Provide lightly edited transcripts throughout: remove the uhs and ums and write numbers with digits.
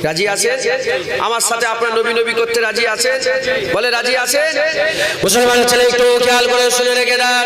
রাজি আছেন? আমার সাথে আপনার নবী নবী করতে রাজি আছেন? বলে রাজি আছেন? মুসলমানের ছেলে একটু খেয়াল করে শুনে রেখে দেন।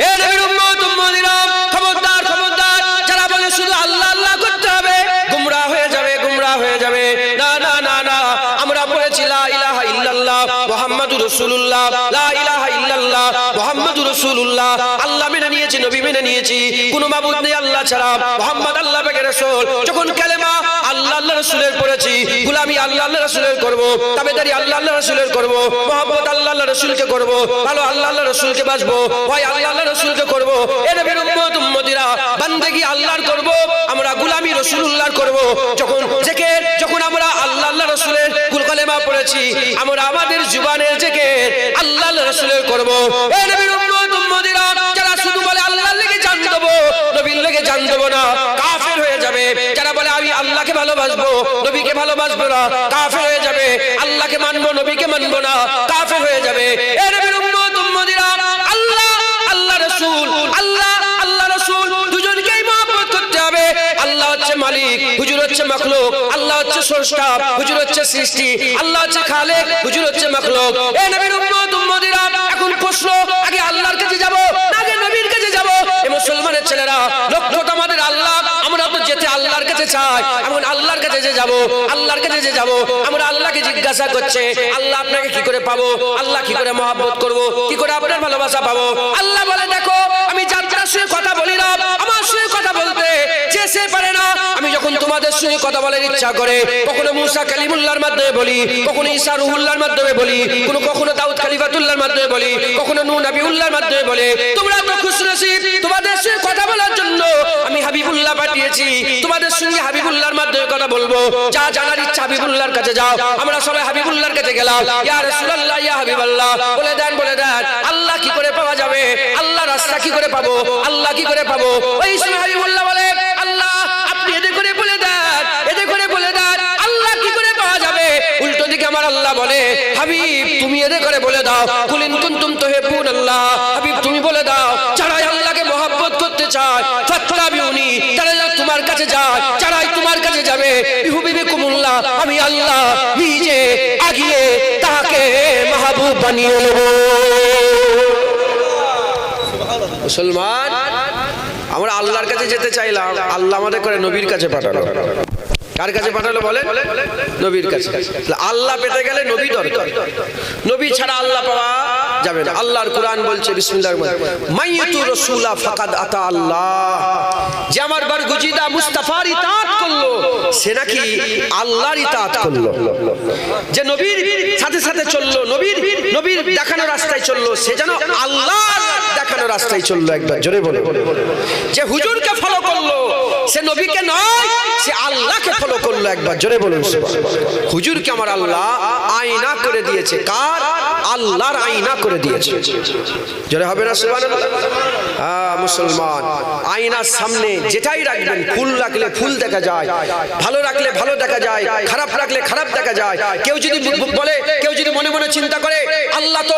এ নবীর উম্মত উম্মতিরা, খবরদার খবরদার, যারা বলে শুধু আল্লাহ আল্লাহ করতে হবে, গুমরাহ হয়ে যাবে, গুমরাহ হয়ে যাবে। না না না না, আমরা পড়েছি লা ইলাহা ইল্লাল্লাহ মুহাম্মাদুর রাসূলুল্লাহ, লা ইলাহা ইল্লাল্লাহ মুহাম্মাদুর রাসূলুল্লাহ। আল্লাহ মেনে নিয়েছি, নবী মেনে নিয়েছি, কোনো মাবুদ নেই আল্লাহ ছাড়া, মুহাম্মদ আল্লাহ পাকের রাসূল। যখন কালেমা আল্লাহ আল্লাহ রাসূলের পড়েছি, গোলামি আল্লাহ আল্লাহ রাসূলের করব, তাবেদারি আল্লাহ আল্লাহ রাসূলের করব, মহব্বত আল্লাহ আল্লাহ রাসূলকে করব, ভালো আল্লাহ আল্লাহ রাসূলকে বাসবো, ভয় আল্লাহ আল্লাহ রাসূলকে করব। এ নবীর উম্মত উম্মতিরা, বান্দেগি আল্লাহর করব, আমরা গোলামি রাসূলুল্লাহর করব। যখন জিকির, যখন আমরা আল্লাহ আল্লাহ রাসূলের কালেমা পড়েছি, আমরা আমাদের জবানের জিকির আল্লাহ আল্লাহ রাসূলের করব। এ নবীর উম্মত উম্মতিরা, যারা শুধু বলে আল্লাহর লেগে জান দেব, নবীর লেগে জান দেব না, কাফের হয়ে যাবে। যারা বলে আমি আল্লাহকে ভালোবাসবো, নবীকে ভালোবাসবো না, কাফের হয়ে যাবে। আল্লাহকে মানবো, নবীকে মানবো না, কাফের হয়ে যাবে। এ নবীর উম্মত উম্মতিরা, আল্লাহ আল্লাহ রাসূল, আল্লাহ আল্লাহ রাসূল দুজনকেই মহব্বত করতে হবে। আল্লাহ হচ্ছে মালিক, হুজুর হচ্ছে মাখলুক। আল্লাহ হচ্ছে স্রষ্টা, হুজুর হচ্ছে সৃষ্টি। আল্লাহ হচ্ছে খালেক, হুজুর হচ্ছে মাখলুক। এ নবীর উম্মত উম্মতিরা, এখন প্রশ্ন, আগে আল্লাহর কাছে যাব না আগে নবীর কাছে যাব? এ মুসলমানের ছেলেরা, লক্ষ্যটা আমাদের আল্লাহ। আমরা তো যেতে আল্লাহর কাছে চাই, এখন আল্লাহর কাছে যে যাব, আল্লাহর কাছে যে যাব, আমরা আল্লাহকে জিজ্ঞাসা করছে, আল্লাহ আপনাকে কি করে পাবো? আল্লাহ কি করে মহব্বত করব? কি করে আপনার ভালোবাসা পাবো? আল্লাহ বলে, দেখো আমি যাত্রার সঙ্গে কথা বলি না, আমার সঙ্গে কথা বলতে যে সে পারে না। আমি যখন তোমাদের সঙ্গে কথা বলার ইচ্ছা করে, কখনো মুসা কালিমুল্লাহর মাধ্যমে বলি, কখনো ঈসা রুহুল্লাহর মাধ্যমে বলি, কখনো দাউদ খলিফাতুল্লাহর মাধ্যমে বলি, কখনো নূহ নবিউল্লাহর মাধ্যমে বলে, তোমরা তো খুশনসিব, তোমাদের সঙ্গে কথা বলার জন্য আমি হাবিবুল্লাহ পাঠিয়েছি। তোমাদের সঙ্গে হাবিবুল্লাহর মাধ্যমে কথা বলবো। যা জানার ইচ্ছা হাবিবুল্লাহর কাছে যাও। আমরা সবাই হাবিবুল্লাহর কাছে গেলাম। ইয়া রাসূলুল্লাহ, ইয়া হাবিবাল্লাহ, বলে দেন আল্লাহ কি করে পাওয়া যাবে? আল্লাহ রাস্তা কি করে পাবো? আল্লাহ কি করে পাবো? ওই সময় হাবিবুল্লাহ বলে, আল্লাহ আপনি এদের করে বলে দেন, এদের করে বলে দেন আল্লাহ কি করে পাওয়া যাবে। উল্টো দিকে আমার আল্লাহ বলে, হাবিব তুমি এদের করে বলে দাও, কুল ইন কুনতুম তুহিব্বুনাল্লাহ, হাবিব তুমি বলে দাও, যারা আল্লাহকে মহব্বত করতে চায়, ফাত্তাবিউনি, তারা তোমার কাছে যায়, যারাই তোমার কাছে যাবে, ইউহিব্বুকুমুল্লাহ, আমি আল্লাহ নিজে আগিয়ে তাকে মাহবুব বানিয়ে নেব। মুসলমান, আমরা আল্লাহর কাছে যেতে চাইলাম, আল্লাহ আমাদের করে নবীর কাছে পাঠালো। কার কাছে পাঠালো বলে? নবীর কাছে। আল্লাহ পেতে গেলে নবী দরকার, নবী ছাড়া আল্লাহ পাওয়া যাবে না। আল্লাহর কোরআন বলছে, বিসমিল্লাহির রহমানির রহিম, মাইয়াতু রাসূলা ফাকাদ আতা আল্লাহ, যে আমার বরগুজিদা মুস্তাফার ইতাআত করলো, সে নাকি আল্লাহর ইতাআত করলো। যে নবীর সাথে সাথে চললো, নবীর দেখানো রাস্তায় চললো, সে যেন আল্লাহর দেখানো রাস্তায় চললো। একবার জোরে বলে। যে হুজুরকে ফলো করলো, সে নবীকে নয়, সে আল্লাহকে ফলো করলো। একবার জোরে বলুন সুবহানাল্লাহ। হুজুরকে আমার আল্লাহ আয়না করে দিয়েছে। কার? আল্লাহর আয়না করে দিয়েছে। জোরে হবে না সুবহানাল্লাহ? মুসলমান, আয়নার সামনে যেটাই রাখবেন, ফুল রাখলে ফুল দেখা যায়, ভালো রাখলে ভালো দেখা যায়, খারাপ রাখলে খারাপ দেখা যায়। কেউ যদি বলে, কেউ যদি মনে মনে চিন্তা করে, আল্লাহ তো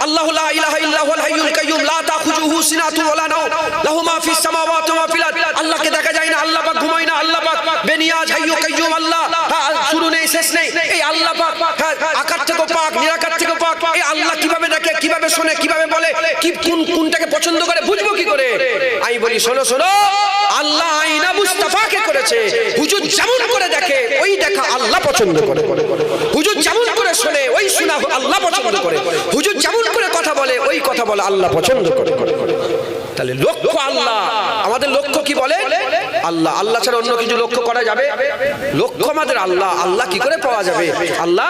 আল্লাহু লা ইলাহা ইল্লা হুয়াল হাইয়ুল কাইয়্যুম লা তাখুযুহু সিনাতুন ওয়ালা নাওম লাহু মা ফিস সামাওয়াতি ওয়া মা ফিল আরদ, আল্লাহকে দেখা যায় না, আল্লাহ পাক ঘুমায় না, আল্লাহ পাক বেনিয়াজ হাইয়্যুল কাইয়্যুম, আল্লাহ শুরু নেই শেষ নেই। এই আল্লাহ পাক আকার থেকে পাক, নিরাকার থেকে পাক। এই আল্লাহ কিভাবে দেখে, কিভাবে শোনে, কিভাবে বলে, কি কোনটাকে পছন্দ করে বুঝবো কি করে? আমি বলি, শোনো শোনো, আল্লাহ আয়না মুস্তাফাকে করেছে। হুজুর যেমন করে দেখে, ওই দেখা আল্লাহ পছন্দ করে। হুজুর যেমন করে শোনে, ওই শোনা আল্লাহ পছন্দ করে। হুজুর যেমন করে কথা বলে, ওই কথা বলে আল্লাহ পছন্দ করে। তাহলে লক্ষ্য আল্লাহ। আমাদের লক্ষ্য কি বলে? আল্লাহ। আল্লাহ ছাড়া অন্য কিছু লক্ষ্য করা যাবে? লক্ষ্য আমাদের আল্লাহ। আল্লাহ কি করে পাওয়া যাবে? আল্লাহ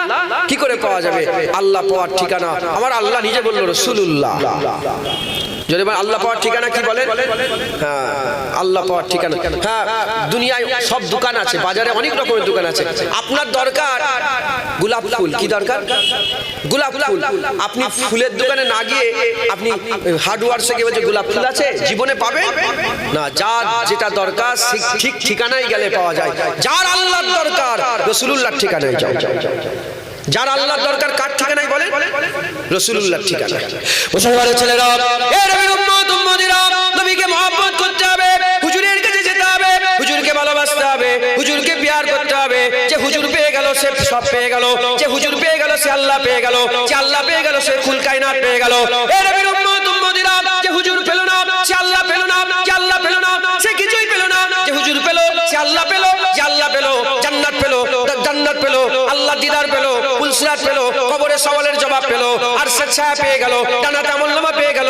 কি করে পাওয়া যাবে? আল্লাহ পাওয়ার ঠিকানা আমার আল্লাহ নিজে বলল, রাসূলুল্লাহ। যদি আল্লাহ পাওয়ার ঠিকানা কি বলেন? হ্যাঁ, আল্লাহ পাওয়ার ঠিকানা। হ্যাঁ, দুনিয়ায় সব দোকান আছে, বাজারে অনেক রকমের দোকান আছে। আপনার দরকার গোলাপ ফুল। কি দরকার? গোলাপ ফুল। আপনি ফুলের দোকানে না গিয়ে আপনি হার্ডওয়ার্সে গিয়ে বলছে গোলাপ ফুল আছে, জীবনে পাবেন না। যার যেটা দরকার ঠিক ঠিকানায় গেলে পাওয়া যায়। যার আল্লাহর দরকার, রাসূলুল্লাহর ঠিকানায় যাও। যার আল্লাহর দরকার কার ঠিকানায় বলেন? রাসূলুল্লাহর ঠিকানায়। মুসলমানের ছেলেরা, এ নবীর উম্মত উম্মতিরা, নবীকে মহব্বত করতে হবে, হুজুরের কাছে যেতে হবে, হুজুরকে ভালোবাসতে হবে, হুজুরকে প্যার করতে হবে। সব পেয়ে গেল, যে হুজুর পেয়ে গেল সে আল্লাহ পেয়ে গেল, যে আল্লাহ পেয়ে গেল সে কুল কায়নাত পেয়ে গেল। এ নবীর উম্মত উম্মতিরা, যে হুজুর পেল না সে আল্লাহ পেল না, যে আল্লাহ পেল না সে কিছুই পেল না, যে হুজুর পেল সে আল্লাহ পেল, যে আল্লাহ পেল জান্নাত পেল, জান্নাত পেল, আল্লাহ দিদার পেল, পুলসিরাত পেল, কবরে সওয়ালের জবাব পেল, আর ছায়া পেয়ে গেল, জান্নাতে আমলনামা পেয়ে গেল,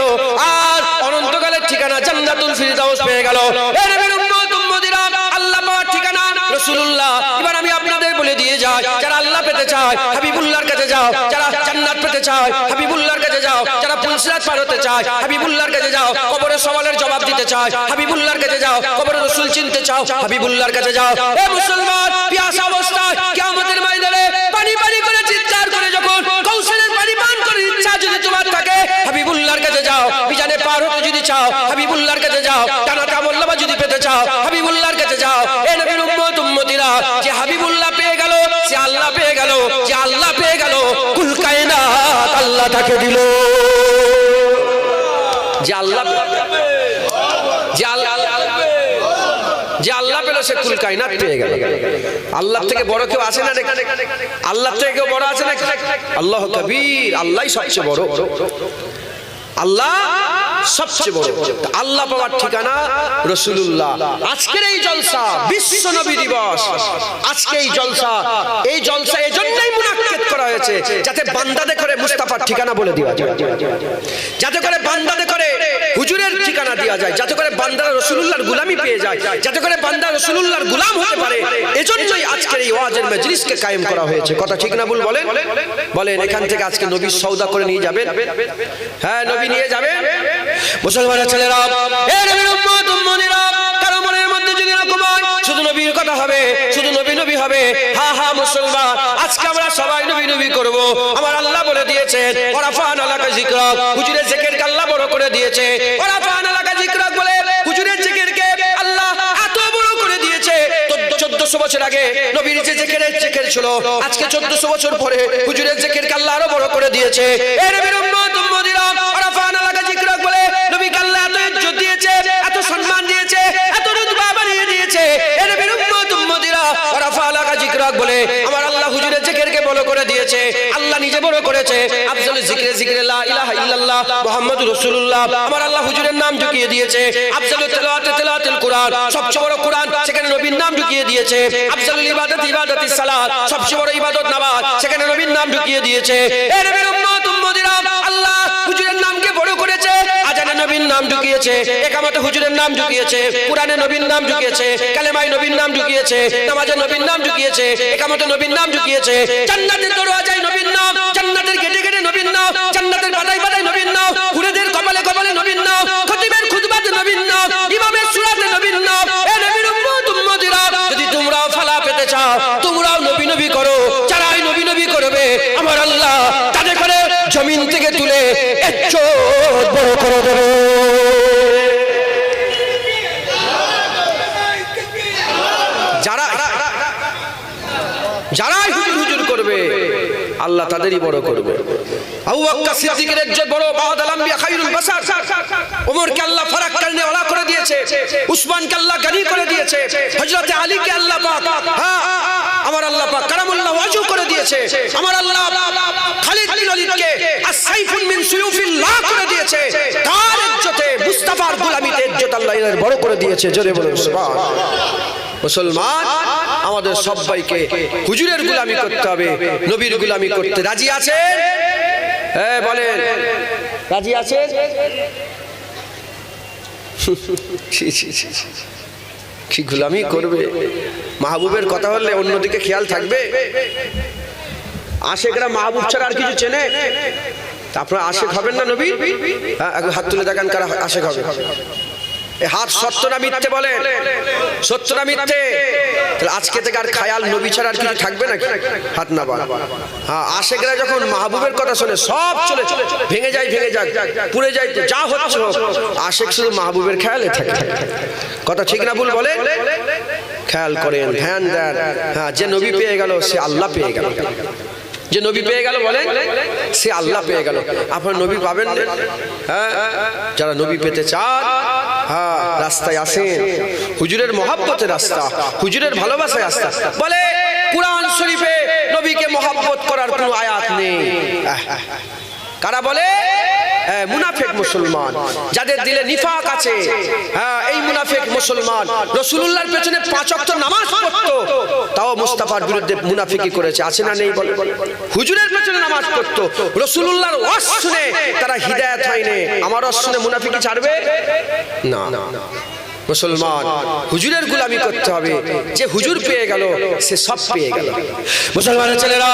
আর অনন্তকালের ঠিকানা জান্নাতুল ফিরদাউস পেয়ে গেল। এ নবীর উম্মত উম্মতিরা, আল্লাহ পাওয়ার ঠিকানা রাসূলুল্লাহ। এবার আমি আপনাদের বলে দিয়ে যাই, যারা আল্লাহ পেতে চায় হাবিবুল্লাহর কাছে যাও, যারা জান্নাত পেতে চায় হাবিবুল্লাহর কাছে যাও, যারা পুলসিরাত পার হতে চায় হাবিবুল্লাহর কাছে যাও, কবরে সওয়ালের জবাব দিতে চায় হাবিবুল্লাহর কাছে যাও, কবরে রাসূল চিনতে চাও হাবিবুল্লাহর কাছে যাও। এ মুসলমান, পিয়াসা অবস্থায় কিয়ামতের ময়দানে পানি পানি করে চিৎকার করে যখন কৌশলের পানি পান করার ইচ্ছা যদি তোমার থাকে হাবিবুল্লাহর কাছে যাও, মিজানে পার হতে যদি চাও হাবিবুল্লাহর কাছে যাও, জান্নাতে আমলনামা যদি পেতে চাও হাবিবুল্লাহর কাছে যাও। এ নবীর উম্মত উম্মতিরা, যে হাবিবুল্লাহ পেয়ে গেল সে আল্লাহ পেয়ে গেল, যে আল্লাহ পেয়ে গেল কুল কায়নাত আল্লাহ তাকে দিল। যে আল্লাহ যে আল্লাহ যে আল্লাহ পেল সে কুল কায়নাত পেয়ে গেল। আল্লাহ থেকে বড় কেউ আছে না? আল্লাহ থেকে কেউ বড় আছে না? আল্লাহ কবীর, আল্লাহই সবচেয়ে বড়, আল্লাহ সবচেয়ে বড়। আল্লাহ পাওয়ার ঠিকানা রাসূলুল্লাহ। আজকের এই জলসা বিশ্ব নবী দিবস, আজকে এই জলসা এজন্যই মুনাক্কেদ করা হয়েছে যাতে বান্দাদের করে মুস্তাফার ঠিকানা বলে দেওয়া যায়, যাতে করে বান্দাদের করে হুজুরের ঠিকানা দেওয়া যায়, যাতে করে বান্দারা রাসূলুল্লাহর গোলামি পেয়ে যায়, যাতে করে বান্দা রাসূলুল্লাহর গোলাম হতে পারে। এজন্যই আজকের এই ওয়াজের মজলিসকে কায়েম করা হয়েছে। কথা ঠিক না ভুল বলেন? বলেন এখান থেকে আজকে নবীর সওদা করে নিয়ে যাবেন? হ্যাঁ, নবী নিয়ে যাবেন। মুসলমানের ছেলেরা, এ নবীর উম্মত উম্মতিরা, কারো মনের মধ্যে যদি এরকম হয় শুধু নবীর কথা হবে, শুধু নবী নবী হবে, হা হা মুসলমান, আজকে আমরা সবাই নবী নবী করব। আমার আল্লাহ বলে দিয়েছেন ওয়ারাফা'না লাকা যিকরাক, হুজুরের জিকিরকে আল্লাহ বড় করে দিয়েছে। ওয়ারাফা'না লাকা যিকরাক বলে হুজুরের জিকিরকে আল্লাহ এত বড় করে দিয়েছে। 1400 বছর আগে নবীর যে জিকির ছিল, আজকে 1400 বছর পরে হুজুরের জিকিরকে আল্লাহ আরো বড় করে দিয়েছে। এ নবীর উম্মত উম্মতিরা, ওয়ারাফা'না লাকা যিকরাক বলে নবীকে আল্লাহ এত ইজ্জত দিয়েছে, এত সম্মান দিয়েছে, এত রুতবা বানিয়ে দিয়েছে। এ নবীর উম্মত উম্মতিরা, ওয়ারাফা'না লাকা যিকরাক বলে আমার আল্লাহ হুজুরের জিকিরকে বড় করে দিয়েছে। আল্লাহ নিজে বড় করেছে। আফজালুল যিকরে যিকরে লা ইলাহা ইল্লাল্লাহ মুহাম্মাদুর রাসূলুল্লাহ, আমার আল্লাহ হুজুরের নাম ঢুকিয়ে দিয়েছে। আফজালুত তিলাওয়াতে তিলাওয়াতুল কুরআন, সবচেয়ে বড় কুরআন, সেখানে নবীর নাম ঢুকিয়ে দিয়েছে। আফজালুল ইবাদত ইবাদাতিস সালাত, সবচেয়ে বড় ইবাদত নামাজ, সেখানে নবীর নাম ঢুকিয়ে দিয়েছে। এ নবীর উম্মত উম্মতিরা, আল্লাহ হুজুরের নামকে বড় করেছে। আজানে নবীর নাম ঢুকিয়েছে, ইকামতে হুজুরের নাম ঢুকিয়েছে, কুরআনে নবীর নাম ঢুকিয়েছে, কালেমায়ে নবীর নাম ঢুকিয়েছে, নামাজে নবীর নাম ঢুকিয়েছে, ইকামতে নবীর নাম ঢুকিয়েছে, জান্নাতের দরওয়াজায় নবীর নাম, জান্নাতের গেটে গেটে নবীর নাম, জান্নাতের পাতায় পাতায় নবীর নাম, হুরেদের কপালে কপালে নবীর নাম, খতিবের খুতবাতে নবীর নাম, ইমামের সূরাতে নবীর নাম। এ নবীর উম্মত উম্মতিরা, যদি তোমরাও ফালা পেতে চাও তোমরাও নবী নবী করো। যারাই নবী নবী করবে আমার আল্লাহ তাদের করে জমিন থেকে তুলে ইজ্জত বড় করে দেবে। যারাই হুজুর হুজুর করবে আল্লাহ তাদেরই বড় করবে। আবু বকর সিদ্দিকের ইজ্জত বড়, বাদাল আম্বিয়া খায়রুল বাশার। ওমরকে আল্লাহ ফারাক করনে ওয়ালা করে দিয়েছে, উসমানকে আল্লাহ গনি করে দিয়েছে, হযরত আলীকে আল্লাহ পাক আমার আল্লাহ পাক কারামুল্লাহ ওয়াজু করে দিয়েছে। আমার আল্লাহ খালিদ বিন ওয়ালিদকে আস-সাইফুন মিন সুয়ুফিল্লাহ করে দিয়েছে। তার ইজ্জতে মুস্তাফার গোলামিতে ইজ্জত আল্লাহ এর বড় করে দিয়েছে। জোরে বলুন সুবহানাল্লাহ। মুসলমান, আমাদের সবাইকে হুজুরের গোলামি করতে হবে, নবীর গোলামি করতে রাজি আছেন? হ্যাঁ বলেন, রাজি আছেন? কি গোলামি করবে? মাহবুবের কথা বললে অন্যদিকে খেয়াল থাকবে? আশেকরা মাহবুব ছাড়া আর কিছু চেনে? আপনারা আশেক হবেন না নবী? হ্যাঁ, হাত তুলে দেখান কারা আশেক হবে। হাত সত্য না মিথ্যে বলেন? সত্য না মিথ্যে? তাহলে আজকে থেকে আর খায়াল নবী ছাড়া আর কিছু থাকবে নাকি? হাত না বান। হ্যাঁ, আশেকরা যখন মাহবুবের কথা শুনে সব চলে ভেঙে যায়, ভেঙে যায়, পুড়ে যায়, যা হচ্ছে আশেক শুধু মাহবুবের খেয়ালে থাকে। কথা ঠিক না ভুল বলেন? খেয়াল করেন, ধ্যান দেন। হ্যাঁ, যে নবী পেয়ে গেল সে আল্লাহ পেয়ে গেল। যে নবী পেয়ে গেল বলেন সে আল্লাহ পেয়ে গেল। আপনার নবী পাবেন না? হ্যাঁ, যারা নবী পেতে চান হ্যাঁ রাস্তায় আসেন, হুজুরের মহব্বতের রাস্তা, হুজুরের ভালোবাসায় রাস্তা। বলে কুরআন শরীফে নবীকে মহব্বত করার কোনো আয়াত নেই। কারা বলে? মুনাফিক মুসলমান, যাদের দিলে নিফাক আছে। এই মুনাফিক মুসলমান রাসূলুল্লাহর পেছনে 5 ওয়াক্ত নামাজ পড়তো, তাও মুস্তাফার বিরুদ্ধে মুনাফিকি করেছে। আছে না নেই? বলে হুজুরের পেছনে নামাজ পড়তো, রাসূলুল্লাহর ওয়াজ শুনে তারা হিদায়াত হয়নি। আমার ওয়াজ শুনে মুনাফিকি ছাড়বে না। মুসলমান হুজুরের গোলামি করতে হবে। যে হুজুর পেয়ে গেল সে সব পেয়ে গেল। মুসলমানের ছেলেরা,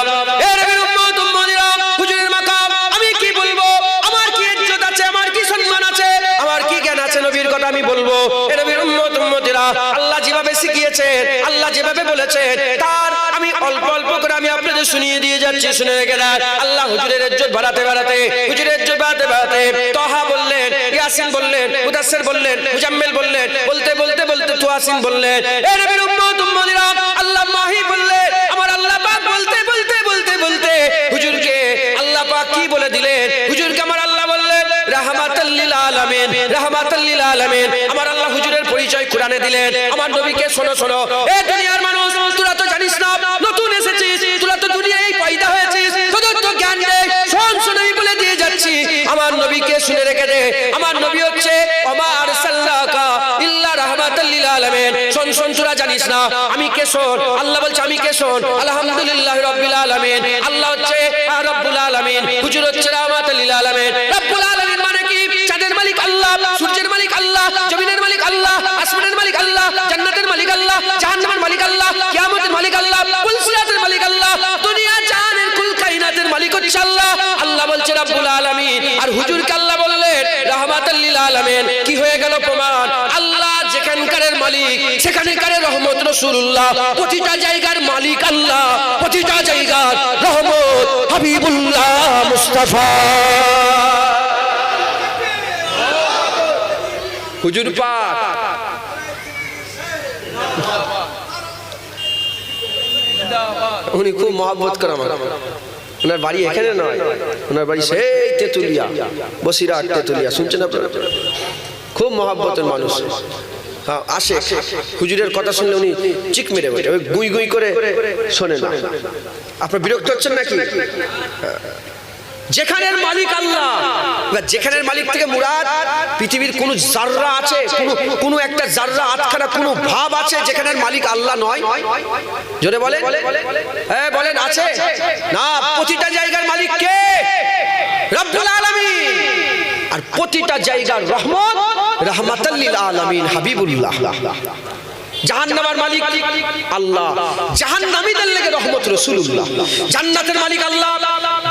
এ নবীর উম্মত উম্মতিরা, হুজুরের মাকাম আমি কি বলবো? আমার কি ইজ্জত আছে, আমার কি সম্মান আছে, আমার কি জ্ঞান আছে, নবীর কথা আমি বলবো। এ নবীর উম্মত উম্মতিরা, আল্লাহ যেভাবে শিখিয়েছেন, আল্লাহ যেভাবে বলেছেন, তার আমি অল্প অল্প করে আমি আপনাদের শুনিয়ে দিয়ে যাচ্ছি। শুনে রেখে দেন। আল্লাহ হুজুরের ইজ্জত বাড়াতে বাড়াতে, হুজুরের ইজ্জত বাড়াতে বাড়াতে তাহা বললেন, ইয়াসিন বললেন, মুদাসসির বললেন, মুজাম্মিল বললেন, বলতে বলতে বলতে তুয়াসিন বললেন। এ নবীর উম্মত উম্মতিরা, আল্লাহ মাহি বললেন। আমার আল্লাহ পাক বলতে বলতে বলতে বলতে হুজুরকে আল্লাহ পাক কি বলে দিলেন? হুজুরকে আমার আল্লাহ বললেন রাহমাতাল লিল আলামিন, রাহমাতাল লিল আলামিন। আমার আল্লাহ হুজুরের পরিচয় কোরআনে দিলেন। আমার নবীকে শোনো শোনো, এ দুনিয়ার মানুষ, তোরা তো জানিস না, নতুন এসেছিস, তোরা তো দুনিয়ায় পয়দা হয়েছিস, তোদের তো জ্ঞান নেই। শোন শোন, আমি বলে দিয়ে যাচ্ছি, আমার নবীকে শুনে রেখে দে। আমার নবী হচ্ছে ওমা আরসালনাকা ইল্লা রাহমাতাল লিল আলামিন। শোন শোন, তোরা জানিস না আমি কে? শোন, আল্লাহ বলছে আমি কে? শোন, আলহামদুলিল্লাহি রাব্বিল আলামিন। আল্লাহ হচ্ছে রব্বুল আলামিন, হুজুর হচ্ছে রাহমাতাল লিল আলামিন। রব্বুল আলামিন মানে কি? চাঁদের মালিক আল্লাহ, সূর্যের মালিক আল্লাহ, জমিনের মালিক আল্লাহ, আসমানের মালিক আল্লাহ, জান্নাতের মালিক আল্লাহ, জাহান্নামের মালিক আল্লাহ, কিয়ামতের মালিক আল্লাহ, পুলসিরাতের মালিক আল্লাহ, দুনিয়া জাহানের কুল কায়নাতের মালিক হচ্ছে আল্লাহ। আল্লাহ বলছে রব্বুল আলামিন, আর হুজুরকে আল্লাহ বললেন রাহমাতাল লিল আলামিন। কি হয়ে গেল প্রমাণ? আল্লাহ যেখানকারের মালিক সেখানকার রহমত রাসূলুল্লাহ, প্রতিটা জায়গার মালিক আল্লাহ, প্রতিটা জায়গার রহমত হাবিবুল্লাহ মুস্তাফা। হুজুর পাক উনি খুব মহব্বত করে আমার। ওনার বাড়ি এখানে নয়, ওনার বাড়ি সেই তেতুলিয়া, বসিরহাট তেতুলিয়া। শুনছেন আপনারা? খুব মহব্বতের মানুষ। হ্যাঁ, আসে হুজুরের কথা শুনলে উনি চিক মেরে বসে, ওই গুই গুই করে শোনেন। আপনার বিরক্ত হচ্ছেন নাকি? যেখানের মালিক আল্লাহ, যেখানের মালিক থেকে মুরাদ পৃথিবীর কোন জাররা আছে, কোন একটা জাররা আটখানা কোন ভাব আছে যেখানের মালিক আল্লাহ নয়? জোরে বলেন, হ্যাঁ বলেন, আছে না? প্রতিটা জায়গার মালিক কে? রব্বুল আলামিন। আর প্রতিটা জায়গার রহমত রাহমাতাল লিল আলামিন হাবিবুল্লাহ। জাহান্নামের মালিক আল্লাহ, জাহান্নামীদের লাগি রহমত রাসূলুল্লাহ। জান্নাতের মালিক আল্লাহ,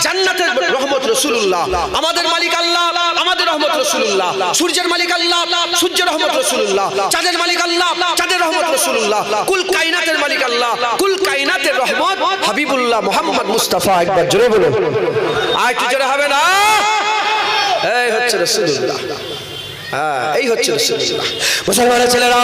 জান্নাতের রহমত রাসূলুল্লাহ। আমাদের মালিক আল্লাহ, আমাদের রহমত রাসূলুল্লাহ। সূর্যের মালিক আল্লাহ, সূর্যের রহমত রাসূলুল্লাহ। চাঁদের মালিক আল্লাহ, চাঁদের রহমত রাসূলুল্লাহ। কুল কায়নাতের মালিক আল্লাহ, কুল কায়নাতের রহমত হাবিবুল্লাহ মুহাম্মদ মুস্তাফা। একবার জোরে বলুন, আর কি জোরে হবে না? এই হচ্ছে রাসূলুল্লাহ, এই হচ্ছে রাসূলুল্লাহ। মুসলমানের ছেলেরা,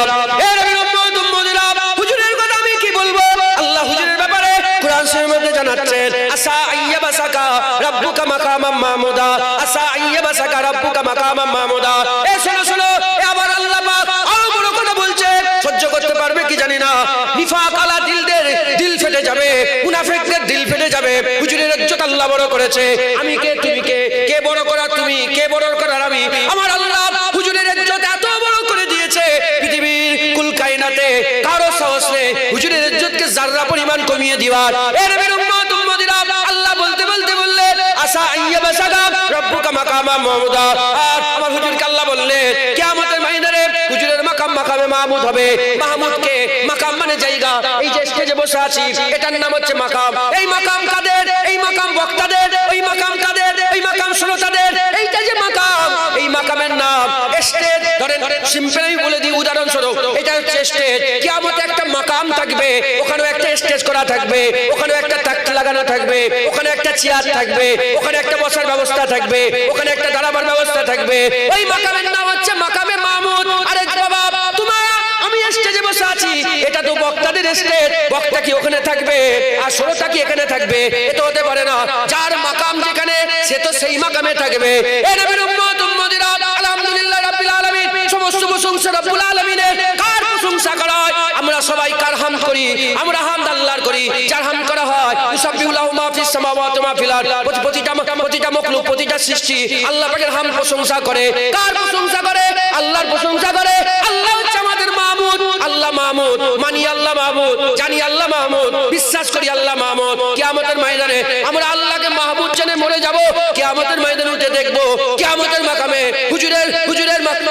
এ নবীর উম্মত উম্মতিরা, হুজুরের কথা আমি কি বলবো? আল্লাহ হুজুরের ব্যাপারে কুরআন শরীফের মধ্যে জানাচ্ছেন, আসা আইয়াবাসাকা রাব্বুকা মাকামাম মাহমুদা, আসা আইয়াবাসাকা রাব্বুকা মাকামাম মাহমুদা। এ শোনো শোনো, আবার আল্লাহ পাক আরো বড় কথা বলছে। সহ্য করতে পারবে কি জানি না, নিফাক আলা দিলদের দিল ফেটে যাবে, মুনাফিকদের দিল ফেটে যাবে। হুজুরের ইজ্জত আল্লাহ বড় করেছে। আমি কে? তুমি কে? কে বড় করার তুমি? কে বড় করার আমি? আমার আল্লাহ হুজুরের ইজ্জত এত বড় করে দিয়েছে, পৃথিবীর কুল কায়নাতে কারো সাহস নেই হুজুরের ইজ্জতকে যাররা পরিমাণ কমিয়ে দিবার। এ নবীর উম্মত উম্মতিরা, আল্লাহ বলতে বলতে বললেন আসা আইয়াবাসাকা রাব্বুকা মাকামাম মাহমুদা। আর আমার হুজুরকে আল্লাহ বললেন কিয়ামতের ময়দানে হুজুরের মাকাম মাকামে মাহমুদ হবে। মাহমুদ কে? মাকাম মানে জায়গা। এই যে স্টেজে বসে আছি, এটার নাম হচ্ছে মাকাম। এই মাকাম কাদের? এই মাকাম বক্তাদের। ওই মাকাম কাদের? ওই মাকাম শ্রোতাদের। এইটা যে মাকাম, এই মাকামের নাম স্টেজ। ধরেন সিম্পল আমি বলে দিই উদাহরণস্বরূপ, এটা হচ্ছে স্টেজ। কিয়ামতে একটা মাকাম থাকবে, ওখানেও একটা স্টেজ করা থাকবে, ওখানেও একটা তাকত লাগানো থাকবে, ওখানে একটা চেয়ার থাকবে, ওখানে একটা বসার ব্যবস্থা থাকবে, ওখানে একটা দাঁড়াবার ব্যবস্থা থাকবে। ওই মাকামের নাম হচ্ছে মাকামে মাহমুদ। আরে বাবা, তোমার আমি স্টেজে বসে আছি, এটা তো বক্তাদের স্টেজ। বক্তা কি ওখানে থাকবে আর শ্রোতা কি এখানে থাকবে? এটা হতে পারে না। যার মাকাম যেখানে, সে তো সেই মাকামে থাকবে। এ নবীর উম্মত উম্মতিরা, আলহামদুলিল্লাহ রাব্বিল আলামিন। সমস্ত প্রশংসা রব্বুল আলামিনের। কার প্রশংসা করা হয়? আমরা সবাই কার হামদ করি? আমরা হামদ আল্লাহর করি। যার ইউসাব্বিহু লাহু মা ফিস সামাওয়াতি ওয়া মা ফিল আরদ, প্রতিটা মখলুক, প্রতিটা সৃষ্টি আল্লাহ পাকের হামদ প্রশংসা করে। কার প্রশংসা করে? আল্লাহর প্রশংসা করে। আল্লাহ হচ্ছে আমাদের মাবুদ। আল্লাহ মাবুদ, মানি আল্লাহ মাবুদ, জানি আল্লাহ মাবুদ, বিশ্বাস করি আল্লাহ মাবুদ। কিয়ামতের ময়দানে আমরা আল্লাহকে মাহবুদ জেনে মরে যাব। কিয়ামতের ময়দানে উঠে দেখব কিয়ামতের মাকামে হুজুরের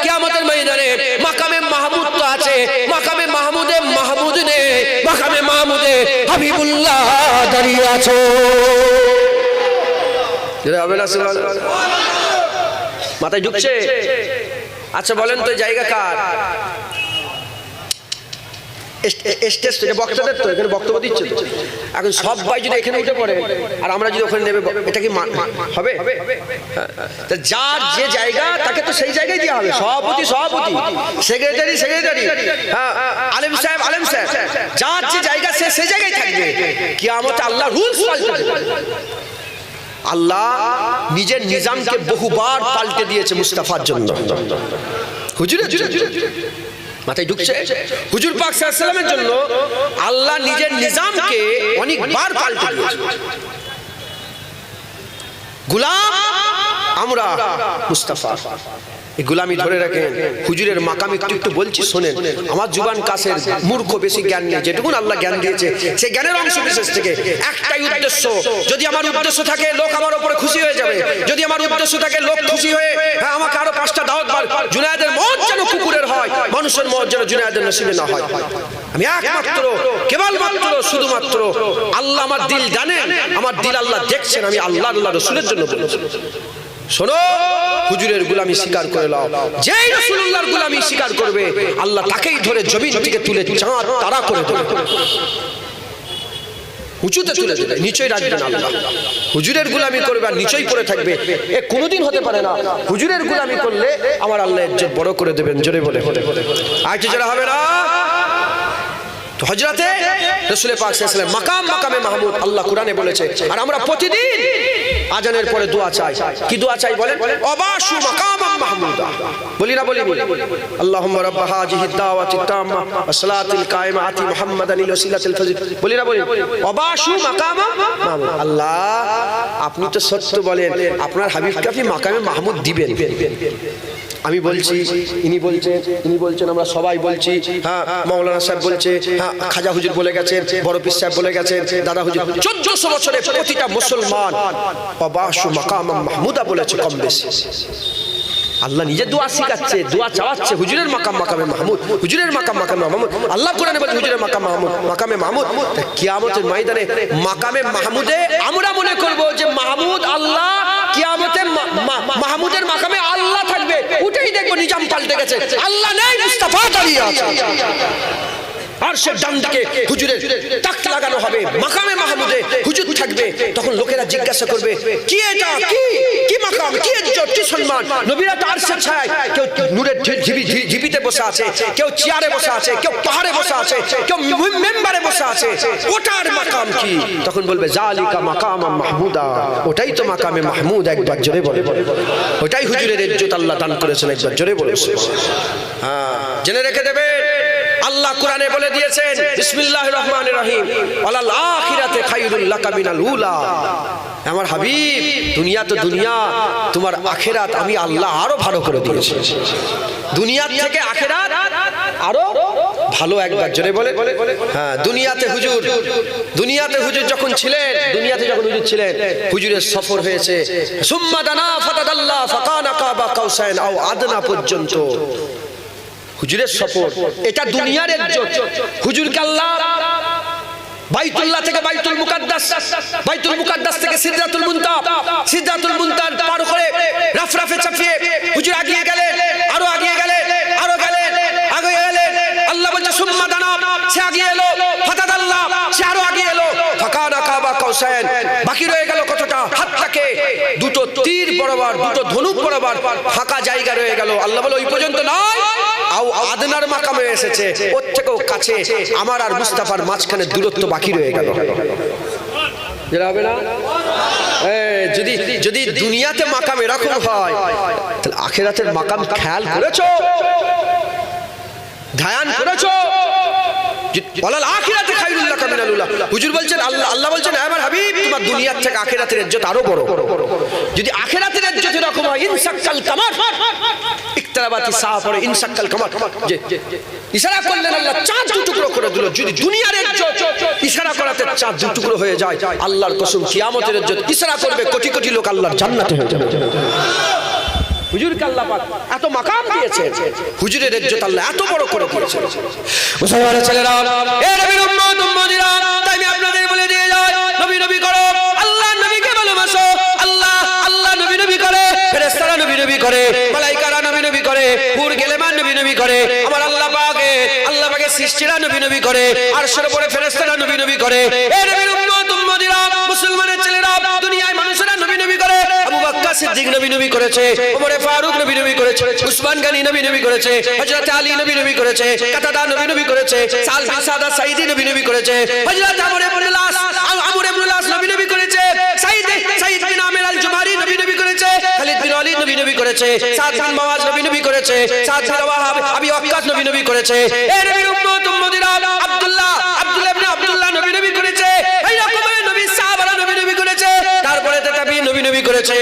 কিয়ামতের ময়দানে মাকামে মাহমুদ তো আছে, মাকামে মাহমুদে মাহমুদ নেই, মাকামে মাহমুদে হাবিবুল্লাহ দাঁড়িয়ে আছো। মাথায় ঢুকছে? আচ্ছা বলেন তো জায়গা কার? স্টেজ তো, বক্তাদের তো, এখানে বক্তব্য দিচ্ছে তো। এখন সবাই যদি এখানে উঠে পড়ে আর আমরা যদি ওখানে নেবে, এটা কি হবে? যার যে জায়গা তাকে তো সেই জায়গায় দেওয়া হবে। সভাপতি, সেক্রেটারি, হ্যাঁ, আলেম সাহেব, যার যে জায়গা সে সেই জায়গায় থাকবে। কিয়ামতে আল্লাহ রুলস পাল্টে দেবে। আল্লাহ নিজের নিজামকে বহুবার পাল্টে দিয়েছে মুস্তাফার জন্য। হুজুরের মাথায় ঢুকছে? হুজুর পাক সাল্লাল্লাহু আলাইহি ওয়াসাল্লামের জন্য আল্লাহ নিজের নিজামকে অনেকবার পাল্টে দিয়েছে। গোলাম আমরা মুস্তাফা, এই গোলামি ধরে রাখেন। হুজুরের মাকাম একটু বলছি শোনেন। আমার জুবান কাছের, মূর্খ, বেশি জ্ঞান নেই। যেটুকুন আল্লাহ জ্ঞান দিয়েছে সেই জ্ঞানের অংশ বিশেষ থেকে একটাই উদ্দেশ্য। যদি আমার উদ্দেশ্য থাকে লোক আমার উপরে খুশি হয়ে যাবে, যদি আমার উদ্দেশ্য থাকে লোক খুশি হয়ে আমাকে আরো 5টা দাওয়াত বার, জুনায়েদের মত যেন কুকুরের হয়, মানুষের মত যেন জুনায়েদের নসিবে না হয়। আমি একমাত্র, কেবলমাত্র, শুধুমাত্র আল্লাহ আমার দিল জানেন, আমার দিল আল্লাহ দেখছেন। আমি আল্লাহ রাসূলের জন্য বলেছি। শোনো, হুজুরের গোলামি স্বীকার করে নাও। যেই রাসূলুল্লাহর গোলামি স্বীকার করবে আল্লাহ তাকেই ধরে জমিন থেকে তুলে চাঁদ তারা করে দেবে, উঁচুতে তুলে দেবে, নিচেই রাখবেন আল্লাহ। হুজুরের গোলামি করবে আর নিচেই পড়ে থাকবে, এ কোনোদিন হতে পারে না। হুজুরের গোলামি করলে আমার আল্লাহ ইজ্জত বড় করে দেবেন। জোরে বলে আইতে যারা হবে না। তো হযরতে রাসূল পাক সাল্লাল্লাহু আলাইহি ওয়াসাল্লাম মাকামে মাহমুদ আল্লাহ কোরআনে বলেছে। আর আমরা প্রতিদিন আজানের পরে দোয়া চাই। কি দোয়া চাই বলেন? অবাশু মাকামাম মাহমুদা। বলি না? বলি আল্লাহুম্মা রাব্বা হাযিহিদ দাওয়াতিত তাম্মা ওয়াস সালাতিল কায়মা আতি মুহাম্মাদানিল ওয়াসিলাতিল ফাজিল। বলি না? বলি অবাশু মাকামাম মাহমুদ। আল্লাহ আপনি তো সত্য বলেন, আপনার হাবিবকে আপনি মাকামে মাহমুদ দিবেন। আমি বলছি, ইনি বলছেন, আমরা সবাই বলছি। হ্যাঁ, মাওলানা সাহেব বলছে, হ্যাঁ, খাজা হুজুর বলে গেছেন, বড় পীর সাহেব বলে গেছেন, দাদা হুজুর 1400 বছরে প্রতিটা মুসলমান অবাশু মাকামাম মাহমুদা বলেছে কম বেশি। আল্লাহ নিজে দোয়া শিখাচ্ছে, দোয়া চাওয়াচ্ছে। হুজুরের মাকামে মাহমুদ, হুজুরের মাকামে মাহমুদ। আল্লাহ কোরআনে বলছে হুজুরের মাকামে মাহমুদ। কিয়ামতের ময়দানে মাকামে মাহমুদে আমরা মনে করব যে মাহমুদ আল্লাহ, কিয়ামতে মাহমুদের মাকামে আল্লাহ থাকবে। উঠেই দেখবো নিজাম পাল্টে গেছে, আল্লাহ নেই, মুস্তাফা দাঁড়িয়ে আছে। আর সে ডান দিকে হুজুরের তাক লাগানো হবে, মাকামে মাহমুদে হুজুর থাকবে। তখন লোকেরা জিজ্ঞাসা করবে, কি এটা, কি মাকাম, কি ইজ্জত, কি সম্মান। নবীরা তো আরশের ছায়ায়, কেউ নূরের ঝিবিতে বসে আছে, কেউ চেয়ারে বসে আছে, কেউ পাহাড়ে বসে আছে, কেউ মেম্বারে বসে আছে। ওটার মাকাম কি? তখন বলবে জালিকা মাকামাম মাহমুদা। ওটাই তো মাকামে মাহমুদ। একবার জোরে বলে, ওটাই হুজুরের ইজ্জত আল্লাহ দান করেছেন। একবার জোরে বলে। হ্যাঁ, জেনে রেখে দেবে। আল্লাহ কোরআনে বলে দিয়েছেন, বিসমিল্লাহির রহমানির রহিম, ওয়ালাল আখিরাতে খায়রুল লাকা মিনাল উলা। আমার হাবিব, দুনিয়া তো দুনিয়া, তোমার আখিরাত আমি আল্লাহ আরো ভালো করে দিয়েছি। দুনিয়ার থেকে আখিরাত আরো ভালো। একবার জোরে বলে। হ্যাঁ, দুনিয়াতে হুজুর যখন ছিলেন, হুজুরের সফর হয়েছে সুম্মা দানা ফাতাদাল্লা ফাকানা কাবা কাউসাইন আও আদনা পর্যন্ত। হুজুরের সফর, এটা দুনিয়ার ইজ্জত। হুজুরকে আল্লাহ বাইতুল্লাহ থেকে বাইতুল মুকাদ্দাস থেকে সিদরাতুল মুনতাহা পার করে রাফরাফে চাপিয়ে হুজুর আগিয়ে গেলেন, আরো আগিয়ে গেলেন, আল্লাহ বলছে সুম্মা দানা, সে আগিয়ে এলো, ফাতাদাল্লাহ, সে আরো আগিয়ে এলো, ফাকানা কাবা কাউসাইন। বাকি রয়ে গেল কতটা? হাতটাকে দুটো তীর বরাবর, দুটো ধনুক বরাবর ফাঁকা জায়গা রয়ে গেল। আল্লাহ বলে ওই পর্যন্ত নয়, আদনার মাকামে এসেছে, ওর থেকেও কাছে আমার আর মুস্তাফার মাঝখানে দূরত্ব বাকি রয়ে গেল। যদি দুনিয়াতে মাকাম এরকম হয়, তাহলে আখিরাতের মাকাম খেয়াল করেছো, ধ্যান করেছো? ওয়ালাল আখিরাতে খায়রুল লাকা মিনাল উলা। হুজুর বলছেন, আল্লাহ বলছেন, আমার হাবিব দুনিয়ার থেকে আখিরাতের ইজ্জত আরো বড়। যদি আখিরাতের ইজ্জত এরকম হয়, ইনসাক্কাল কামার, ইকতারাবাতি সাআ পড়ে ইনসাক্কাল কামার, যে ইশারা করলেন আল্লাহ চাঁদ দু টুকরো করে দিল। যদি দুনিয়ার ইজ্জত ইশারা করাতে চাঁদ দু টুকরো হয়ে যায়, আল্লাহর কসম কিয়ামতের ইজ্জত ইশারা করবে কোটি কোটি লোক আল্লাহর জান্নাতে হয়ে যাবে। হুজুরকে আল্লাহ পাক এত মাকাম দিয়েছে, হুজুরের ইজ্জত আল্লাহ এত বড় করে দিয়েছে। মুসলমানের ছেলেরা, এ নবীর উম্মত উম্মতিরা, তাই আমি আপনাদের বলে দিয়ে যাই, নবী নবী করো, আল্লাহ নবীকে ভালোবাসো। আল্লাহ আল্লাহ নবী নবী করে, ফেরেশতারা নবী নবী করে, মালায়েকারা নবী নবী করে, হুর গেলেমান নবী নবী করে, আমার আল্লাহ পাকের সৃষ্টিরা নবী নবী করে, আরশের উপরে ফেরেশতারা নবী নবী করে। এ নবীর উম্মত উম্মতিরা, মুসলমানের ছেলেরা, দুনিয়ায় মানুষেরা নবী নবী করে। আবু বকর সিদ্দিক নবী নবী করেছে, ওমর ফারুক নবী নবী করেছে, উসমান গনি নবী নবী করেছে, হযরত আলী নবী নবী করেছে, কাতাদা নবী নবী করেছে, সাল বিন সাদা সাইদি নবী নবী করেছে, হযরত আমর ইবনে লাস নবী নবী করেছে, সাইদ বিন আমির আল জুমারি নবী নবী করেছে, খালিদ বিন ওয়ালিদ নবী নবী করেছে, সাদ বিন মুআজ নবী নবী করেছে, সাদ বিন ওয়াহাব আবি ওয়াক্কাস নবী নবী করেছে। এ নবীর উম্মত উম্মতিরা, আব্দুল্লাহ ইবনে আব্দুল্লাহ নবী নবী করেছে, এই রকম নবী সাহাবারা নবী নবী করেছে। তারপরে তাবিঈন নবী নবী করেছে,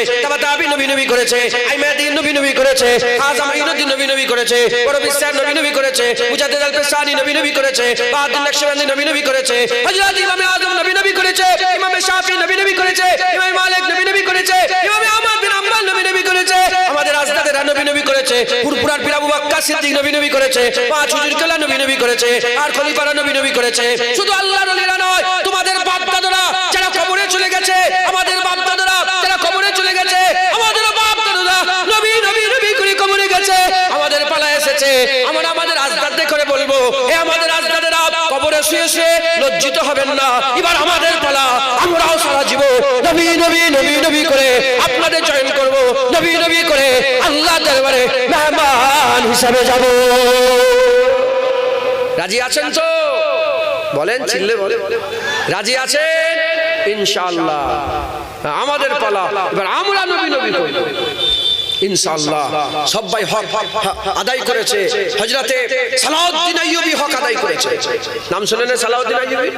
তাবিঈন নবী নবী করেছে, আইমাদিন নবী নবী করেছে, হাজাম ইনুদ্দিন নবী নবী করেছে, বড় বিশ্বাস নবী নবী করেছে, মুজাদ্দিদ আল পেশানি নবী নবী করেছে, বাহাদুর নকশবন্দি নবী নবী করেছে, হযরত ইমাম আযম নবী নবী করেছে, ইমাম শাফি নবী নবী করেছে, ইমাম মালিক নবী নবী করেছে, ইমাম আহমদ বিন হাম্বল নবী নবী করেছে, আমাদের আজদাদেরা নবী নবী করেছে, পুরপুরার পীর আবু বকর সিদ্দিক নবী নবী করেছে, পাঁচ হুজুর কেবলা নবী নবী করেছে, আর খলিফারা নবী নবী করেছে। শুধু আল্লাহর ওলিরা নয়, তোমাদের বাপ দাদারা যারা কবরে চলে গেছে, আমাদের বাপ দাদারা যারা কবরে চলে গেছে, আমাদের বাপ দাদারা নবী নবী নবী করে কবরে গেছে, আমাদের পালা এসেছে। আমরা আমাদের আজদাদদের করে বলবো, এ আমাদের আজদাদেরা কবরে শুয়ে শুয়ে লজ্জিত হবেন না, এবার আমাদের পালা, আমরাও সারা জীবন নবী নবী নবী নবী করে আপনাদের জয়েন করব, নবী নবী করে আল্লাহর দরবারে মেহমান হিসাবে যাব। রাজি আছেন তো? বলেন, চিল্লে বলেন, রাজি আছেন? ইনশাআল্লাহ আমাদের পালা, এবার আমরা নবী নবী করব ইনশাআল্লাহ। সবাই হক আদায় করেছে, হযরতে সালাউদ্দিন আইয়ুবী হক আদায় করেছে। নাম শুনেন সালাউদ্দিন আইয়ুবী?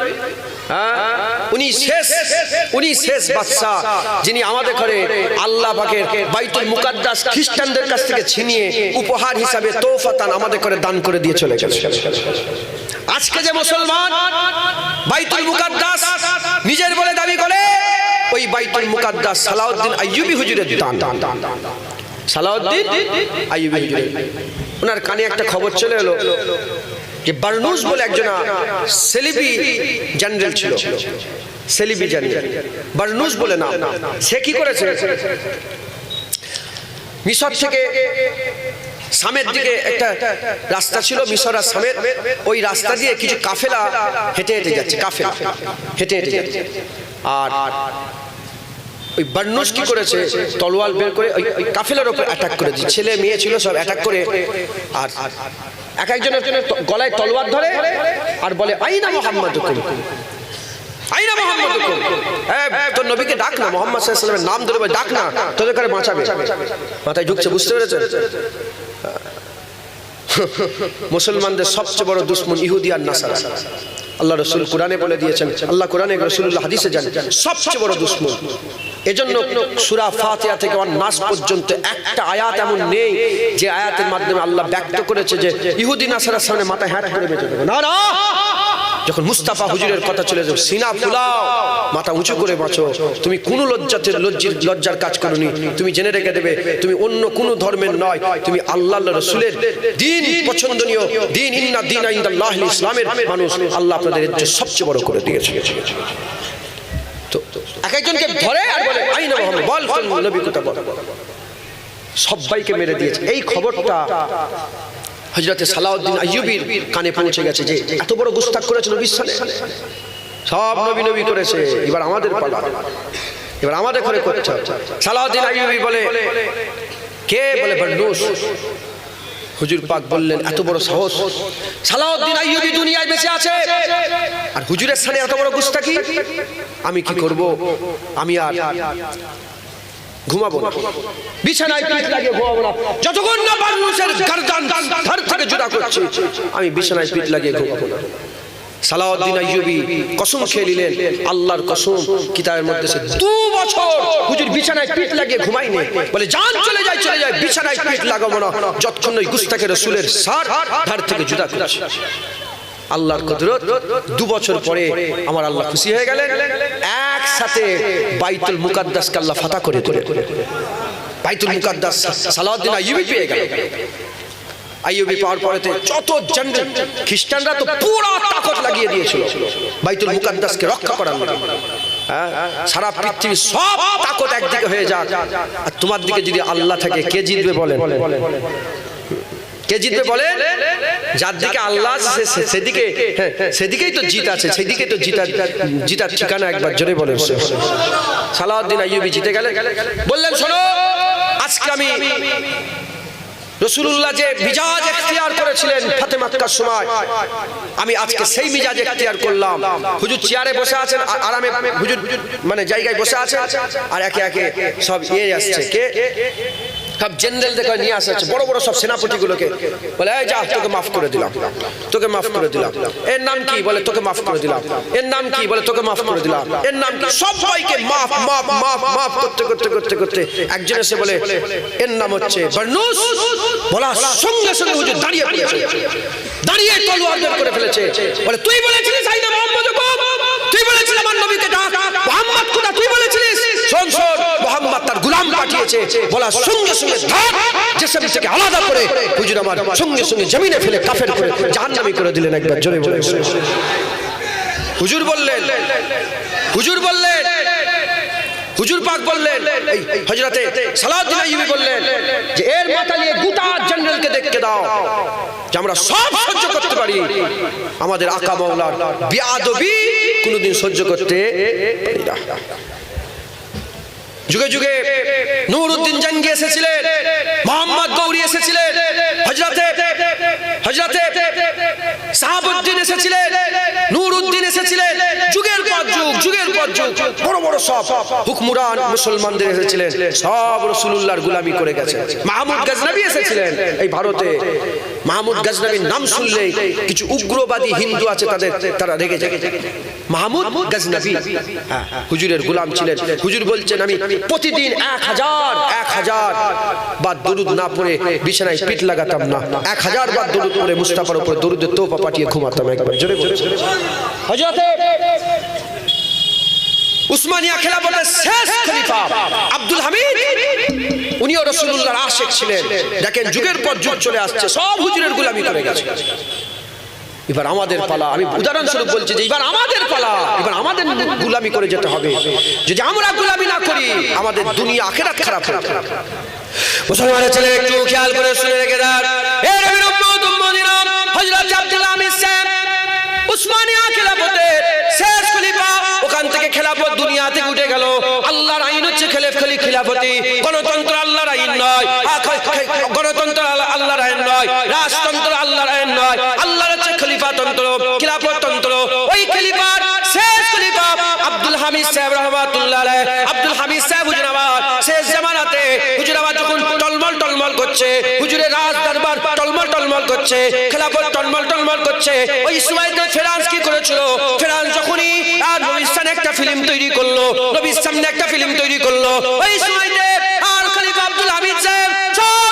উনি শেষ বাদশা, যিনি আমাদের ঘরে আল্লাহ পাকের বাইতুল মুকাদ্দাস খ্রিস্টানদের কাছ থেকে ছিনিয়ে উপহার হিসাবে তোফাতান আমাদের ঘরে দান করে দিয়ে চলে গেছে। আজকে যে মুসলমান বাইতুল মুকাদ্দাস নিজের বলে দাবি করে, ওই বাইতুল মুকাদ্দাস সালাউদ্দিন আইয়ুবী হুজুরের দান। সালাউদ্দিন আইয়ুবী হুজুরের, ওনার কানে একটা খবর চলে এলো যে বারনুস বলে একজন সেলিবি জেনারেল ছিল, সেলিবি জেনারেল বারনুস বলে নাম। সে কি করেছে, মিশর থেকে শামের দিকে একটা রাস্তা ছিল, মিশর আর শামের, ওই রাস্তা দিয়ে কিছু কাফেলা হেঁটে হেঁটে যাচ্ছে, কাফেলা হেঁটে হেঁটে যাচ্ছে। আর ওই বারনুস কি করেছে, তলোয়ার বের করে ওই কাফেলার উপর অ্যাটাক করে দিচ্ছে, ছেলে মেয়ে ছিল সব অ্যাটাক করে, আর এক একজনের গলায় তলোয়ার ধরে আর বলে, আইনা মুহাম্মাদুকুম, আইনা মুহাম্মাদুকুম, তোর নবীকে ডাক না, মুহাম্মদ সাল্লাল্লাহু আলাইহি ওয়াসাল্লামের নাম ধরে ডাক না, তোদের করে বাঁচাবে। মাথায় ঢুকছে, বুঝতে পেরেছেন? মুসলমানদের সবচেয়ে বড় দুশমন ইহুদি আর নাসারা। আল্লাহ রাসূল কোরআনে বলে দিয়েছেন, আল্লাহ কোরআনে, রাসূলুল্লাহ হাদিসে জানেন, সবচেয়ে বড় দুশমন। এজন্য সূরা ফাতিহা থেকে নাস পর্যন্ত একটা আয়াত এমন নেই যে আয়াতের মাধ্যমে আল্লাহ ব্যক্ত করেছে যে ইহুদি নাসারার সামনে মাথা হ্যাট করে বেঁচে যাবে। না না, যখন মুস্তাফা হুজুরের কথা চলে যাবে, সিনা ফুলাও, মাথা উঁচু করে বাঁচো। তুমি কোনো লজ্জার কাজ করোনি, তুমি জেনে রেখে দেবে তুমি অন্য কোনো ধর্মের নয়, তুমি আল্লাহ রাসূলের দ্বীন পছন্দনীয় দ্বীন, ইন্না দীনা ইনদাল্লাহিল ইসলামের মানুষ। আল্লাহ আপনাদের ইজ্জত সবচেয়ে বড় করে দিয়েছে। তো এক একজনকে ধরে আর বলে, আইনা মুহাম্মদ, বল তোর নবী কথা বল। সবাইকে মেরে দিয়েছে। এই খবরটা হযরতে সালাউদ্দিন আইয়ুবীর কানে পৌঁছে গেছে যে এত বড় গুস্তাখ করেছে নবীর সাথে, সব নবী নবী করেছে, এবার আমাদের পালা, এবার আমাদের করে করতে হবে। সালাউদ্দিন আইয়ুবী বলে, কে? বলে বারনুস। হুজুর পাক বললেন, এত বড় সাহস, সালাউদ্দিন আইয়ুবী দুনিয়ায় বেঁচে আছে আর হুজুরের সাথে এত বড় গুস্তাখি, আমি কি করব? আমি আর ঘুমাবো না, বিছানায় পিঠ লাগিয়ে ঘুমাবো না, যতক্ষণ না বারনুসের গর্দান ধর থেকে জুদা করছে, আমি বিছানায় পিঠ লাগিয়ে ঘুমাবো না। সালাউদ্দিন আইয়ুবী কসম খেয়ে নিলেন, আল্লাহর কসম কিতাবের মধ্যে সে 2 বছর হুজুর বিছানায় পিঠ লাগিয়ে ঘুমায়নি। বলে জান চলে যায় বিছানায় পিঠ লাগাবো না যতক্ষণ ওই গুস্তাখে রাসূলের সার ধার থেকে জুদা করছে। আল্লাহর কুদরত, 2 বছর পরে আমার আল্লাহ খুশি হয়ে গেলেন, একসাথে বাইতুল মুকাদ্দাসকে আল্লাহ ফাতা করে দিলেন। বাইতুল মুকাদ্দাস সালাউদ্দিন আইয়ুবী পেয়ে গেল। আইয়ুবী পাওয়ার পরেতে যত জেনারেল খ্রিস্টানরা তো পুরো তাকত লাগিয়ে দিয়েছিল বাইতুল মুকাদ্দাসকে রক্ষা করার জন্য। সারা পৃথিবী সব তাকত একদিকে হয়ে যাক, আর তোমার দিকে যদি আল্লাহ থাকে, কে জিতবে বলেন? কে জিতবে বলেন? যার দিকে আল্লাহ সেদিকে, সেদিকেই তো জিত আছে, সেদিকে তো জিতার ঠিকানা একবার জোরে বলেন। সালাউদ্দিন আইয়ুবী জিতে গেলেন। বললেন শোনো, আজকে আমি রাসূলুল্লাহ যে মিজাজ এখতিয়ার করেছিলেন ফাতে মক্কার সময়, আমি আজকে সেই মিজাজ এখতিয়ার করলাম। হুজুর চেয়ারে বসে আছেন, আরামে হুজুর মানে জায়গায় বসে আছেন, আর একে একে সব আসছে, কে সব জেনারেল দেখে নিয়ে আসছে, বড় বড় সব সেনাপতিগুলোকে। বলে এই যা, তোকে মাফ করে দিলাম, তোকে মাফ করে দিলাম। এর নাম কি? বলে তোকে মাফ করে দিলাম। এর নাম কি? বলে তোকে মাফ করে দিলাম। এর নাম কি? সবাইকে মাফ মাফ মাফ মাফ করতে করতে করতে করতে একজন এসে বলে এর নাম হচ্ছে বারনুস। বলার সঙ্গে সঙ্গে হুজুর দাঁড়িয়ে পড়েছে, দাঁড়িয়ে তলোয়ার বের করে ফেলেছে। বলে তুই বলেছিলিস আইনা মুহাম্মদ কো, তুই বলেছিস আমার নবীকে ডাক, মুহাম্মদ কোথা? তুই বলেছিলিস শোন শোন, মুহাম্মদ তার গোলাম পাঠিয়েছে। বলার সঙ্গে সঙ্গে ধাপ জিসম থেকে আলাদা করে হুজুর আমার সঙ্গে সঙ্গে জমিনে ফেলে কাফের করে জাহান্নামী করে দিলেন। একবার জোরে বলে হুজুর বললেন, হুজুর বললেন, হুজুর পাক বললেন, এই হযরতে সালাউদ্দিন আইয়ুবী বললেন যে এর মাথা নিয়ে গোটা জেনারেলকে দেখতে দাও যে আমরা সব সহ্য করতে পারি, আমাদের আকা মাওলার বেয়াদবি কোনোদিন সহ্য করতে পারি না। যুগে যুগে নূরউদ্দিন জঙ্গি এসেছিলেন, মোহাম্মদ গৌরী এসেছিলেন, হযরতে সাহাবউদ্দিন এসেছিলেন, নূরউদ্দিন এসেছিলেন, যুগের পর যুগ, যুগের পর যুগ বড় বড় সব হুকমরান মুসলমানদের এসেছিলেন, সব রাসূলুল্লাহর গোলামি করে গেছে। মাহমুদ গজনবী এসেছিলেন এই ভারতে। মাহমুদ গজনবীর নাম শুনলেই কিছু উগ্রবাদী হিন্দু আছে, তারা রেগে যায়। মাহমুদ গজনবী হুজুরের গোলাম ছিলেন। হুজুর বলছেন আমি প্রতিদিন 1000 বার দরুদ না পড়ে বিছানায় পিঠ লাগাতাম না, 1000 বার দরুদ পড়ে মুস্তাফার উপরে দরুদের তোফা পাঠিয়ে ঘুমাতাম। একবার জোরে বলুন। হযরতে উসমানিয়া খেলাফতের শেষ খলিফা আব্দুল হামিদ, উনিও রাসূলুল্লাহর আশিক ছিলেন। দেখেন যুগের পর যুগ চলে আসছে, সব হুজুরের গোলামি করে গেছে। এবার আমাদের পালা, আমি উদাহরণস্বরূপ বলছি যে এবার আমাদের পালা, এবার আমাদের গোলামি করে যেতে হবে। যদি আমরা গোলামি না করি আমাদের দুনিয়া আখিরাত খারাপ হবে। মুসলমানের ছেলে একটু খেয়াল করে শুনে রেখে দেন, এ নবীর উম্মত উম্মতিরা, হযরত আব্দুল হামিদ সাহেব উসমানিয়া খেলাফতের শেষ খলিফা, ওখান থেকে খেলাফত দুনিয়া থেকে উঠে গেল। আল্লাহর আইন হচ্ছে খেলাফতি, গণতন্ত্র আল্লাহর আইন নয়, গণতন্ত্র আল্লাহর আইন নয়, রাজতন্ত্র আল্লাহর আইন নয়, আল্লাহর হচ্ছে খলিফাতন্ত্র, খিলাফততন্ত্র। ওই খলিফার শেষ খলিফা আব্দুল হামিদ সাহেব রাহমাতুল্লাহ আলাইহি, আব্দুল হামিদ সাহেব হুজুরাবাদ শেষ জামানাতে হুজুরাবাদ যখন টলমল টলমল করছে, হুজুরের রাজ দরবার টলমল টলমল করছে, খেলাফত টলমল টলমল করছে, ওই সময়তে ফ্রান্স কি করেছিল? ফ্রান্স যখনই নবীর সামনে একটা ফিল্ম তৈরি করলো, নবীর সামনে একটা ফিল্ম তৈরি করলো, ওই সময়তে আর খলিফা আব্দুল হামিদ সাহেব সব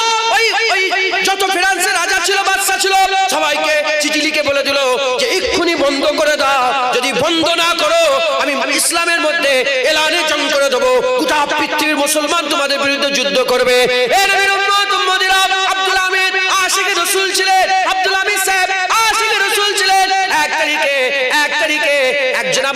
ওই যত ফ্রান্সের রাজা ছিল, বাদশা ছিল, সবাইকে চিঠি লিখে বলে দিল যে এক্ষুনি বন্ধ করে দাও, যদি বন্ধ না করো আমি ইসলামের মধ্যে এলানে জং করে দেবো, গোটা পৃথিবীর মুসলমান তোমাদের বিরুদ্ধে যুদ্ধ করবে। এ নবীর উম্মত উম্মতিরা, আব্দুল হামিদ আশিকে রাসূল ছিলেন, আব্দুল হামিদ সাহেব আশিকে রাসূল ছিলেন। এক তারিখে একজনা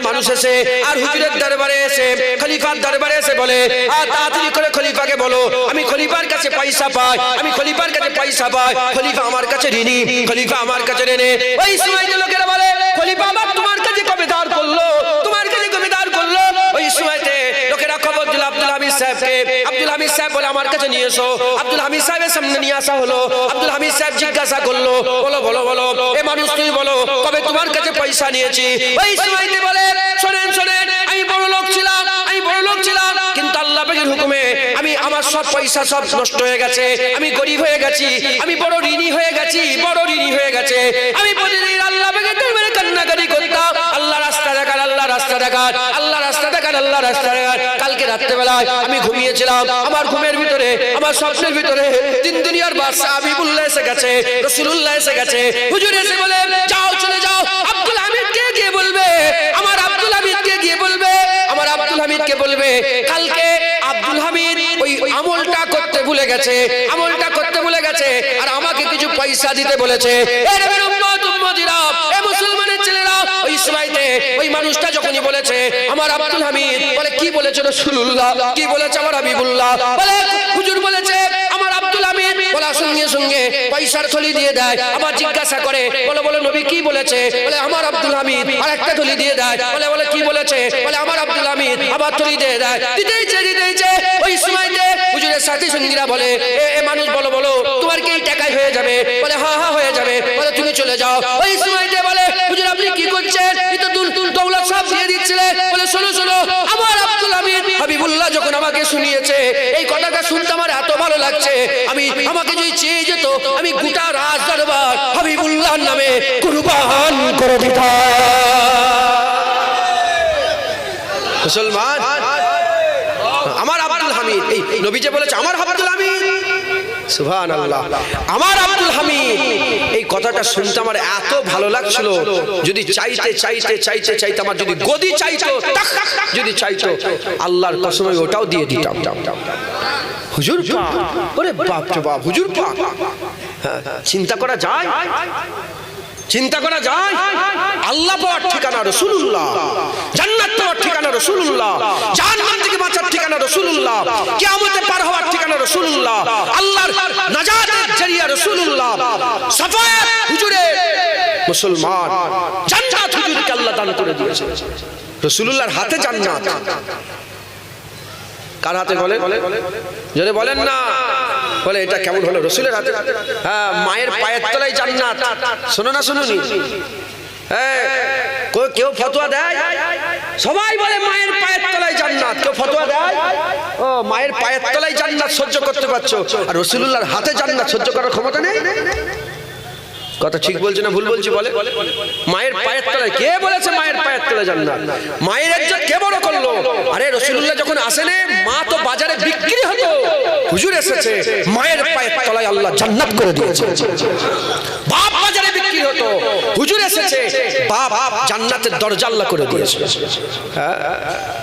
মানুষ এসে আর হুজুরের দরবারে এসে, খলিফার দরবারে এসে বলে, আর তাড়াতাড়ি করে খলিফাকে বলো আমি খলিফার কাছে পয়সা পাই, আমি খলিফার কাছে পয়সা পাই, খলিফা আমার কাছে ঋণী, খলিফা আমার কাছে ঋণী। ওই সময় লোকেরা বলে খলিফা আবার তোমার কাছে কবে ধার করলো, তোমার কাছে কবে ধার করলো? ওই সময়তে লোকেরা খবর দিল আব্দুল হামিদ সাহেবকে। আব্দুল হামিদ সাহেব বলে আমার কাছে নিয়ে এসো। আব্দুল হামিদ সাহেবের সামনে নিয়ে আসা হলো। আব্দুল হামিদ সাহেব জিজ্ঞাসা করলো, বলো বলো বলো এ মানুষ তুমি বলো কবে তোমার কাছে পয়সা নিয়েছি? ওই সময়তে বলে শোনেন শোনেন, আমি বড় লোক ছিলাম, কিন্তু আল্লাহ পাকের হুকুমে আমি আমার সব পয়সা সব নষ্ট হয়ে গেছে, আমি গরিব হয়ে গেছি, আমি বড় ঋণী হয়ে গেছি, আমি প্রতিদিন আল্লাহ পাকের কান্নাকাটি করতাম, আল্লাহ রাস্তা দেখান, আল্লাহ রাস্তা দেখান, আল্লাহ রাস্তা দেখান, আল্লাহ রাস্তা দেখান। কালকে রাত্রেবেলায় আমি ঘুমিয়েছিলাম, আমার ঘুমের ভিতরে, আমার স্বপ্নের ভিতরে তিন দুনিয়ার বাদশা হাবিবুল্লাহ এসে গেছে, রাসূলুল্লাহ এসে গেছে। হুজুর এসে বলে, যাও চলে যাও, আব্দুল হামিদকে গিয়ে বলবে, আমার আব্দুল হামিদকে গিয়ে বলবে, আমার আব্দুল হামিদকে বলবে কালকে আব্দুল হামিদ ওই আমলটা করতে ভুলে গেছে, আমলটা করতে ভুলে গেছে, আর আমাকে কিছু পয়সা দিতে বলেছে। এ নবীর উম্মত উম্মতিরা, এ মুসলমানের ছেলেরা, ওই সময়তে ওই মানুষটা যখনই বলেছে আমার আব্দুল হামিদ, বলে কি বলেছে রাসূলুল্লাহ, কি বলেছে আমার হাবিবুল্লাহ, বলে হুজুর বলেছে আমার আব্দুল হামিদ, বলার সঙ্গে সঙ্গে পয়সার থলি দিয়ে দেয়। আবার জিজ্ঞাসা করে, বলে বলে নবী কি বলেছে, বলে আমার আব্দুল হামিদ, আর একটা থলি দিয়ে দেয়। বলে বলে কি বলেছে, বলে আমার আব্দুল হামিদ, আবার থলি দিয়ে দেয়। দিতেইছে ওই সময়তে হুজুরের সাথী সঙ্গীরা বলে, এ মানুষ বলো বলো তোমার কি এই টাকায় হয়ে যাবে, বলে হ্যাঁ হ্যাঁ হয়ে যাবে, বলে তুমি চলে যাও। ওই সময়তে বলে হুজুর আপনি কি করছেন, এই তো দৌলত সব দিয়ে দিচ্ছিলে, বলে শোনো শোনো, আমার আব্দুল হামিদ হাবিবুল্লাহ যখন আমাকে শুনিয়েছে, এই কথাটা শুনতে আমার এত ভালো লাগছে, আমি আমাকে যদি চেয়ে যেত আমি গোটা রাজ দরবার হাবিবুল্লাহর নামে কুরবান করে দিতাম। মুসলমান, আমার আব্দুল হামিদ, এই নবী যে বলেছে আমার আব্দুল হামিদ, সুবহানাল্লাহ, আমার আব্দুল হামিদ, এই কথাটা শুনতে আমার এত ভালো লাগছিল, যদি চাইতে চাইতে চাইতে চাইতে আমার যদি গদি চাইতো, যদি চাইতো, আল্লাহর কসম আমি ওটাও দিয়ে দিতাম। হুজুর পাক, ওরে বাপ রে বাপ, হুজুর পাক, চিন্তা করা যায়, চিন্তা করা যায়, আল্লাহ পাওয়ার ঠিকানা রাসূলুল্লাহ, জান্নাত পাওয়ার ঠিকানা রাসূলুল্লাহ, জাহান্নাম থেকে বাঁচার ঠিকানা রাসূলুল্লাহ, কিয়ামতে পার হওয়ার ঠিকানা রাসূলুল্লাহ, আল্লাহর নাজাতের জরিয়া রাসূলুল্লাহ, সাফায়াত হুজুরের, মুসলমান জান্নাত হুজুরকে আল্লাহ দান করে দিয়েছে, রাসূলুল্লাহর হাতে জান্নাত। কার হাতে বলেন, যদি বলেন না, বলে এটা কেমন হলো, রাসূলের হাতে। হ্যাঁ, মায়ের পায়ের তলায় জান্নাত। শোনো না, শুনুনি, কেউ ফতোয়া দেয়, সবাই বলে মায়ের পায়ের তলায় জান্নাত, কেউ ফতোয়া দেয় ও মায়ের পায়ের তলায় জান্নাত সহ্য করতে পারছো, আর রাসূলুল্লাহর হাতে জান্নাত সহ্য করার ক্ষমতা নেই। কথা ঠিক বলছে না ভুল বলছি, বলে মায়ের পায়ের তলায়, কে বলেছে মায়ের পায়ের তলায় জান্নাত? মায়ের ইজ্জত কে বড় করলো? আরে রাসূলুল্লাহ যখন আসেন, মা তো বাজারে বিক্রি হতো, হুজুর এসেছে, মায়ের পায়ের তলায় আল্লাহ জান্নাত করে দিয়েছে। বাপ বাজারে বিক্রি হতো, হুজুর এসেছে, বাপ জান্নাতের দরজা আল্লাহ করে দিয়েছে। হ্যাঁ,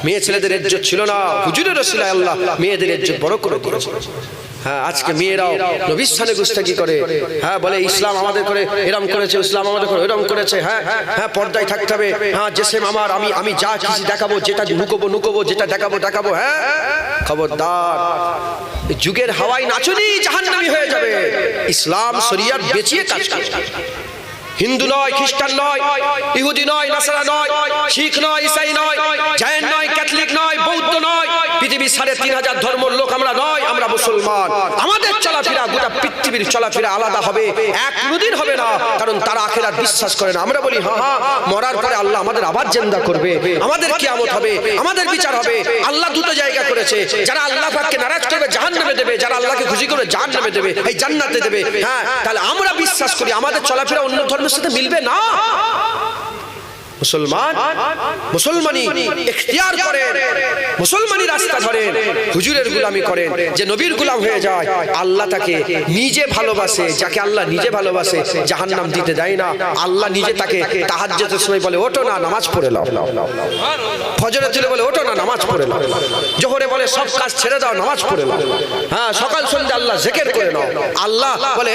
মেয়ে ছেলেদের ইজ্জত ছিল না, হুজুরের ওসিলায় আল্লাহ মেয়েদের ইজ্জত বড় করে দিয়েছে। হ্যাঁ, আজকে মেয়েরাও নবীর স্থানে গুস্তাকি করে, হ্যাঁ বলে ইসলাম আমাদের করে এরম করেছে, ইসলাম আমাদের করে এরম করেছে। হ্যাঁ হ্যাঁ, পর্দায় থাকতে হবে। হ্যাঁ, জেসেম আমার, আমি যা কিছু দেখাবো, যেটা নুকোবো, যেটা দেখাবো। হ্যাঁ, খবরদার, যুগের হাওয়ায় নাচনি, জাহান্নামী হয়ে যাবে। ইসলাম শরিয়ত বেঁচিয়ে কাজ করে। হিন্দু নয়, খ্রিস্টান নয়, ইহুদি নয়, নাসারা নয়, শিখ নয়, ইসাই নয়, জৈন নয়, ক্যাথলিক নয়, বৌদ্ধ নয়, পৃথিবীর ৩.৫০০ ধর্মের লোক আমরা নয়, আমরা মুসলমান। আমাদের চলাফেরা, গোটা পৃথিবীর চলাফেরা আলাদা হবে, এক কোনোদিন হবে না, কারণ তারা আখিরাত বিশ্বাস করে না। আমরা বলি হ্যাঁ, মরার পরে আল্লাহ আমাদের আবার জিন্দা করবে, আমাদের কিয়ামত হবে, আমাদের বিচার হবে। আল্লাহ দুটো জায়গা করেছে, যারা আল্লাহ পাককে নারাজ করবে জাহান্নামে দেবে, যারা আল্লাহকে খুশি করবে জাহান্নামে দেবে, এই জান্নাতে দেবে। হ্যাঁ, তাহলে আমরা বিশ্বাস করি আমাদের চলাফেরা অন্য ধর্মের সাথে মিলবে না। মুসলমান মুসলমানি ইখতিয়ার করেন, মুসলমানি রাস্তা ধরেন, হুজুরের গোলামি করেন, যে নবীর গোলাম হয়ে যায় আল্লাহ তাকে নিজে ভালোবাসে। যাকে আল্লাহ নিজে ভালোবাসে জাহান্নাম দিতে দেয় না। আল্লাহ নিজে তাকে তাহাজ্জুদের সময় বলে ওঠো না, নামাজ পড়ে নাও। ফজরের দিলে বলে ওঠো না, নামাজ পড়ে নাও। জোহরে বলে সব কাজ ছেড়ে দাও, নামাজ পড়ে নাও। হ্যাঁ, সকাল সন্ধ্যা আল্লাহ জিকির করে নাও। আল্লাহ বলে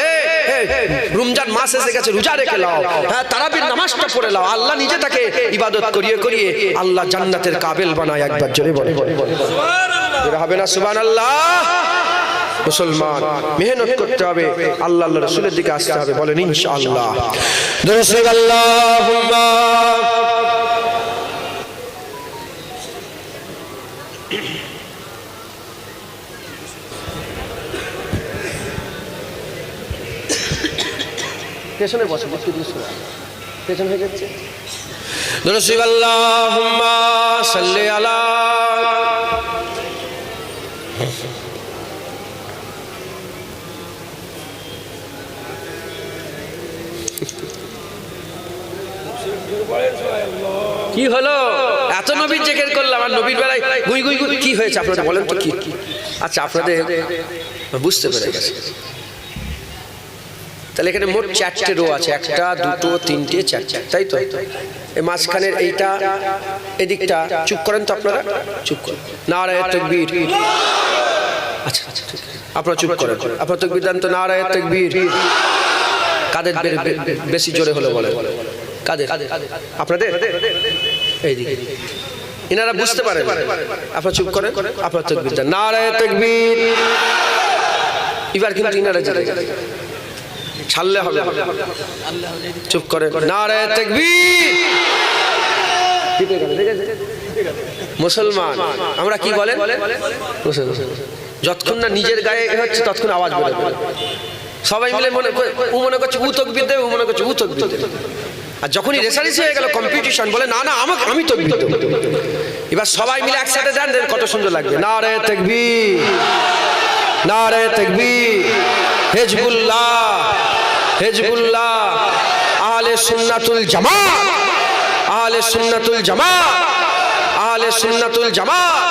রমজান মাস এসে গেছে, রোজা রেখে নাও। হ্যাঁ, তারাবির নামাজটা পড়ে নাও। আল্লাহ নিজে তাকে ইবাদত করিয়ে আল্লাহ জান্নাতের কাবিল বানায়। একবার জোরে বলে সুবহানাল্লাহ, হবে না সুবহানাল্লাহ? মুসলমান মেহনত করতে হবে, আল্লাহ আল্লাহ রাসূলের দিকে আসতে হবে। বলেন ইনশাআল্লাহ। দরুদ আল্লাহুম্মা পেছনে বসে, পেছনে হয়ে যাচ্ছে। দরুদ আল্লাহুম্মা সাল্লি আলা এত নবীর জিকির করলাম আর নবীর বেলায় গুই গুই গুই কি হয়েছে আপনারা বলেন তো কি? আচ্ছা আপনাদের বুঝতে পেরে গেছে। তাহলে এখানে মোট 4টে রো আছে, 1 2 3 4, তাই তো? এই মাঝখানের এইটা এদিকটা চুপ করেন তো আপনারা, চুপ করেন। নারায়ে তাকবীর। আচ্ছা আচ্ছা ঠিক আছে, আপনারা চুপ করেন। আপনারা তাকবীর দেন তো। নারায়ে তাকবীর। কাদের বেশি জোরে হলো বলেন? কাদের? আপনাদের এইদিকে ইনারা বুঝতে পারেন। আপনারা চুপ করেন, আপনারা তাকবীর দেন। নারায়ে তাকবীর। এবার কিন্তু ইনারা জেনে গেছে, ছাড়লে হবে। চুপ করে। নারায়ে তাকবীর। মুসলমান আমরা কি বলেন? যতক্ষণ না নিজের গায়ে হচ্ছে ততক্ষণ আওয়াজ বেরোবে। সবাই মিলে ও মনে করছে উ তাকবীর দেবে, ও মনে করছে উ তাকবীর দেবে। আর যখনই রেসারেসি হয়ে গেল, কম্পিটিশন, বলে না না আমি তাকবীর দেব। এবার সবাই মিলে একসাথে দেন, কত সুন্দর লাগবে। নারায়ে তাকবীর। নারায়ে তাকবীর। হিজবুল্লাহ, হিজবুল্লাহ, আহলে সুন্নাতুল জামাত, আহলে সুন্নাতুল জামাত, আহলে সুন্নাতুল জামাত।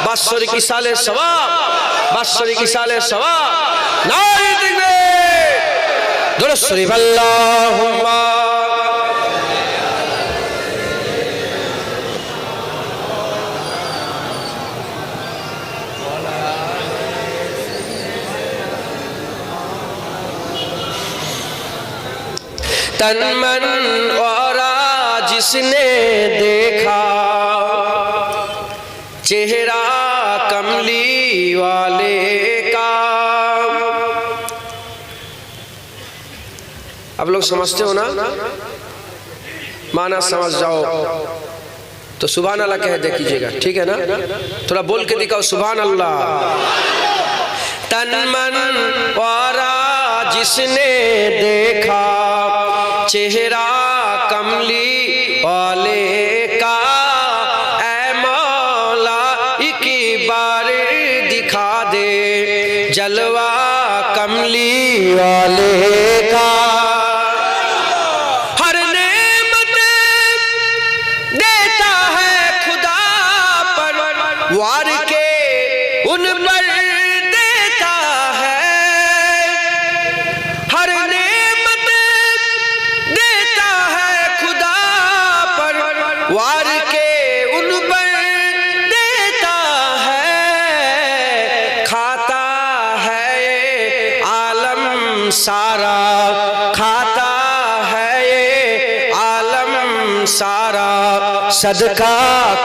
বাৎসরিক ইসালে সওয়াব, বাৎসরিক ইসালে সওয়াব। নারায়ে তাকবীর। দুরূদ শরীফ। আল্লাহুম্মা तन मन और जिसने देखा चेहरा कमली वाले का। आप लोग समझते हो ना? माना समझ जाओ तो सुभान अल्लाह कह दे कीजिएगा, ठीक है ना? थोड़ा बोल के दिखाओ सुभान अल्लाह। तन मन और जिसने देखा चेहरा कमली वाले का, ऐ मौला एक बार दिखा दे जलवा कमली वाले का। हर नेमत देता है खुदा पर वार के उन पर देता है। हर वार के उन पर देता है। खाता है ये आलम सारा, खाता है ये आलम सारा, सदका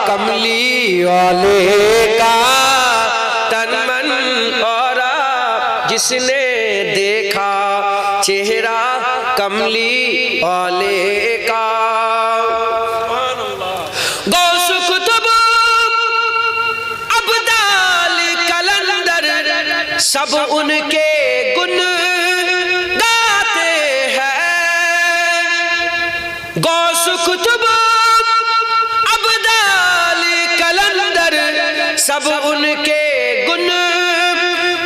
कमली वाले का। तन मन और जिसने देखा चेहरा कमली वाले का। सब उनके गुण गाते हैं। गौस कुतुब अब्दाल कलंदर सब उनके गुण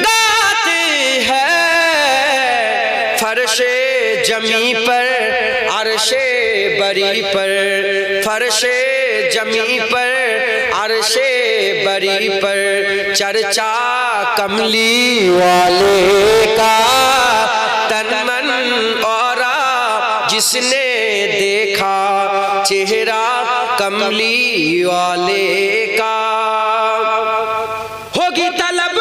गाते हैं। फर्शे जमी पर अर्शे बरी पर, फर्शे जमी पर अर्शे बरी पर, चर्चा कमली वाले का। तन मन और जिसने देखा चेहरा कमली वाले का। होगी तलब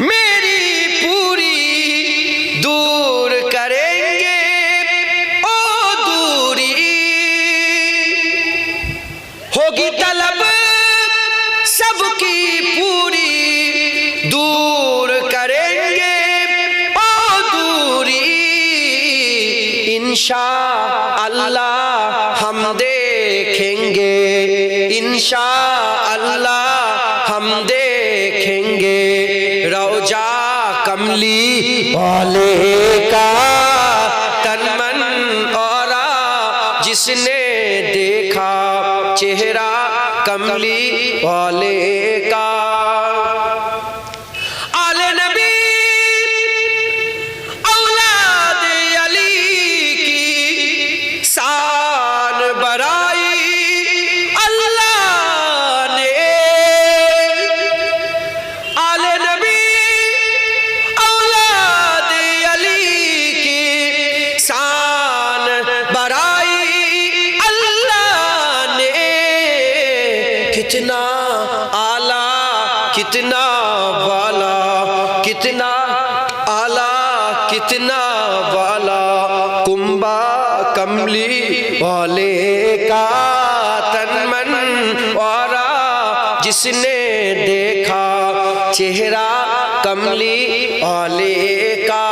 मेरी पूरी, दूर करेंगे ओ दूरी। होगी तलब सबकी पूरी, दूर करेंगे ओ दूरी। इंशा अल्लाह हम देखेंगे, इंशा अल्लाह हम देखेंगे रौजा कमली वाले का। तन मन और जिसने देखा चेहरा कमली वाले का। आले नबी औलाद अली की शान बराई कितना आला कितना वाला, कितना आला कितना वाला, कुंबा कमली वाले का तन मन वारा, जिसने देखा चेहरा कमली वाले का।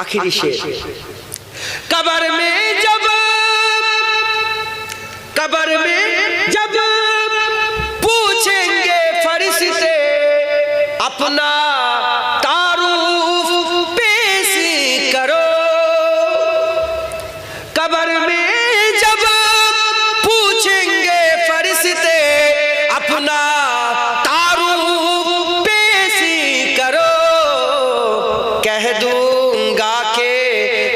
आखिरी शेर, कब्र में जब पूछेंगे फरिश्ते अपना तारुफ पेश करो, कब्र में जब पूछेंगे फरिश्ते अपना तारुफ पेश करो, कह दूंगा कि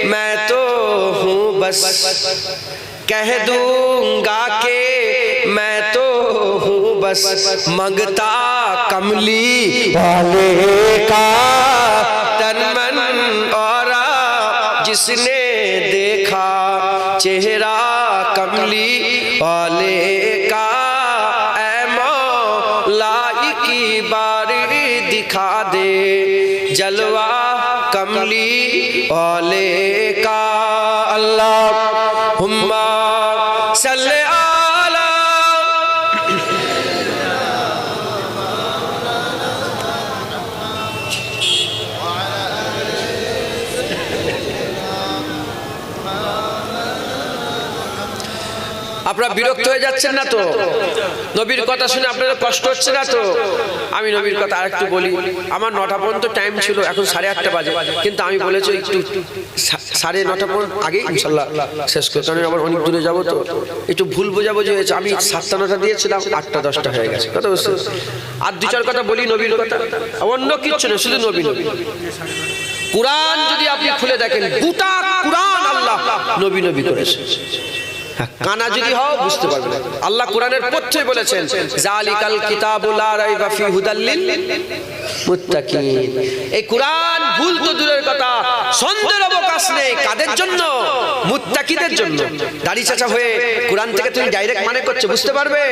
मैं तो हूँ बस, कह दूंगा कि मैं तो हूँ बस मंगता कमली वाले का तन मन और, जिसने देखा चेहरा कमली वाले का। ऐ मौला की बारी दिखा दे जलवा कमली वाले का। अल्लाहुम्मा सल्ले आला, আপনারা বিরক্ত হয়ে যাচ্ছেন না তো? নবীর কথা শুনে আপনাদের কষ্ট হচ্ছে না তো? আমি নবীর কথা আরেকটু বলি। আমার 9টা পর্যন্ত টাইম ছিল, এখন 8:30 বাজে, কিন্তু আমি বলেছি একটু 9:30 পর্যন্ত আগেই ইনশাল্লাহ শেষ করে, কারণ আবার অনেক দূরে যাবো তো একটু ভুল বোঝাবুঝি হয়েছে। আমি 7টা 9টা দিয়েছিলাম, 8টা 10টা হয়ে গেছে। কথা বুঝতে, আর 2-4 কথা বলি নবীর কথা, অন্য কিচ্ছু না, শুধু নবী। কুরআন যদি আপনি খুলে দেখেন, গোটা কুরআন আল্লাহ নবী নবী করেছে। কানা যদি হও বুঝতে পারবে না। আল্লাহ কোরআনের প্রত্যেক বলেছেন জালিকাল কিতাবুল লা রাইবা ফি হুদাল লিল মুত্তাকিন। এই কোরআন ভুল তো দূরের কথা, সন্দেহের অবকাশ নেই। কাদের জন্য? মুত্তাকিদের জন্য। দাড়ি চাচা হয়ে কোরআন থেকে তুমি ডাইরেক্ট মানে করছো, বুঝতে পারবে?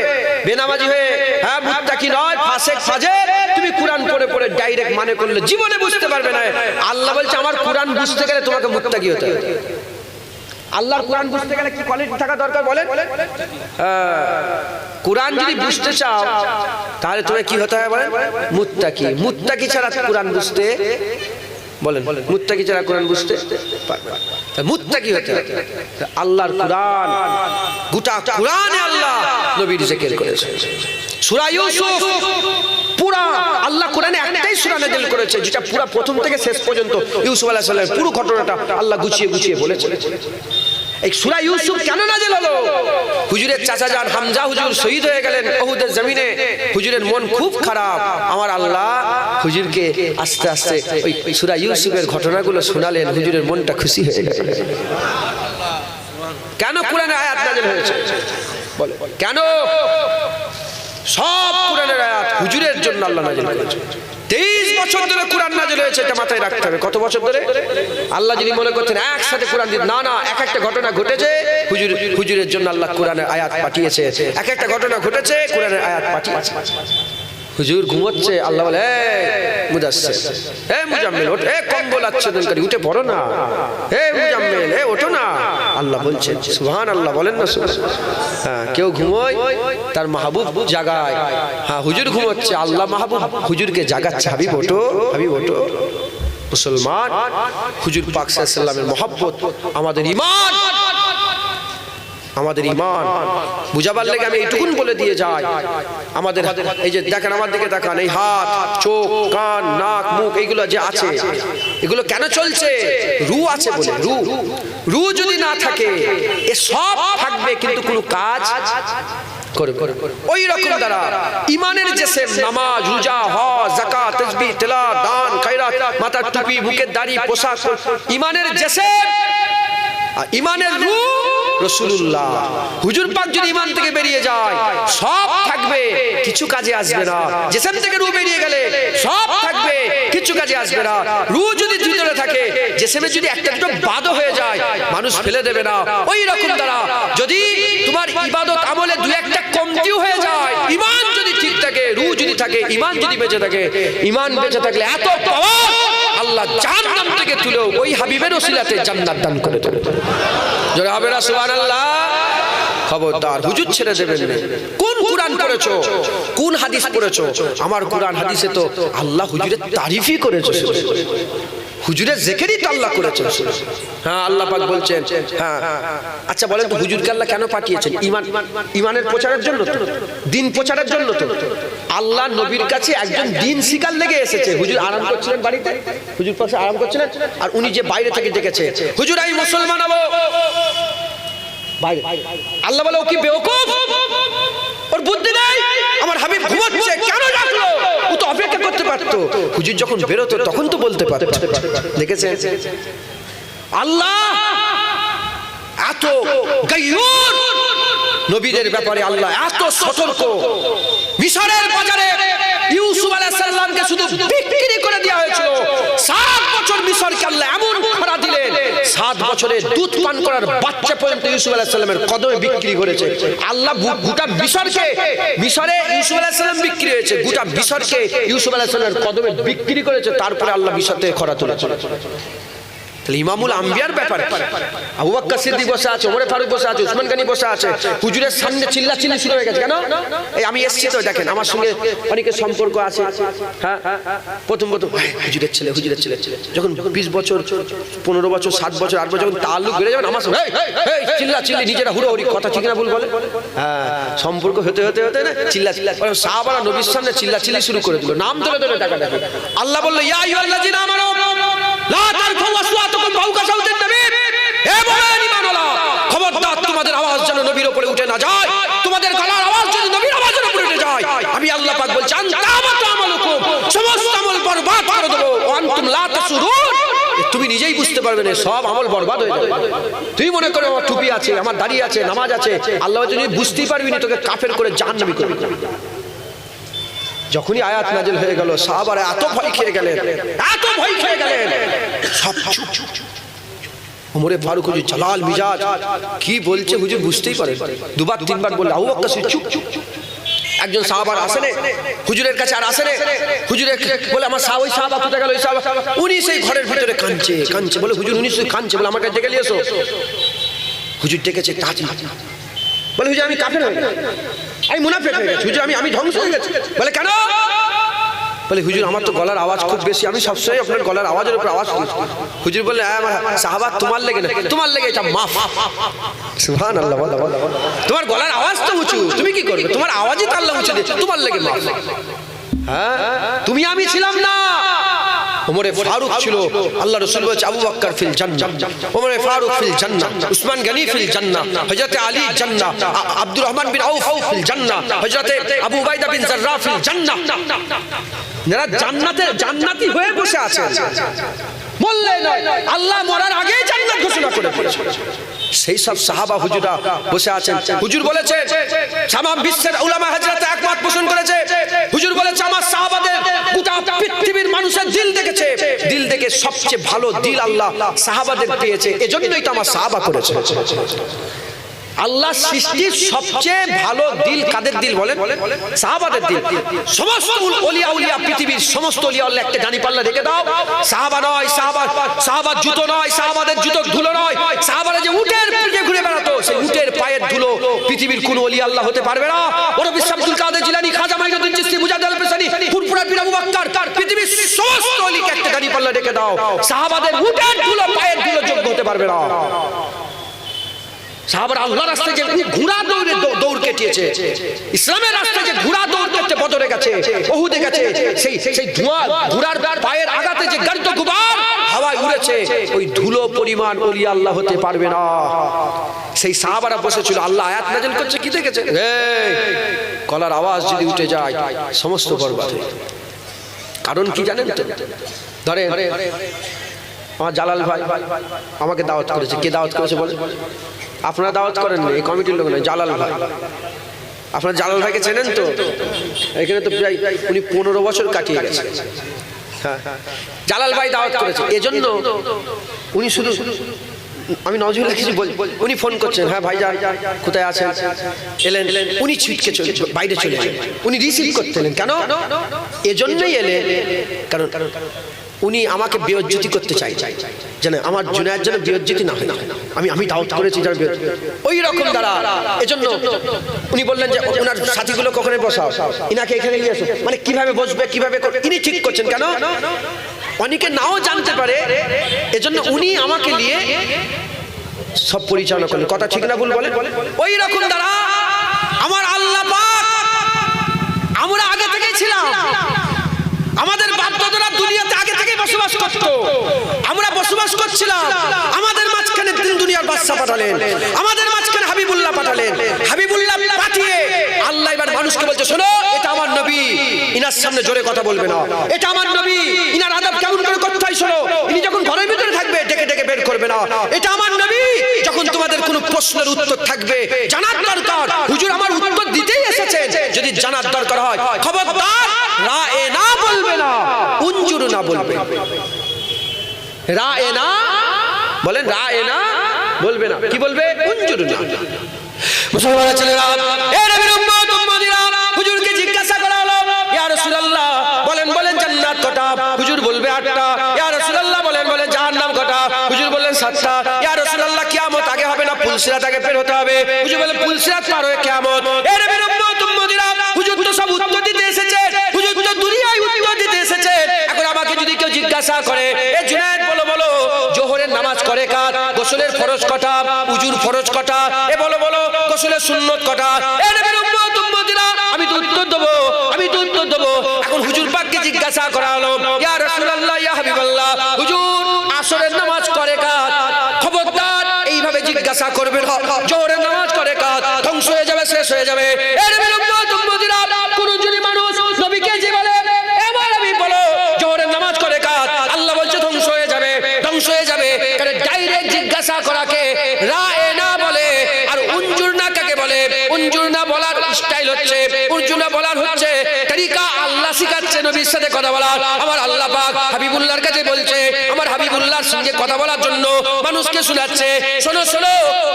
বেনামাজি হয়ে, হ্যাঁ মুত্তাকি নয়, ফাসিক ফাজের, তুমি কোরআন পড়ে পড়ে ডাইরেক্ট মানে করলে জীবনে বুঝতে পারবে না। আল্লাহ বলছে আমার কোরআন বুঝতে গেলে তোমাকে মুত্তাকি হতে হবে। আল্লাহর কোরআন বুঝতে গেলে কি কোয়ালিটি থাকা দরকার বলেন? কোরআন যদি বুঝতে চাও তাহলে তোমায় কি হতে হবে বলেন? মুত্তাকি। মুত্তাকি ছাড়া কোরআন বুঝতে, বলেন মুত্তাকি ছাড়া কোরআন বুঝতে পারবে না। মুত্তাকি হতে হবে। আল্লাহর কোরআন, গোটা কোরআনে আল্লাহ নবীর জিকির করেছে। সূরা ইউসুফ পুরা আল্লাহ কোরআনে একটাই সূরা নাযিল করেছে যেটা পুরো প্রথম থেকে শেষ পর্যন্ত ইউসুফ আলাইহিস সালামের পুরো ঘটনাটা আল্লাহ গুছিয়ে গুছিয়ে বলেছে। এই সূরা ইউসুফ কেন নাযিল হলো? হুজুরের চাচা জান হামজা হুজুর শহীদ হয়ে গেলেন উহুদের জমিনে। হুজুরের মন খুব খারাপ। আমার আল্লাহ হুজুরকে আস্তে আস্তে ওই সূরা ইউসুফের ঘটনাগুলো শোনালেন। হুজুরের মনটা খুশি হয়ে গেল। কেন কোরআনে আয়াত নাযিল হয়েছে বলে? কেন? সব কোরআনের আয়াত হুজুরের জন্য আল্লাহ নাযিল করেছে। 23 বছর ধরে কোরআন নাযিল হয়েছে, এটা মাথায় রাখতে হবে। কত বছর ধরে? আল্লাহ যদি মনে করতেন একসাথে কোরআন দিন, না না, এক একটা ঘটনা ঘটেছে হুজুরের জন্য আল্লাহ কোরআনের আয়াত পাঠিয়েছে। এক একটা ঘটনা ঘটেছে, কোরআনের আয়াত পাঠিয়েছে। হুজুর ঘুমোচ্ছে, আল্লাহ বলে মুদাসসির, হে মুজাম্মিল ওঠ, হে কম্বল আচ্ছাদনকারী উঠে পড়ো না, হে মুজাম্মিল হে ওঠো না। আল্লাহ বলছেন সুবহানাল্লাহ, বলেন না সুবহানাল্লাহ। হ্যাঁ, কেউ ঘুমোয় তার মাহবুব জাগায়। হ্যাঁ, হুজুর ঘুমোচ্ছে, আল্লাহ মাহবুব হুজুরকে জাগাচ্ছে, হাবিব ওঠো, হাবিব ওঠো। মুসলমান, হুজুর পাক সাল্লাল্লাহু আলাইহি ওয়াসাল্লামের মহব্বত আমাদের ঈমান, আমাদের ঈমান বুঝাবার লেগে আমি এইটুকুন বলে দিয়ে যাই। আমাদের এই যে দেখেন, আমার দিকে তাকান, এই হাত, চোখ, কান, নাক, মুখ এইগুলো যে আছে, এগুলো কেন চলছে? রু আছে বলে। রু যদি না থাকে এ সব থাকবে কিন্তু কোনো কাজ করবে। ওই রকম দ্বারা ঈমানের জিসম, নামাজ, রোজা, হজ, যাকাত, তাসবিহ, তেলাওয়াত, দান, খায়রাত, মাথার টুপি, বুকের দাড়ি, পোশাক, ঈমানের জিসম, ঈমানের রূহ রাসূলুল্লাহ। হুজুর পাক যদি ঈমান থেকে বেরিয়ে যায় সব থাকবে, কিছু কাজে আসবে না। জিসম থেকে রূহ বেরিয়ে গেলে সব থাকবে, কিছু কাজে আসবে না। রূহ যদি ভিতরে থাকে, জিসমে যদি একটা দুটো বাদও হয়ে যায় মানুষ ফেলে দেবে না। ওই রকম দ্বারা যদি তোমার ইবাদত আমলে দুই একটা কমতিও হয়ে যায় থাকে, ঈমান যদি বেঁচে থাকে, ঈমান বেঁচে থাকলে এত পাওয়ার, আল্লাহ জাহান্নাম থেকে তুলেও ওই হাবিবের ওসিলাতে জান্নাত দান করে দেবে। জোরে হবে না সুবহানাল্লাহ? খবরদার হুজুর ছেড়ে দেবেন না। কোন কোরআন পড়েছো, কোন হাদিস পড়েছো? আমার কোরআন হাদিসে তো আল্লাহ হুজুরের তারিফই করেছে, হুজুরের জিকিরই তো আল্লাহ করেছে। হ্যাঁ, আল্লাহ পাক বলছেন। হ্যাঁ, আচ্ছা বলেন তো হুজুরকে আল্লাহ কেন পাঠিয়েছেন? ঈমানের প্রচারের জন্য তো, দিন প্রচারের জন্য তো। আল্লাহ নবীর কাছে একজন দিন শিকার লেগে এসেছে। হুজুর আরাম করছিলেন বাড়িতে, হুজুর পাশে আরাম করছিলেন, আর উনি যে বাইরে থেকে ডেকেছে, হুজুর আমি মুসলমান হবো। আল্লাহ বলে ও কি বেওকুফ, ওর বুদ্ধি নেই, আমার হাবিব ঘুমাচ্ছে, কেন ডাকলো? ও তো অপেক্ষা করতে পারতো। হুজুর যখন বেরোতো তখন তো বলতে পারতো। দেখেছেন আল্লাহ এত গায়ুর, নবীদের ব্যাপারে আল্লাহ এত সতর্ক। মিশরের বাজারে ইউসুফ আলাইহিস সালামকে শুধু বিক্রি করে দেওয়া হয়েছিল। 7 বছর মিশরকে আল্লাহ এমন খরা দিলেন, 7 বছরে দুধ পান করার বাচ্চা পর্যন্ত ইউসুফ আলাইহিস সালামের কদমে বিক্রি করেছে আল্লাহ। গোটা মিশরকে, মিশরে ইউসুফ আলাইহিস সালাম বিক্রি হয়েছে, গোটা মিশরকে ইউসুফ আলাইহিস সালামের কদমে বিক্রি করেছে। তারপরে আল্লাহ মিশর থেকে খরা তুলেছে। ইমামুল আম্বিয়ার ব্যাপারে আবু বকর সিদ্দিক বসে আছে, ওমর ফারুক বসে আছে, উসমান গনি বসে আছে, হুজুরের সামনে চিল্লাচিল্লি শুরু হয়ে গেছে। কেন? এই আমি এসেছি তো, দেখেন আমার সঙ্গে অনেকের সম্পর্ক আছে। হ্যাঁ, প্রথম হুজুরের ছেলে, হুজুরের ছেলে, যখন 20 বছর 15 বছর 7 বছর 8 বছর যখন তাল্লুক বেড়ে যাবেন, আমার সঙ্গে চিল্লাচিল্লি, নিজেরা হুড়োহুড়ি, কথা ঠিক না ভুল বলে? হ্যাঁ, সম্পর্ক হতে হতে হতে না চিল্লাচিল্লি, সাহাবারা নবীর সামনে চিল্লাচিল্লি শুরু করে দিল, নাম ধরে ধরে টাকা দেখে। আল্লাহ বলল ইয়া আইয়ুহাল্লাযিনা আমানু লা তারফাউ আসওয়াতাকুম ফাওকা সাওতিন নবী। হে মুমিন ঈমানওয়ালা, খবরদার তোমাদের আওয়াজ যেন নবীর উপরে উঠে না যায়, তোমাদের গলার আওয়াজ যেন নবীর আওয়াজের উপরে উঠে যায়। আমি আল্লাহ পাক বলছি আনতামাতু আমালুকুম, সমস্ত আমল বরবাদ করে দেব। ওয়া আনতুম লা তাসুরুন, তুমি নিজেই বুঝতে পারবে না, সব আমল বরবাদ হয়ে যাবে। তুই মনে করো আমার টুপি আছে, আমার দাড়ি আছে, নামাজ আছে, আল্লাহ যদি বুঝতেই পারবি না, তোকে কাফের করে জাহান্নামী করবে। যখনই আয়াত নাজিল হয়ে গেল, সাহাবারা এত ভয় খেয়ে গেলেন, এত ভয় খেয়ে গেলেন, সব চুপ। ওমরে ফারুক হুজুর জালাল মিজাজ, কি বলছে হুজুর বুঝতেই পারেন। দুবার তিনবার বললে আবু বকর চুপ। একজন সাহাবার আসেন হুজুরের কাছে, আর আসেন হুজুরে বলে আমার ওই সাহাবা কোথায় গেল? ওই সাহাবা উনি সেই ঘরের ভিতরে কাঁদছে কাঁদছে, বলে হুজুর উনি কাঁদছে, বলে আমার কাছে ডেকে নিয়ে এসো। হুজুর ডেকেছে, তাজি বলে হুজুর আমি কাফের হয়ে গেছি, আমি মুনাফিক হয়ে গেছি, হুজুর আমি ধ্বংস হয়ে গেছি। বলে কেন? বলে হুজুর আমার তো গলার আওয়াজ খুব বেশি, আমি সবসময় আপনার গলার আওয়াজের উপর আওয়াজ করি। হুজুর বললে আমার সাহাবা তোমার লেগে না, তোমার লেগে এটা মাফ। সুবহানাল্লাহ, তোমার গলার আওয়াজ তো উঁচু, তুমি কি করবে? তোমার আওয়াজই তো আল্লাহ উঁচু দিয়েছে, তোমার লেগে মাফ। হ্যাঁ, তুমি আমি ছিলাম না, ওমরে ফারুক ছিল। আল্লাহ রাসূল বলেছে আবু বকর ফিল জান্নাহ, ওমরে ফারুক ফিল জান্নাহ, উসমান গনি ফিল জান্নাহ, হযরত আলী জান্নাহ, আব্দুর রহমান বিন আউফ ফিল জান্নাহ, হযরত আবু উবাইদা বিন জাররাহ ফিল জান্নাহ। যারা জান্নাতি হয়ে বসে আছে, বললে নয়, আল্লাহ মরার আগেই জান্নাত ঘোষণা করে দিয়েছে। সেই সব সাহাবা হুজুরা বসে আছেন। হুজুর বলেছে, তামাম বিশ্বের উলামা হযরত একমত পোষণ করেছে। হুজুর বলেছে আমার সাহাবাদের গোটা পৃথিবীর মানুষের দিল দেখেছে, দিল দেখে সবচেয়ে ভালো দিল আল্লাহ সাহাবাদের পেয়েছে, এজন্যই তো আমার সাহাবা করেছে। আল্লাহ সৃষ্টির সবচেয়ে ভালো দিল কাদের দিল বলেন? সাহাবাদের দিল। সমস্ত ওলিয়া উলিয়া, পৃথিবীর সমস্ত ওলিয়া আল্লাহ একটা জানি পাল্লা রেখে দাও, সাহাবা নয়, সাহাবার জুতো নয়, সাহাবাদের জুতোর ধুলো নয়, সাহাবারা যে উটের পিঠে ঘুরে বেড়াতো, সেই উটের পায়ের ধুলো পৃথিবীর কোন ওলি আল্লাহ হতে পারবে না। ওরা আব্দুল কাদের জিলানী, খাজা মাইনুদ্দিন চিশতি, মুজাদ্দিদ আল-ফিসানি, ফুরফুরা পীর আবু বকর, পৃথিবীর সমস্ত ওলিকে একটা জানি পাল্লা রেখে দাও, সাহাবাদের উটের ধুলো পায়ের ধুলো যোগ্য হতে পারবে না। সাহাবারা আল্লাহর রাস্তায় যে ঘোড়া দৌড় কেটেছে, ইসলামের রাস্তায় যে ঘোড়া দৌড় কেটে বদরে গেছে, ওহুদে গেছে, সেই ধোঁয়া ঘোড়ার পায়ের আঘাতে যে গর্দ গুবার হাওয়ায় উড়েছে, ওই ধুলো পরিমাণ ওলি আল্লাহ হতে পারবে না। সেই সাহাবারা বসেছিল, আল্লাহ আয়াত নাযিল করছে, কি দেখেছে? গলার আওয়াজ যদি উঠে যায় সমস্ত বরবাদ। কারণ কি জানেন তো? ধরে আমার জালাল ভাই আমাকে দাওয়াত করেছে। কে দাওয়াত করেছে বলে? আপনারা দাওয়াত করেন না, এই কমিটির লোক নয়, জালাল ভাই। আপনারা জালাল ভাইকে চেনেন তো? এখানে তো প্রায় উনি 15 বছর কাটিয়ে গেছে। হ্যাঁ, জালাল ভাই দাওয়াত করেছে, এজন্য উনি শুধু আমি নজরুল্লাহ কিছু বল, উনি ফোন করছেন, হ্যাঁ ভাইজান কোথায় আছেন, এলেন, উনি ছিটকে বাইরে চলে এলেন, উনি রিসিভ করতে এলেন, কেন এজন্যই এলেন, কারণ উনি আমাকে বেইজ্জতি করতে চাই, যেন আমার জুনায়েদ যেন বেইজ্জতি না হয়, আমি দাওয়াত করেছি যার ওই রকম দ্বারা, এজন্য উনি বললেন যে ওনার সাথীগুলো কখনো বসাও, ইনাকে এখানে নিয়ে আসো, মানে কিভাবে বসবে কিভাবে ইনি ঠিক করছেন, কেন অনেকে নাও জানতে পারে, এজন্য উনি আমাকে নিয়ে সব পরিচালনা করলেন, কথা ঠিক না ভুল বলেন, ওই রকম দ্বারা আমার আল্লাহ পাক, আমরা আগে থেকেই ছিলাম, আমাদের বাপ-দাদারা দুনিয়াতে আগে থেকেই বসবাস করত, আমরা বসবাস করছিলাম, আমাদের মাঝখানে দিন দুনিয়ার বাদশা পাঠালেন, আমাদের মাঝখানে হাবিবুল্লাহ পাঠালেন, হাবিবুল্লাহ পাঠিয়ে আল্লাহ এবার মানুষকে বলছে, শোনো এটা আমার নবী, ইনার সামনে জোরে কথা বলবে না, এটা আমার নবী, ইনার আদব কেমন করে করতে হয় শোনো, ইনি যখন ঘরের ভিতরে থাকবে ডেকে ডেকে বের করবে না, এটা আমার নবী, যখন তোমাদের কোনো প্রশ্নের উত্তর থাকবে জানার দরকার, হুজুর আমার উত্তর দিতেই এসেছেন, যদি জানার দরকার হয় খবরদার রায়ে না বলবে না, উনজুর না বলবে, রায়ে না বলেন, রায়ে না বলবে না, কি বলবে, উনজুর না। মুসলমান ছেলেরা, এ নবীর উম্মত উম্মতিরা, হুজুরকে জিজ্ঞাসা করা হলো, ইয়া রাসূলুল্লাহ বলেন জান্নাত কটা, হুজুর বলবে 8টা, ইয়া রাসূলুল্লাহ বলেন জাহান্নাম কটা, হুজুর বললেন 7টা, ইয়া রাসূলুল্লাহ কিয়ামত আগে হবে না পুলসিরাত আগে পের হতে হবে, হুজুর বলেন পুলসিরাত পার হয়ে কিয়ামত। এ নবীর উম্মত উম্মতিরা, হুজুর তো সব উত্তর দিতে এসেছে, হুজুর তো দুনিয়ায় উত্তর দিতে এসেছে, এখন আমাকে যদি কেউ জিজ্ঞাসা করে, এ জুনায়েদ বলো জোহরের নামাজ করে কার, গোসলের ফরজ কটা, উজুর ফরজ কটা, এ বলো গোসলের সুন্নত কটা, এ নবীর উম্মত উম্মতিরা, আমি তো উত্তর দেবো, এখন হুজুর পাককে জিজ্ঞাসা করা হলো, ইয়া রাসূলুল্লাহ ইয়া হাবিবাল্লাহ, হুজুর আসরের নামাজ করে কার, খবরদার এইভাবে জিজ্ঞাসা করবেন, জোহরের নামাজ করে কার, ধ্বংস হয়ে যাবে, শেষ হয়ে যাবে। এ নবীর উম্মত উম্মতিরা, কোন যদি মানুষ নবীকে যে বলে এবার আমি বলো জোহরের নামাজ করে কার, আল্লাহ বলছে ধ্বংস হয়ে যাবে, কারণ ডাইরেক্ট জিজ্ঞাসা করাকে রায়ে না বলে, আর উনজুর না কাকে বলে, উনজুর না বলার স্টাইল হচ্ছে, উনজুর না বলার হচ্ছে তরিকা, আল্লাহ শিখাচ্ছে নবীর সাথে কথা বলার, আমার আল্লাহ পাক হাবিবুল্লাহর কাছে বলছে, আমার হাবিবুল্লাহর সঙ্গে কথা বলার জন্য মানুষকে শোনাচ্ছে, শোনো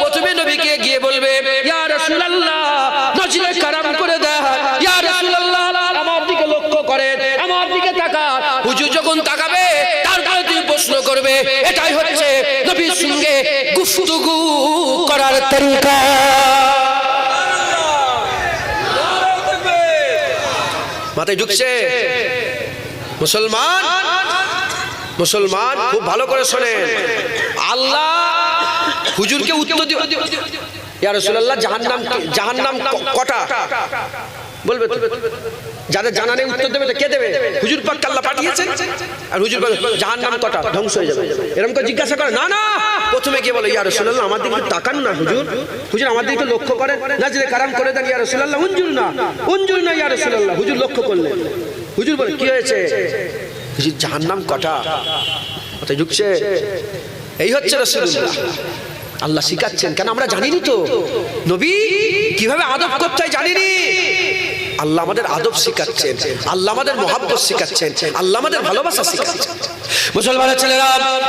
প্রথমে নবীকে গিয়ে বলবে, ইয়া রাসূলুল্লাহ নজরে কারাম করে দেন, ইয়া রাসূলুল্লাহ আমার দিকে লক্ষ্য করেন, আমার দিকে তাকান, হুজুর যখন তাকাবে তারপরে তুমি প্রশ্ন করবে, এটাই হচ্ছে নবীর সঙ্গে গুফতগু করার তরিকা। মাথায় ঢুকছে? মুসলমান খুব ভালো করে শোনেন, আল্লাহ হুজুরকে উত্তর দিও, ইয়া রাসূলুল্লাহ জাহান্নাম কটা বলবে, যাদের জানা নেই উত্তর দেবে তো কে দেবে, হুজুর পাক আল্লাহ পাঠিয়েছেন, আর হুজুর বলে জাহান্নাম কটা, ধ্বংস হয়ে যাবে, এরকম করে জিজ্ঞাসা করে না, প্রথমে গিয়ে বলে, ইয়া রাসূলুল্লাহ আমার দিকে তাকান না, হুজুর আমার দিকে লক্ষ্য করেন, নাজরে কারাম করে দেন, ইয়া রাসূলুল্লাহ উনজুর না ইয়া রাসূলুল্লাহ, হুজুর লক্ষ্য করলেন, হুজুর বলে কি হয়েছে, হুজুর জাহান্নাম কটা, মাথায় ঢুকছে? এই হচ্ছে রাসূলুল্লাহ, আল্লাহ শিখাচ্ছেন, কেন আমরা জানিনি তো নবী কিভাবে আদব করতে হয়, জানিনি, আল্লাহ আমাদের আদব শিখাচ্ছেন, আল্লাহ আমাদের মহব্বত শিখাচ্ছেন, আল্লাহ আমাদের ভালোবাসা শিখাচ্ছেন। মুসলমানের ছেলেরা,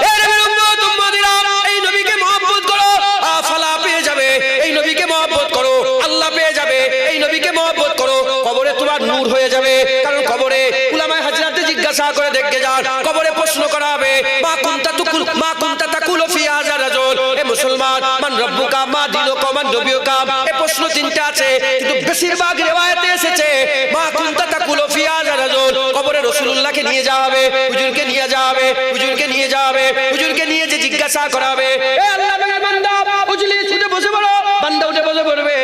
এই নবীর উম্মত উম্মতিরা, এই নবীকে মহব্বত করো, আফালা পেয়ে যাবে, এই নবীকে মহব্বত করো, আল্লাহ পেয়ে যাবে, এই নবীকে মহব্বত করো, কবরে তোমার নূর হয়ে যাবে, কারণ কবরে উলামায়ে হাজরাতে জিজ্ঞাসা করে দেখে যান, কবরে প্রশ্ন করা হবে, মা কুনতা তাকুলু ফি হাযা রাজুল, এ মুসলমান মান রব্বুকা মা দীনুকা মান নবিয়ুকা, এই প্রশ্ন তিনটা আছে, কিন্তু বেশিরভাগ রিওয়ায়াতে এসেছে মা কুনতা তাকুলু ফি হাযা রাজুল, কবরে রাসূলুল্লাহকে নিয়ে যাওয়া হবে, হুজুরকে নিয়ে যাওয়া হবে, হুজুরকে নিয়ে যে জিজ্ঞাসা করা হবে, এ আল্লাহ পাকের বান্দা উজলি উঠে বসে বলো, বান্দা উঠে বসে পড়বে,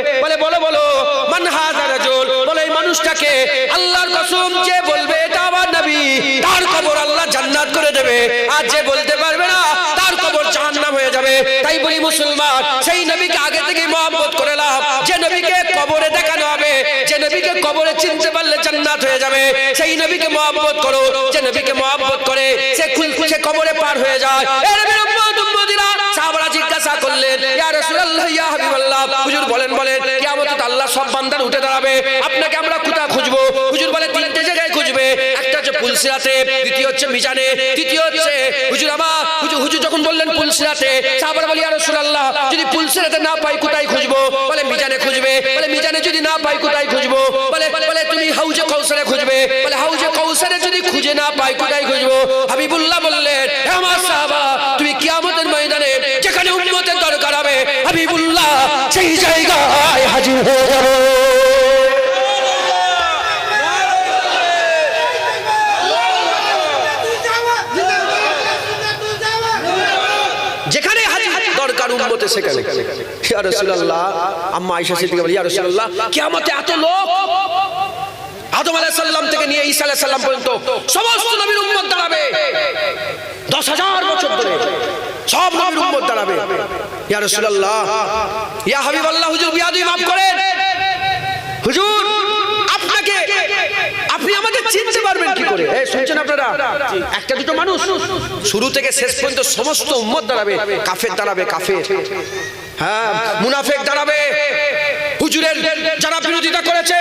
বলো মান হাযা রাজুল, বলে এই মানুষটাকে, আল্লাহর কসম যে বলবে এটা আমার নবী, তার কবর আল্লাহ জান্নাত করে দেবে, আর যে বলতে পারবে না তার কবর জাহান্নাম হয়ে যাবে। তাই বলি মুসলমান, সেই নবীকে আগে থেকে মহব্বত করে লাভ, যে নবীকে কবরে দেখানো হবে, যে নবীকে কবরে চিনতে পারলে জান্নাত হয়ে যাবে, সেই নবীকে মহব্বত করো, যে নবীকে মহব্বত করে সে কবরে পার হয়ে যায়। এ নবীর উম্মত উম্মতিরা, সাহাবারা জিজ্ঞাসা করলেন, ইয়া রাসূলুল্লাহ ইয়া হাবিবাল্লাহ, হুজুর বলেন কিয়ামতে আল্লাহ সব বান্দার উঠে দাঁড়াবে, আপনাকে আমরা কোথায় খুঁজবো, হুজুর বলে তিনটে জায়গায় খুঁজবে, একটা হচ্ছে পুলসিরাতে, দ্বিতীয় হচ্ছে মিজানে, তৃতীয় হচ্ছে হুজুর যখন বললেন পুলসিরাতে, সাহাবারা বলি ইয়া যদি পুলসেরাতে না পাই কোথায় খুঁজবো? বলে মিজানে খুঁজবে। বলে মিজানে যদি না পাই কোথায় খুঁজবো? বলে তুমি হাউজে কাউসারে খুঁজবে। বলে হাউজে কাউসারে যদি খুঁজে না পাই কোথায় খুঁজবো? হাবিবুল্লাহ বললেন, হে আমার সাহাবা, তুমি কিয়ামতের ময়দানে যেখানে উম্মতের দরকার হবে হাবিবুল্লাহ সেই জায়গায় হাজির হয়ে যাবে। যেখানে হাজির দরকার উম্মতে সেখানে। ইয়া রাসূলুল্লাহ, আম্মা আয়েশা সিদ্দিকা বলে, ইয়া রাসূলুল্লাহ, কিয়ামতে এত লোক, আদম আলাইহিস সালাম থেকে নিয়ে ঈসা আলাইহিস সালাম পর্যন্ত সমস্ত নবীর উম্মত দাঁড়াবে 10,000 বছর ধরে, সব নবীর উম্মত দাঁড়াবে। ইয়া রাসূলুল্লাহ, ইয়া হাবিবাল্লাহ, হুজুর বিয়াদবি মাফ করেন। হুজুর, আপনাকে আপনি আমাদের চিনতে পারবেন কি করে? এই শুনছেন আপনারা? একটা দুটো মানুষ, শুরু থেকে শেষ পর্যন্ত সমস্ত উম্মত দাঁড়াবে। কাফের দাঁড়াবে, কাফের, হ্যাঁ, মুনাফিক দাঁড়াবে। হুজুরের যারা বিরোধিতা করেছে,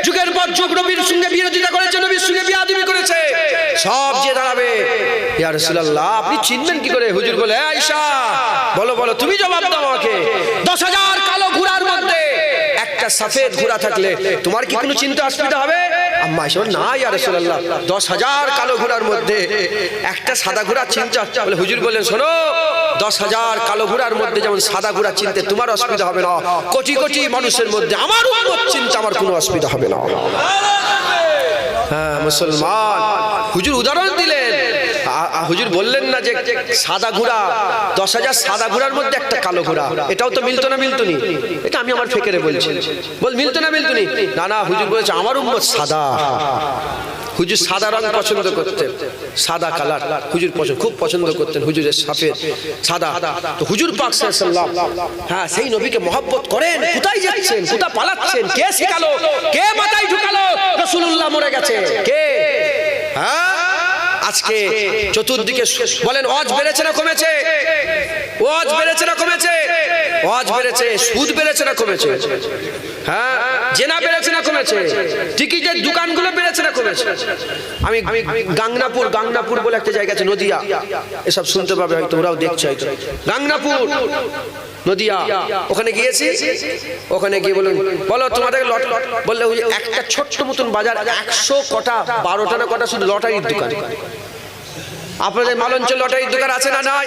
যুগের পর যুগ নবীর সঙ্গে বিরোধিতা করেছে, নবীর সঙ্গে বিয়াদবি করেছে, সব যে দাঁড়াবে। ইয়া রাসূলুল্লাহ, আপনি চিনবেন কি করে? হুজুর বলে, আয়েশা বলো বলো, তুমি জবাব দাও আমাকে। 10,000 কালো ঘোড়ার মধ্যে একটা সফেদ ঘোড়া থাকলে তোমার কি কোনো চিন্তা অসুবিধা হবে? আম্মা আয়েশা, না ইয়া রাসূলুল্লাহ, 10,000 কালো ঘোড়ার মধ্যে একটা সাদা ঘোড়া চিন্তা। বলে হুজুর বলেন, শোনো, 10,000 কালো ঘোড়ার মধ্যে যেমন সাদা ঘোড়া চিনতে তোমার অসুবিধা হবে না, কোটি কোটি মানুষের মধ্যে আমার উম্মত চিনতে আমার কোনো অসুবিধা হবে না। হ্যাঁ মুসলমান, হুজুর উদাহরণ দিলেন। হুজুর বললেন না যে সাদা ঘোড়া, 10,000 সাদা ঘোড়ার মধ্যে একটা কালো ঘোড়া, এটাও তো মিলতো না মিলতনি? এটা আমি আমার ফেকেরে বলছি, বল মিলতো না মিলতনি? না না, হুজুর বলেছে আমার উম্মত সাদা। হুজুর সাদা রং পছন্দ করতেন, সাদা কালার হুজুর খুব পছন্দ করতেন, হুজুরের সাফেদ সাদা। তো হুজুর পাক সাল্লাল্লাহু আলাইহি ওয়াসাল্লাম, হ্যাঁ, সেই নবীকে মহব্বত করেন। কোথায় যাচ্ছেন, কোথায় পালাচ্ছেন? কে শেখালো, কে মাথায় ঢুকালো রাসূলুল্লাহ মরে গেছে? কে? হ্যাঁ, আজকে চতুর্দিকে বলেন, ওয়াজ বেড়েছে না কমেছে? ওয়াজ বেড়েছে না কমেছে? ওয়াজ বেড়েছে। সুদ বেড়েছে না কমেছে? হ্যাঁ, জেনা বেড়েছে না কমেছে? টিকিটের দোকানগুলো বেড়েছে না কমেছে? আমি গাংনাপুর বলে একটা জায়গা আছে, নদিয়া, এসব শুনতে পাবে হয়তো, তোমরাও দেখছো হয়তো, গাংনাপুর নদিয়া, ওখানে গিয়েছি। ওখানে গিয়ে বলো তোমাদের বললে একটা ছোট্ট মতন বাজার, 100 কটা 12টা না কটা শুধু লটারির দোকান। আপনাদের মালঞ্চল লটারির দোকান আছে না? নাই।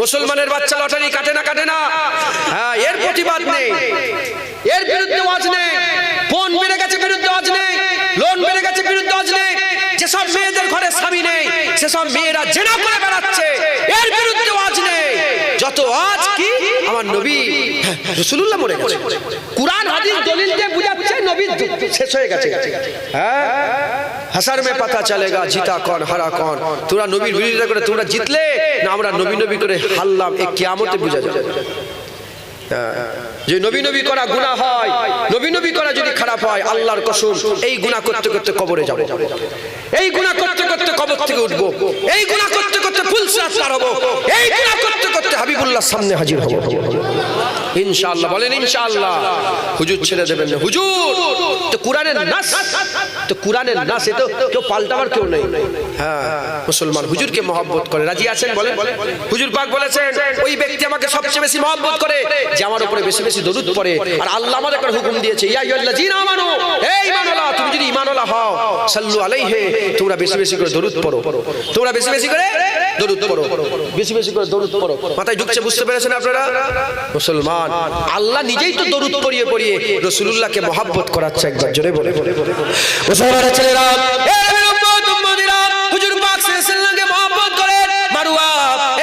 মুসলমানের বাচ্চা লটারি কাটে না, কাটে না? হ্যাঁ, এর প্রতিবাদ নেই, এর বিরুদ্ধে ওয়াজ নেই। ফোন বেড়ে গেছে, বিরুদ্ধে ওয়াজ নেই। লোন বেড়ে গেছে, বিরুদ্ধে ওয়াজ নেই। যেসব মেয়েদের ঘরে স্বামী নেই, সেসব মেয়েরা জেনা করে বেড়াচ্ছে, এর বিরুদ্ধে ওয়াজ নেই। যত ওয়াজ কি, আমার নবী রাসূলুল্লাহ মরে গেছে, কুরআন হাদিস দলিল দিয়ে বুঝাচ্ছে নবী শেষ হয়ে গেছে। হ্যাঁ, হাসার মে পাতা চলেগা জিতা কন হারা কন। তোমরা নবীর বিরোধিতা করে তোমরা জিতলে না আমরা নবী করে হারলাম, এই কিয়ামতে বুঝা যাবে। যে নবী করা গুনাহ হয়, নবী করা যদি খারাপ হয়, আল্লাহর কসম এই গুনাহ করতে করতে কবরে যাব, এই গুনাহ করতে করতে কবর থেকে উঠবো, এই গুনাহ করতে করতে ফুলসিরাত পার হবো, এই গুনাহ করতে করতে হাবিবুল্লাহর সামনে হাজির হব ইনশাআল্লাহ। বলেন ইনশাআল্লাহ। হুজুর ছেড়ে দেবেন না। হুজুর তো কোরআনের নাস, তো কোরআনের নাস, এ তো কেউ পাল্টাবার কেউ নেই। হ্যাঁ, মুসলমান হুজুরকে মহব্বত করে, রাজি আছেন? বলেন। হুজুর পাক বলেছেন, ওই ব্যক্তি আমাকে সবচেয়ে বেশি মহব্বত করে যে আমার উপরে বেশি বেশি দরুদ পড়ে। আর আল্লাহ আমাদের একটা হুকুম দিয়েছে, ইয়া আইয়ুহাল্লাযীনা আমানু, হে ঈমানওয়ালা, তুমি যদি ঈমানওয়ালা হও, সাল্লু আলাইহি, তোমরা বেশি বেশি করে দরুদ পড়ো, তোমরা বেশি বেশি করে দরুদ পড়ো, বেশি বেশি করে দরুদ পড়ো। মাথায় ঢুকছে? বুঝতে পেরেছেন আপনারা? মুসলমান, আল্লাহ নিজেই তো দরুদ পড়িয়ে পড়িয়ে রাসূলুল্লাহকে মহব্বত করাচ্ছে। একবার জোরে বলে মুসলমানের ছেলেরা, এ নবীর উম্মত উম্মতিরা, হুজুর পাক সাল্লাল্লাহু আলাইহি ওয়াসাল্লামকে মহব্বত করেন। মারওয়া,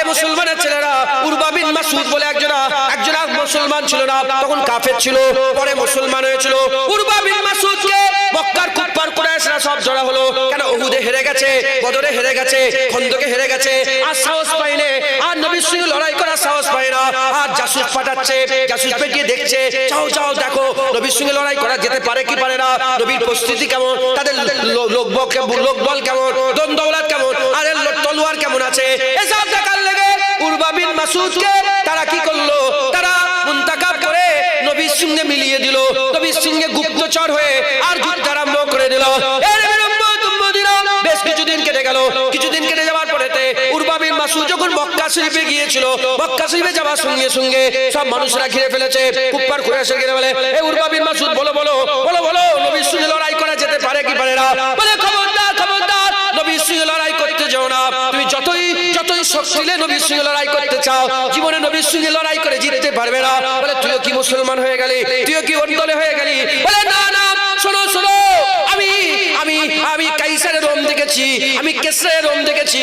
এ মুসলমানের ছেলেরা, উরবা বিন মাসউদ বলে একজনা মুসলমান ছিল না, তখন কাফের ছিল, পরে মুসলমান হয়েছিল। উরবা বিন মাসউদকে মক্কার কুফার কুরাইশরা সব জড়া হলো। কেন? উহুদে হেরে গেছে, বদরে হেরে গেছে, খন্দকে হেরে গেছে, আর সাহস পাইনে, আর নবীর সঙ্গে লড়াই করার সাহস পায় না। আর জাসুস পাঠাচ্ছে, জাসুস পেটিয়ে দেখছে, যাও যাও দেখো নবীর সঙ্গে লড়াই করা যেতে পারে কি পারে না, নবীর প্রস্তুতি কেমন, তাদের লোকবল কেমন, দন্দৌলত কেমন, আর তলোয়ার কেমন আছে, এসব দেখার লেগে উরবা বিন মাসউদকে তারা কি করলো, তারা মুনতাকাব করে নবীর সঙ্গে মিলিয়ে দিল, নবীর সঙ্গে গুপ্তচর হয়ে আর যুদ্ধ আরম্ভ করে দিল। বেশ কিছুদিন কেটে গেল। কিছুদিন কেটে যাওয়ার পরেতে উরবা বিন মাসউদ যখন মক্কা শরীফে গিয়েছিল, মক্কা শরীফে যাওয়ার সঙ্গে সঙ্গে সব মানুষরা ঘিরে ফেলেছে। কুফফার কুরাইশ ঘিরে বলে, এ উরওয়া বিন মাসউদ বলো বলো বলো বলো, নবীর সঙ্গে লড়াই করা যেতে পারে কি পারে না? বলে খবরদার খবরদার, নবীর সঙ্গে লড়াই করতে যাও না। তুমি যতই শক্তিলে নবীর সঙ্গে লড়াই করতে চাও, জীবনে নবীর সঙ্গে লড়াই করে জিততে পারবে না। বলে তুইও কি মুসলমান হয়ে গেলি? তুইও কি ওর দলে হয়ে গেলি? বলে না না, শোনো শোনো, আমি আমি আমি কাইসারের রোম দেখেছি, আমি কেসরের রোম দেখেছি,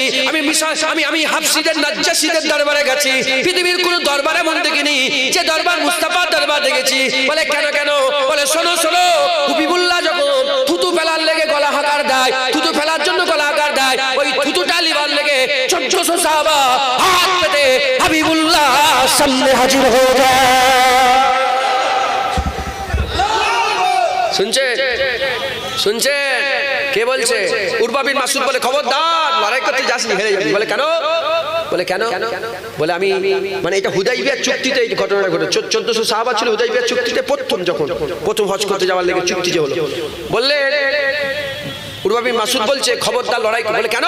আমি হাফসিদের নাজ্জাসীদের দরবারে গেছি। পৃথিবীর কোন দরবারে এমন দেখিনি যে দরবার মুস্তাফার দরবার দেখেছি। বলে কেন কেন? বলে শোনো শোনো, হুবিবুল্লাহ যখন থুতু ফেলার লেগে গলা হাঁকার দেয়, থুতু ফেলার জন্য গলা হাঁকার দেয়, ওই থুতুটা লিবার লেগে 1400 সাহাবা হাত পেতে হাবিবুল্লাহ সামনে হাজির হয়ে যায়। শুনছেন শুনছেন? কে বলছে? উরওয়া বিন মাসউদ বলে, খবরদার, লড়াই করতে যাসনি, হেরে যাবি। বলে কেন? বলে কেন? বলে আমি মানে এটা হুদাইবিয়া চুক্তিতে এই ঘটনাটা ঘটে। 1400 সাহাবা ছিল হুদাইবিয়া চুক্তিতে, প্রথম হজ করতে যাওয়ার লেগে চুক্তি যে হলো। বললে উরওয়া বিন মাসউদ বলছে, খবরদার লড়াই। বলে কেন?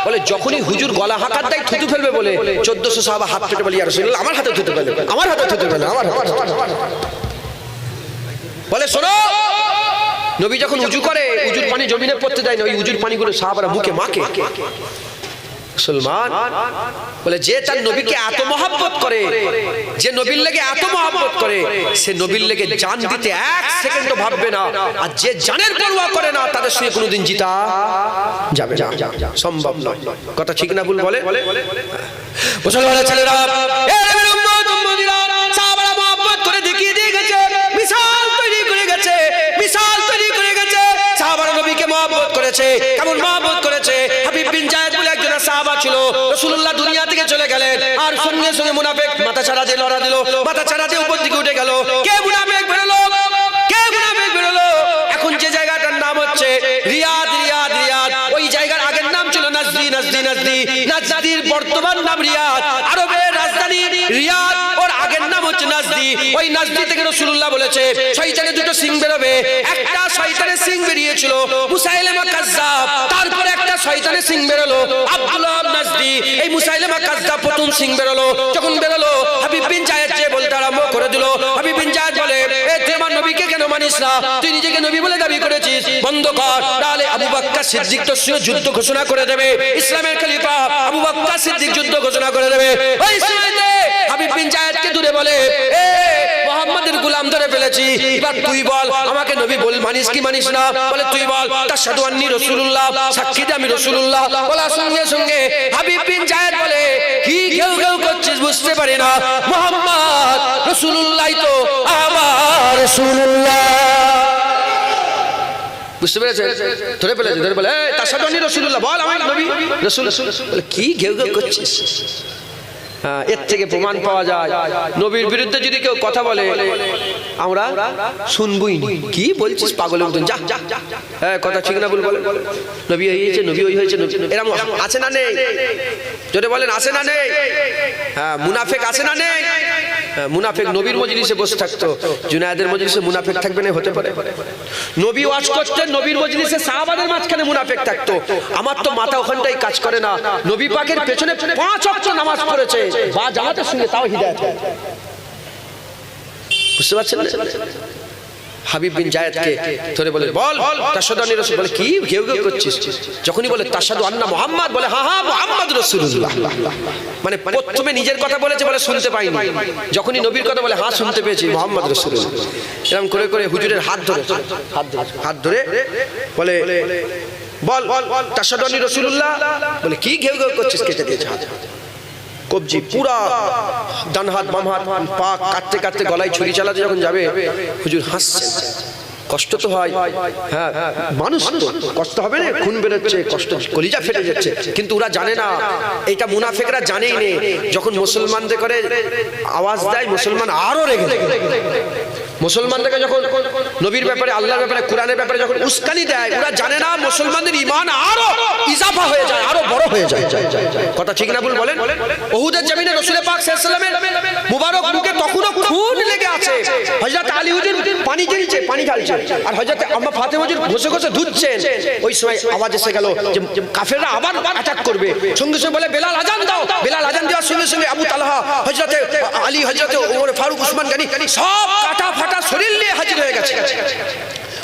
বলে যখনই হুজুর গলা হাঁকার দেয় থুতু ফেলবে বলে 1400 সাহাবা হাত পেতে বলে, ইয়া রাসূলুল্লাহ আমার হাতে থুতু ফেলে, আমার হাতে থুতু ফেলে, আমার হাতে। বলে শোনো, নবী যখন উজু করে, উজুর পানি জমিনে পড়তে দেয় না, ওই উজুর পানিগুলো সাহাবারা মুখে মাখে। মুসলমান বলে, যে তার নবীকে এত মহব্বত করে, যে নবীর লেগে এত মহব্বত করে, সে নবীর লেগে জান দিতে 1 সেকেন্ডও ভাববে না। আর যে জানের পরোয়া করে না, তাদের সঙ্গে কোনোদিন জিতা যাবে না, সম্ভব নয়। কথা ঠিক না ভুল বলে? মুসলমানের ছেলেরা, এ নবীর উম্মত উম্মতিরা, সাহাবারা মহব্বত করে দেখিয়ে দিয়ে গেছে, মিসাল তৈরি করে গেছে, মিসাল তৈরি করে গেছে। সাহাবারা নবীকে মহব্বত করেছে। কেমন মহব্বত করেছে? হাবিব বিন জায়েদ বলে একজন সাহাবা ছিল, রাসূলুল্লাহ দুনিয়া থেকে চলে গেলেন, আর সঙ্গে সঙ্গে মুনাফিক মাথা ছাড়া দিয়ে লড়া দিল, মাথা ছাড়া দিয়ে উপর দিকে উঠে গেল। কে মুনাফিক বেরোলো? কে মুনাফিক বেরোলো? এখন যে জায়গাটার নাম হচ্ছে রিয়াদ, রিয়াদ, রিয়াদ, ওই জায়গার আগের নাম ছিল নাজদি, নাজদি, নাজদি, নাজদির বর্তমান নাম রিয়াদ। আরবের রাজধানী রিয়াদ, ওর আগের নাম হচ্ছে নাজদি। ওই নাজদি থেকে রাসূলুল্লাহ বলেছে শয়তানের 2টো সিং বেরোবে। একটা শয়তানের সিং বেরিয়েছিল মুসাইলিমা কাজ্জাব, তারপরে একটা শয়তানের সিং বেরোলো আব্দুল্লাহ নাজদি। এই মুসাইলিমা কাজ্জাব প্রথম সিং বেরোলো। যখন বেরোলো, হাবিব বিন জায়েদ যে বলতে আরম্ভ করে দিল। হাবিব বিন জায়েদ বলে, এ তুই আমার নবীকে কেন মানিস না? তুই নিজেকে নবী বলে দাবি করেছিস, বন্ধ কর, তাহলে আবু বকর সিদ্দিক তোর সঙ্গে যুদ্ধ ঘোষণা করে দেবে। ইসলামের খলিফা আবু বকর সিদ্দিক যুদ্ধ ঘোষণা করে দেবে। ওই সময়তে হাবিব বিন জায়েদকে দূরে বলে, এ মুহাম্মাদের গোলাম ধরে ফেলেছি, এবার তুই বল আমাকে নবী বল, মানিস কি মানিস না? বলে তুই বল, তাশহাদু আন্নী রাসূলুল্লাহ, সাক্ষী দে আমি রাসূলুল্লাহ। বলার সঙ্গে সঙ্গে হাবিব বিন জায়েদ বলে, কি কেউ কেউ করছিস বুঝতে পারি না, মুহাম্মদ রাসূলুল্লাহ তো আমার রাসূলুল্লাহ। বুঝতে পেরেছে? ধরে ফেলেছে, ধরে বলে, তাশহাদু আন্নী রাসূলুল্লাহ, বল আমার নবী রাসূল। বলে কি ঘেউ ঘেউ করছিস? এর থেকে প্রমাণ পাওয়া যায়, নবীর বিরুদ্ধে যদি কেউ কথা বলে আমরা শুনবই না। কি বলছিস পাগলের মতন, যা। হ্যাঁ, কথা ঠিক না ভুল বলে? নবী হয়েছে, নবী ওই হয়েছে, এরকম আছে না নেই? যদি বলেন আছে না নেই? হ্যাঁ, মুনাফিক আছে না নেই? মুনাফিক নবীর মজলিসে বসে থাকতো, জুনায়েদের মজলিসে মুনাফিক থাকবে না? হতে পারে। নবী ওয়াজ করতেন, নবীর মজলিসে সাহাবাদের মাঝখানে মুনাফিক থাকতো। আমার তো মাথা ওখানটাই কাজ করে না। নবী পাকের পেছনে 5 ওয়াক্ত নামাজ পড়েছে বা জামাতের সঙ্গে, তাও হিদায়াত। বুঝতে পারছেন? হাবিব বিন জায়েদকে ধরে বলে, বল তাশহাদু আন্নী রাসূল। বলে কি ঘেউ ঘেউ করছিস? যখনই বলে তাশহাদু আন্না মুহাম্মদ, বলে হ্যাঁ হ্যাঁ মুহাম্মদ রাসূলুল্লাহ। মানে প্রথমে নিজের কথা বলেছে, বলে শুনতে পাইনি। যখনই নবীর কথা বলে, হ্যাঁ শুনতে পেয়েছি, মুহাম্মদ রাসূলুল্লাহ। এরকম করে করে হুজুরের হাত ধরে বলে, বল তাশহাদু আন্নী রাসূলুল্লাহ। বলে কি ঘেউ ঘেউ করছিস? কেটে দিয়েছে হাত, কবজি পুরা, ডান হাত বাম হাত পা কাটতে কাটতে গলায় ছুরি চালাতে যখন যাবে, হুজুর হাসছে। কষ্ট তো হয়, হ্যাঁ, মানুষ তো কষ্ট হবে না, খুন বেরোচ্ছে, কষ্ট, কলিজা ফেটে যাচ্ছে। কিন্তু ওরা জানে না, এটা মুনাফিকরা জানেই নেই। যখন মুসলমানদের করে আওয়াজ দেয়, মুসলমান আরো রেগে যায়। মুসলমানদেরকে যখন নবীর ব্যাপারে, আল্লাহর ব্যাপারে, কোরআনের ব্যাপারে যখন উস্কানি দেয়, ওরা জানে না মুসলমানদের ঈমান আরো ইজাফা হয়ে যায়, আরো বড় হয়ে যায়। কথা ঠিক না ভুল বলেন? উহুদের জমিনে রাসূল পাক সাল্লাল্লাহু আলাইহি ওয়াসাল্লামের মুবারক মুখে তখনও খুন লেগে আছে। হযরত আলী হুজুর পানি ঢেলছে, পানি ঢালছে, আর হযরত আম্মা ফাতেমা হুজুর ঘষে ঘষে ধুচ্ছেন। ওই সময় আওয়াজ এসে গেল যে কাফেররা আবার অ্যাটাক করবে। সঙ্গে সঙ্গে বলে বেলাল আজান দাও। বেলাল আজান দেওয়ার সঙ্গে সঙ্গে আবু তালহা, হযরত আলী, হযরত ওমর ফারুক, উসমান গনি সব কাটা ফাটা শরীর নিয়ে হাজির হয়ে গেছে।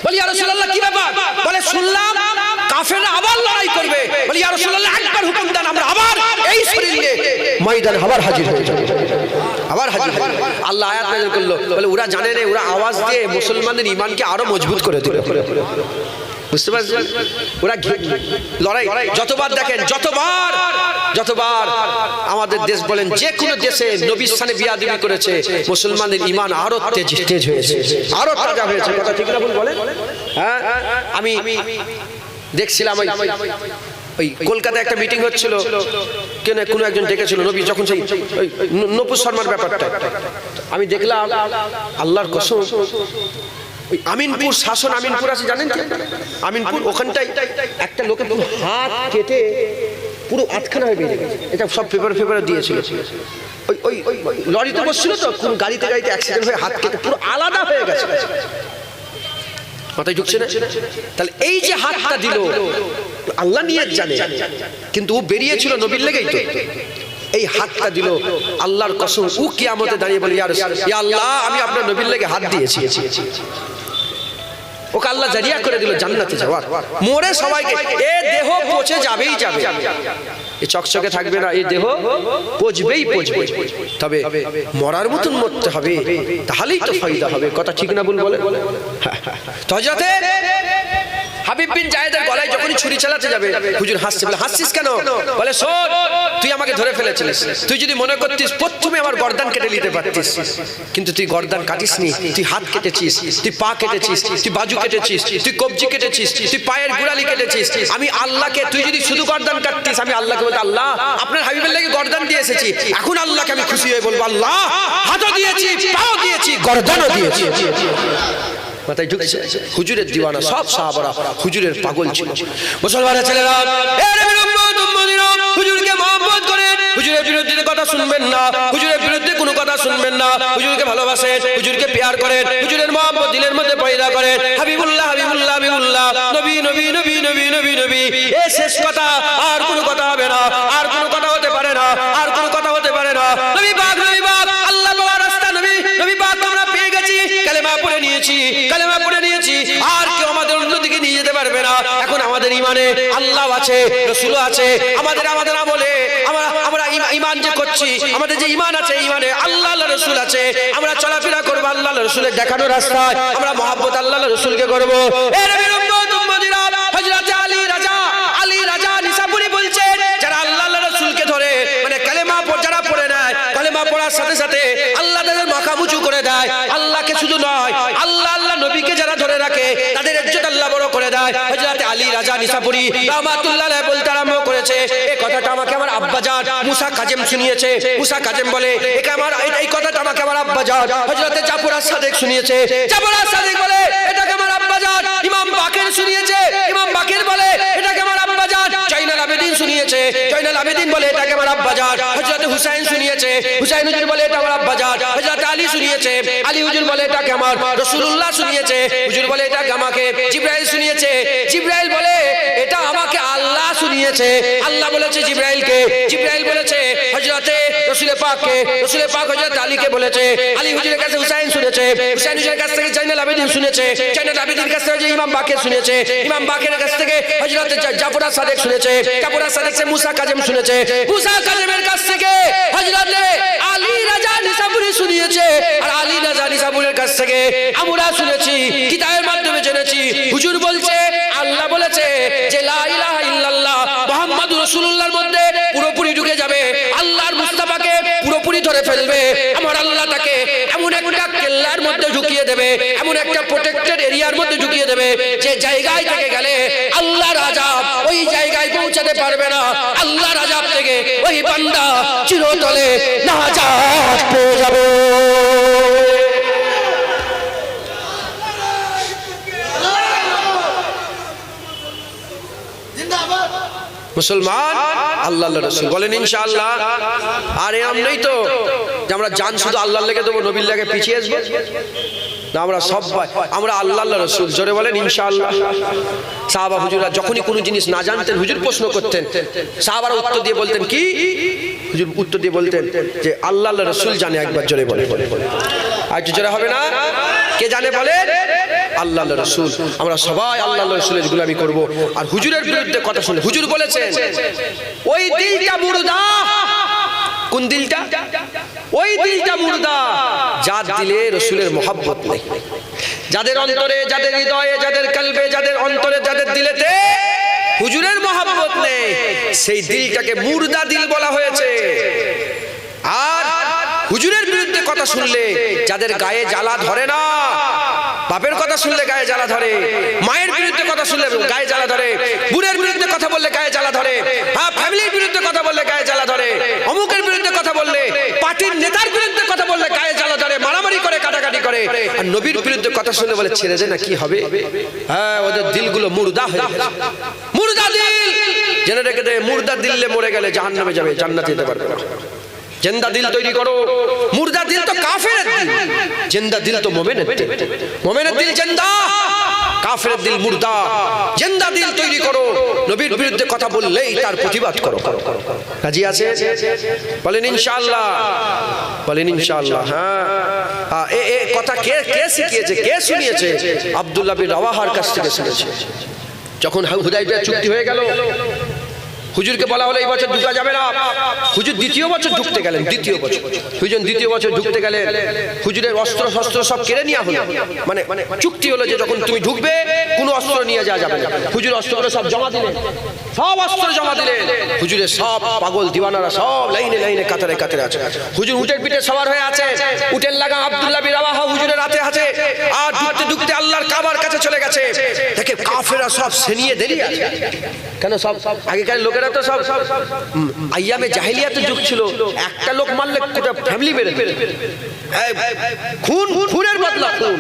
বলি ইয়া রাসূলুল্লাহ কি ব্যাপার? বলে শুনলাম কাফেররা আবার লড়াই করবে। বলি ইয়া রাসূলুল্লাহ একবার হুকুম দেন, আমরা আবার এই শরীর নিয়ে ময়দানে আবার হাজির হয়ে যাব, আবার হাজির। আল্লাহ আয়াত নাযিল করলো, বলে ওরা জানে না, ওরা আওয়াজ দিয়ে মুসলমানদের ঈমানকে আরো মজবুত করে দিবে। বুঝতে পারছেন? ওরা লড়াই যতবার দেখেন, যতবার আমাদের দেশ বলেন যে কোনো দেশে নবীর স্থানে বিয়াদবি করেছে, মুসলমানদের ঈমান আরো তেজ হয়েছে, আরো তাজা হয়েছে। কথা ঠিক না ভুল বলেন? হ্যাঁ, আমি দেখছিলাম ওই কলকাতায় একটা মিটিং হচ্ছিল, কোনো একজন ডেকেছিল নবী, যখন সেই নপুর শর্মার ব্যাপারটা আমি দেখলাম, আল্লাহর কসম, আমিনপুর শাসন, আমিনপুর আছে জানেন কি? আমিনপুর, ওখানটাই একটা লোকের হাত কেটে পুরো আটখানা হয়ে বেরিয়ে গেছে। এটা সব পেপারে দিয়েছিল। ওই লরিতে বসছিল তো, কোন গাড়িতে অ্যাক্সিডেন্ট হয়ে হাত কেটে পুরো আলাদা হয়ে গেছে। মাথায় ঢুকছে না? তাহলে এই যে হাতটা দিল, আল্লাহ নিয়ে জানে, কিন্তু ও বেরিয়েছিল নবীর লেগেই তো। এই হাতটা দিল, আল্লাহর কসম, ও কিয়ামতে দাঁড়িয়ে বলে ইয়া আল্লাহ, আমি আপনার নবীর লেগে হাত দিয়েছি। ওকে আল্লাহ জারিয়া করে দিল জান্নাতে যাওয়ার। মরে সবাইকে, এ দেহ পচে যাবেই যাবে, এ চকচকে থাকবে না, এই দেহ পচবেই পচবে, তবে মরার মতন মরতে হবে, তাহলেই তো ফায়দা হবে। কথা ঠিক না ভুল বলে? তো হযরতে হাবিব বিন জায়েদের গলায় যখনই ছুরি চালাতে যাবে, হুজুর হাসছে। বলে হাসছিস কেন? বলে শোন, তুই আমাকে ধরে ফেলেছিলিস, তুই যদি মনে করতিস প্রথমে আমার গর্দান কেটে নিতে পারতিস, কিন্তু তুই গর্দান কাটিসনি, তুই হাত কেটেছিস, তুই পা কেটেছিস, তুই বাজু কেটেছিস, তুই কবজি কেটেছিস, তুই পায়ের গোড়ালি কেটেছিস। আমি আল্লাহকে, তুই যদি শুধু গর্দান কাটতিস, আমি আল্লাহকে বলতে, আল্লাহ আপনার হাবিবের লাগি গর্দান দিয়ে এসেছি, এখন আল্লাহকে আমি খুশি হয়ে বলবো, আল্লাহ হাতও দিয়েছি, পাও দিয়েছি, গর্দানও দিয়েছি। মাথায় ঢুকছে? হুজুরের দিওয়ানা সব সাহাবারা হুজুরের পাগল ছিল। মুসলমানের ছেলেরা, এ নবীর উম্মত উম্মতিরা, হুজুরকে মহব্বত করেন, হুজুরের বিরুদ্ধে কথা শুনবেন না, হুজুরের বিরুদ্ধে কোনো কথা শুনবেন না, হুজুরকে ভালোবাসেন, হুজুরকে প্যার করেন, হুজুরের মহব্বত দিলের মধ্যে পয়দা করেন। হাবিবুল্লাহ হাবিবুল্লাহ হাবিবুল্লাহ, নবী নবী নবী নবী নবী নবী, এই শেষ কথা, আর কোনো কথা হবে না, আর কোনো কথা হতে পারে না, আর কোনো কথা হতে পারে না। নবী পাক, নবী পাক, আল্লাহ বলার রাস্তা, নবী পাক আমরা পেয়ে গেছি, কালেমা পড়ে নিয়েছি, কালেমা পড়ে নিয়েছি, আর কেউ আমাদের অন্যদিকে নিয়ে যেতে পারবে না। এখন আমাদের ঈমানে আল্লাহ আছে, রাসূল আছে, আমাদের আমলে আমরা ঈমান যে করছি, আমাদের যে ঈমান আছে, ঈমানে আল্লাহ আল্লাহর রাসূল আছে, আমরা চলাফেরা করব আল্লাহর রাসূলের দেখানো রাস্তায়, আমরা মহব্বত আল্লাহর রাসূলকে করব। এ নবীর উম্মত উম্মতিরা, হযরত আলী রাজা নিসাপুরি বলছেন, যারা আল্লাহর রাসূলকে ধরে, মানে কালেমা যারা পড়ে নেয়, কালেমা পড়ার সাথে সাথে আল্লাহ তাদের মাথা উঁচু করে দেয়, আল্লাহকে শুধু নয়, আল্লাহ নবীকে যারা ধরে রাখে তাদের ইজ্জত আল্লাহ বড় করে দেয়। হযরত আলী রাজা নিসাপুরি রাহমাতুল্লাহ আলাইহি বলতে আরম্ভ করেছে, এই কথাটা আমাকে আমার আব্বাজান মুসা কাজেম শুনিয়েছে। মুসা কাজেম বলে, এই কথাটা আমাকে আমার আব্বাজান হযরত জাফর আস-সাদিক শুনিয়েছে। জাফর আস-সাদিক বলে, এটাকে আমার আব্বাজান ইমাম বাকের শুনিয়েছে। ইমাম বাকের বলে, এটাকে আমার আব্বাজান জয়নুল আবেদিন শুনিয়েছে। জয়নুল আবেদিন বলে, এটাকে আমার আব্বাজান হযরত হুসাইন শুনিয়েছে। হুসাইন হুজুর বলে, এটা আমার আব্বাজান হযরত আলী শুনিয়েছে। আলী হুজুর বলে, এটাকে আমার রাসূলুল্লাহ শুনিয়েছে। হুজুর বলে, এটা আমাকে জিবরাইল শুনিয়েছে। জিবরাইল বলে, এটা আমাকে আল্লাহ শুনিয়েছে। আল্লাহ বলেছে জিবরাইলকে, জিবরাইল বলেছে হযরতে রাসূল পাককে, রাসূল পাক হযরত আলীকে বলেছে। আলী হুজুরের কাছে হুসাইন শুনেছে, হুসাইন হুজুরের কাছ থেকে জয়নুল আবেদিন শুনেছে, জয়নুল আবেদিনের কাছ থেকে ইমাম বাকের শুনেছে, ইমাম বাকের কাছ থেকে হযরত জাফর আস-সাদিক শুনেছে, জাফর আস-সাদিক থেকে মুসা কাজেম শুনেছে, মুসা কাজেমের কাছ থেকে হযরত আলী রাজা নিসাপুরি শুনিয়েছে, আর আলী রাজা নিসাপুরের কাছ থেকে আমরা শুনেছি, কিতাবের মাধ্যমে জেনেছি। হুজুর বলছে, আল্লাহ বলেছে যে লা ইলাহা ইল্লাল্লাহ মুহাম্মাদুর রাসূলুল্লাহর মধ্যে পুরোপুরি ঢুকে যাবে, আল্লাহর মুস্তাফাকে পুরোপুরি ধরে ফেলবে, আমার আল্লাহ তাকে এমন একটা কেল্লার মধ্যে ঢুকিয়ে দেবে, এমন একটা প্রোটেক্টেড এরিয়ার মধ্যে ঢুকিয়ে দেবে, যে জায়গায় থেকে গেলে আল্লাহর আযাব ওই জায়গায় পৌঁছাতে পারবে না। আল্লাহর আযাব থেকে ওই বান্দা চিরতরে নাজাত পেয়ে যাবে। মুসলমান, আল্লাহর রাসূল বলেন ইনশাআল্লাহ। আর এরকম নেই তো যে আমরা জান শুধু আল্লাহর লেগে দেবো, নবীর লেগে পিছিয়ে আসবো না। আমরা সবাই আমরা আল্লাহর রাসূল, জোরে বলেন ইনশাআল্লাহ। সাহাবা হুজুররা যখনই কোনো জিনিস না জানতেন হুজুর প্রশ্ন করতেন, সাহাবারা উত্তর দিয়ে বলতেন কি? হুজুর উত্তর দিয়ে বলতেন যে আল্লাহর রাসূল জানে, একবার জোরে বলে। আর একটু জোরে হবে না? কে জানে বলেন? আল্লাহর রাসূল। আমরা সবাই আল্লাহর রাসূলের গোলামি করব। আর হুজুরের বিরুদ্ধে কথা শুনে হুজুর বলেছেন ওই দিলটা মুর্দা। কোন দিলটা? ওই দিলটা মুর্দা যার দিলে রাসূলের মহব্বত নেই, যাদের অন্তরে, যাদের হৃদয়ে, যাদের কলবে, যাদের অন্তরে, যাদের দিলেতে হুজুরের মহব্বত নেই, সেই দিলটাকে মুর্দা দিল বলা হয়েছে। আর হুজুরের বিরুদ্ধে কথা শুনলে যাদের গায়ে জ্বালা ধরে না, বাপের কথা শুনলে গায়ে জ্বালা ধরে, মায়ের বিরুদ্ধে কথা শুনলে গায়ে জ্বালা ধরে, বোনের বিরুদ্ধে কথা বললে গায়ে জ্বালা ধরে, হ্যাঁ ফ্যামিলির বিরুদ্ধে কথা বললে গায়ে জ্বালা ধরে, অমুকের বিরুদ্ধে কথা বললে, পার্টির নেতার বিরুদ্ধে কথা বললে গায়ে জ্বালা ধরে, মারামারি করে, কাটাকাটি করে। আর নবীর বিরুদ্ধে কথা শুনলে বলে ছেড়ে দে না, কি হবে? হ্যাঁ, ওদের দিলগুলো মুর্দা হয়ে গেছে। মুর্দা দিল জেনে রেখে দে, মুর্দা দিলে মরে গেলে জাহান্নামে যাবে, জান্নাতে যেতে পারবে না। জিন্দা দিল তৈরি করো। মুর্দা দিল তো কাফেরের দিল, জিন্দা দিল তো মুমিনের দিল। মুমিনের দিল জিন্দা, কাফেরের দিল মুর্দা। জিন্দা দিল তৈরি করো। নবীর বিরুদ্ধে কথা বললেই তার প্রতিবাদ করো। রাজি আছে? বলেন ইনশাআল্লাহ, বলেন ইনশাআল্লাহ। হ্যাঁ, এ কথা কে শিখিয়েছে, কে শুনিয়েছে? আব্দুল্লাহ বিন রাওয়াহার কাছ থেকে শুনেছে। যখন হুদাইবিয়া চুক্তি হয়ে গেল, হুজুরকে বলা হলো এই বছর ঢুকা যাবে না। হুজুর দ্বিতীয় বছর ঢুকতে গেলেন, দ্বিতীয় বছর হুজুর দ্বিতীয় বছর ঢুকতে গেলেন। হুজুরের অস্ত্র শস্ত্র সব কেড়ে নেওয়া হলো। মানে চুক্তি হলো যে যখন তুমি ঢুকবে কোনো অস্ত্র নিয়ে যাওয়া যাবে না। হুজুর অস্ত্রগুলো সব জমা দিলেন, সব অস্ত্র জমা দিলেন। হুজুরের সব পাগল দিওয়ানারা সব লাইনে লাইনে কাতারে কাতারে আছে। হুজুর উটের পিঠে সওয়ার হয়ে আছে, উটের লাগা আব্দুল্লাহ বিন রাওয়াহা হুজুরের হাতে আছে। আর ঢুকতে ঢুকতে আল্লাহর কাবার কাছে চলে গেছে। দেখে কাফেররা সব সেনিয়ে দেরিয়ে আছে। কেন? সব আগেকার লোকেরা তো সব আইয়ামে জাহেলিয়াতে যুগ ছিল, একটা লোক মারলে গোটা ফ্যামিলি মেরে দেবে। খুন, খুনের বদলা খুন,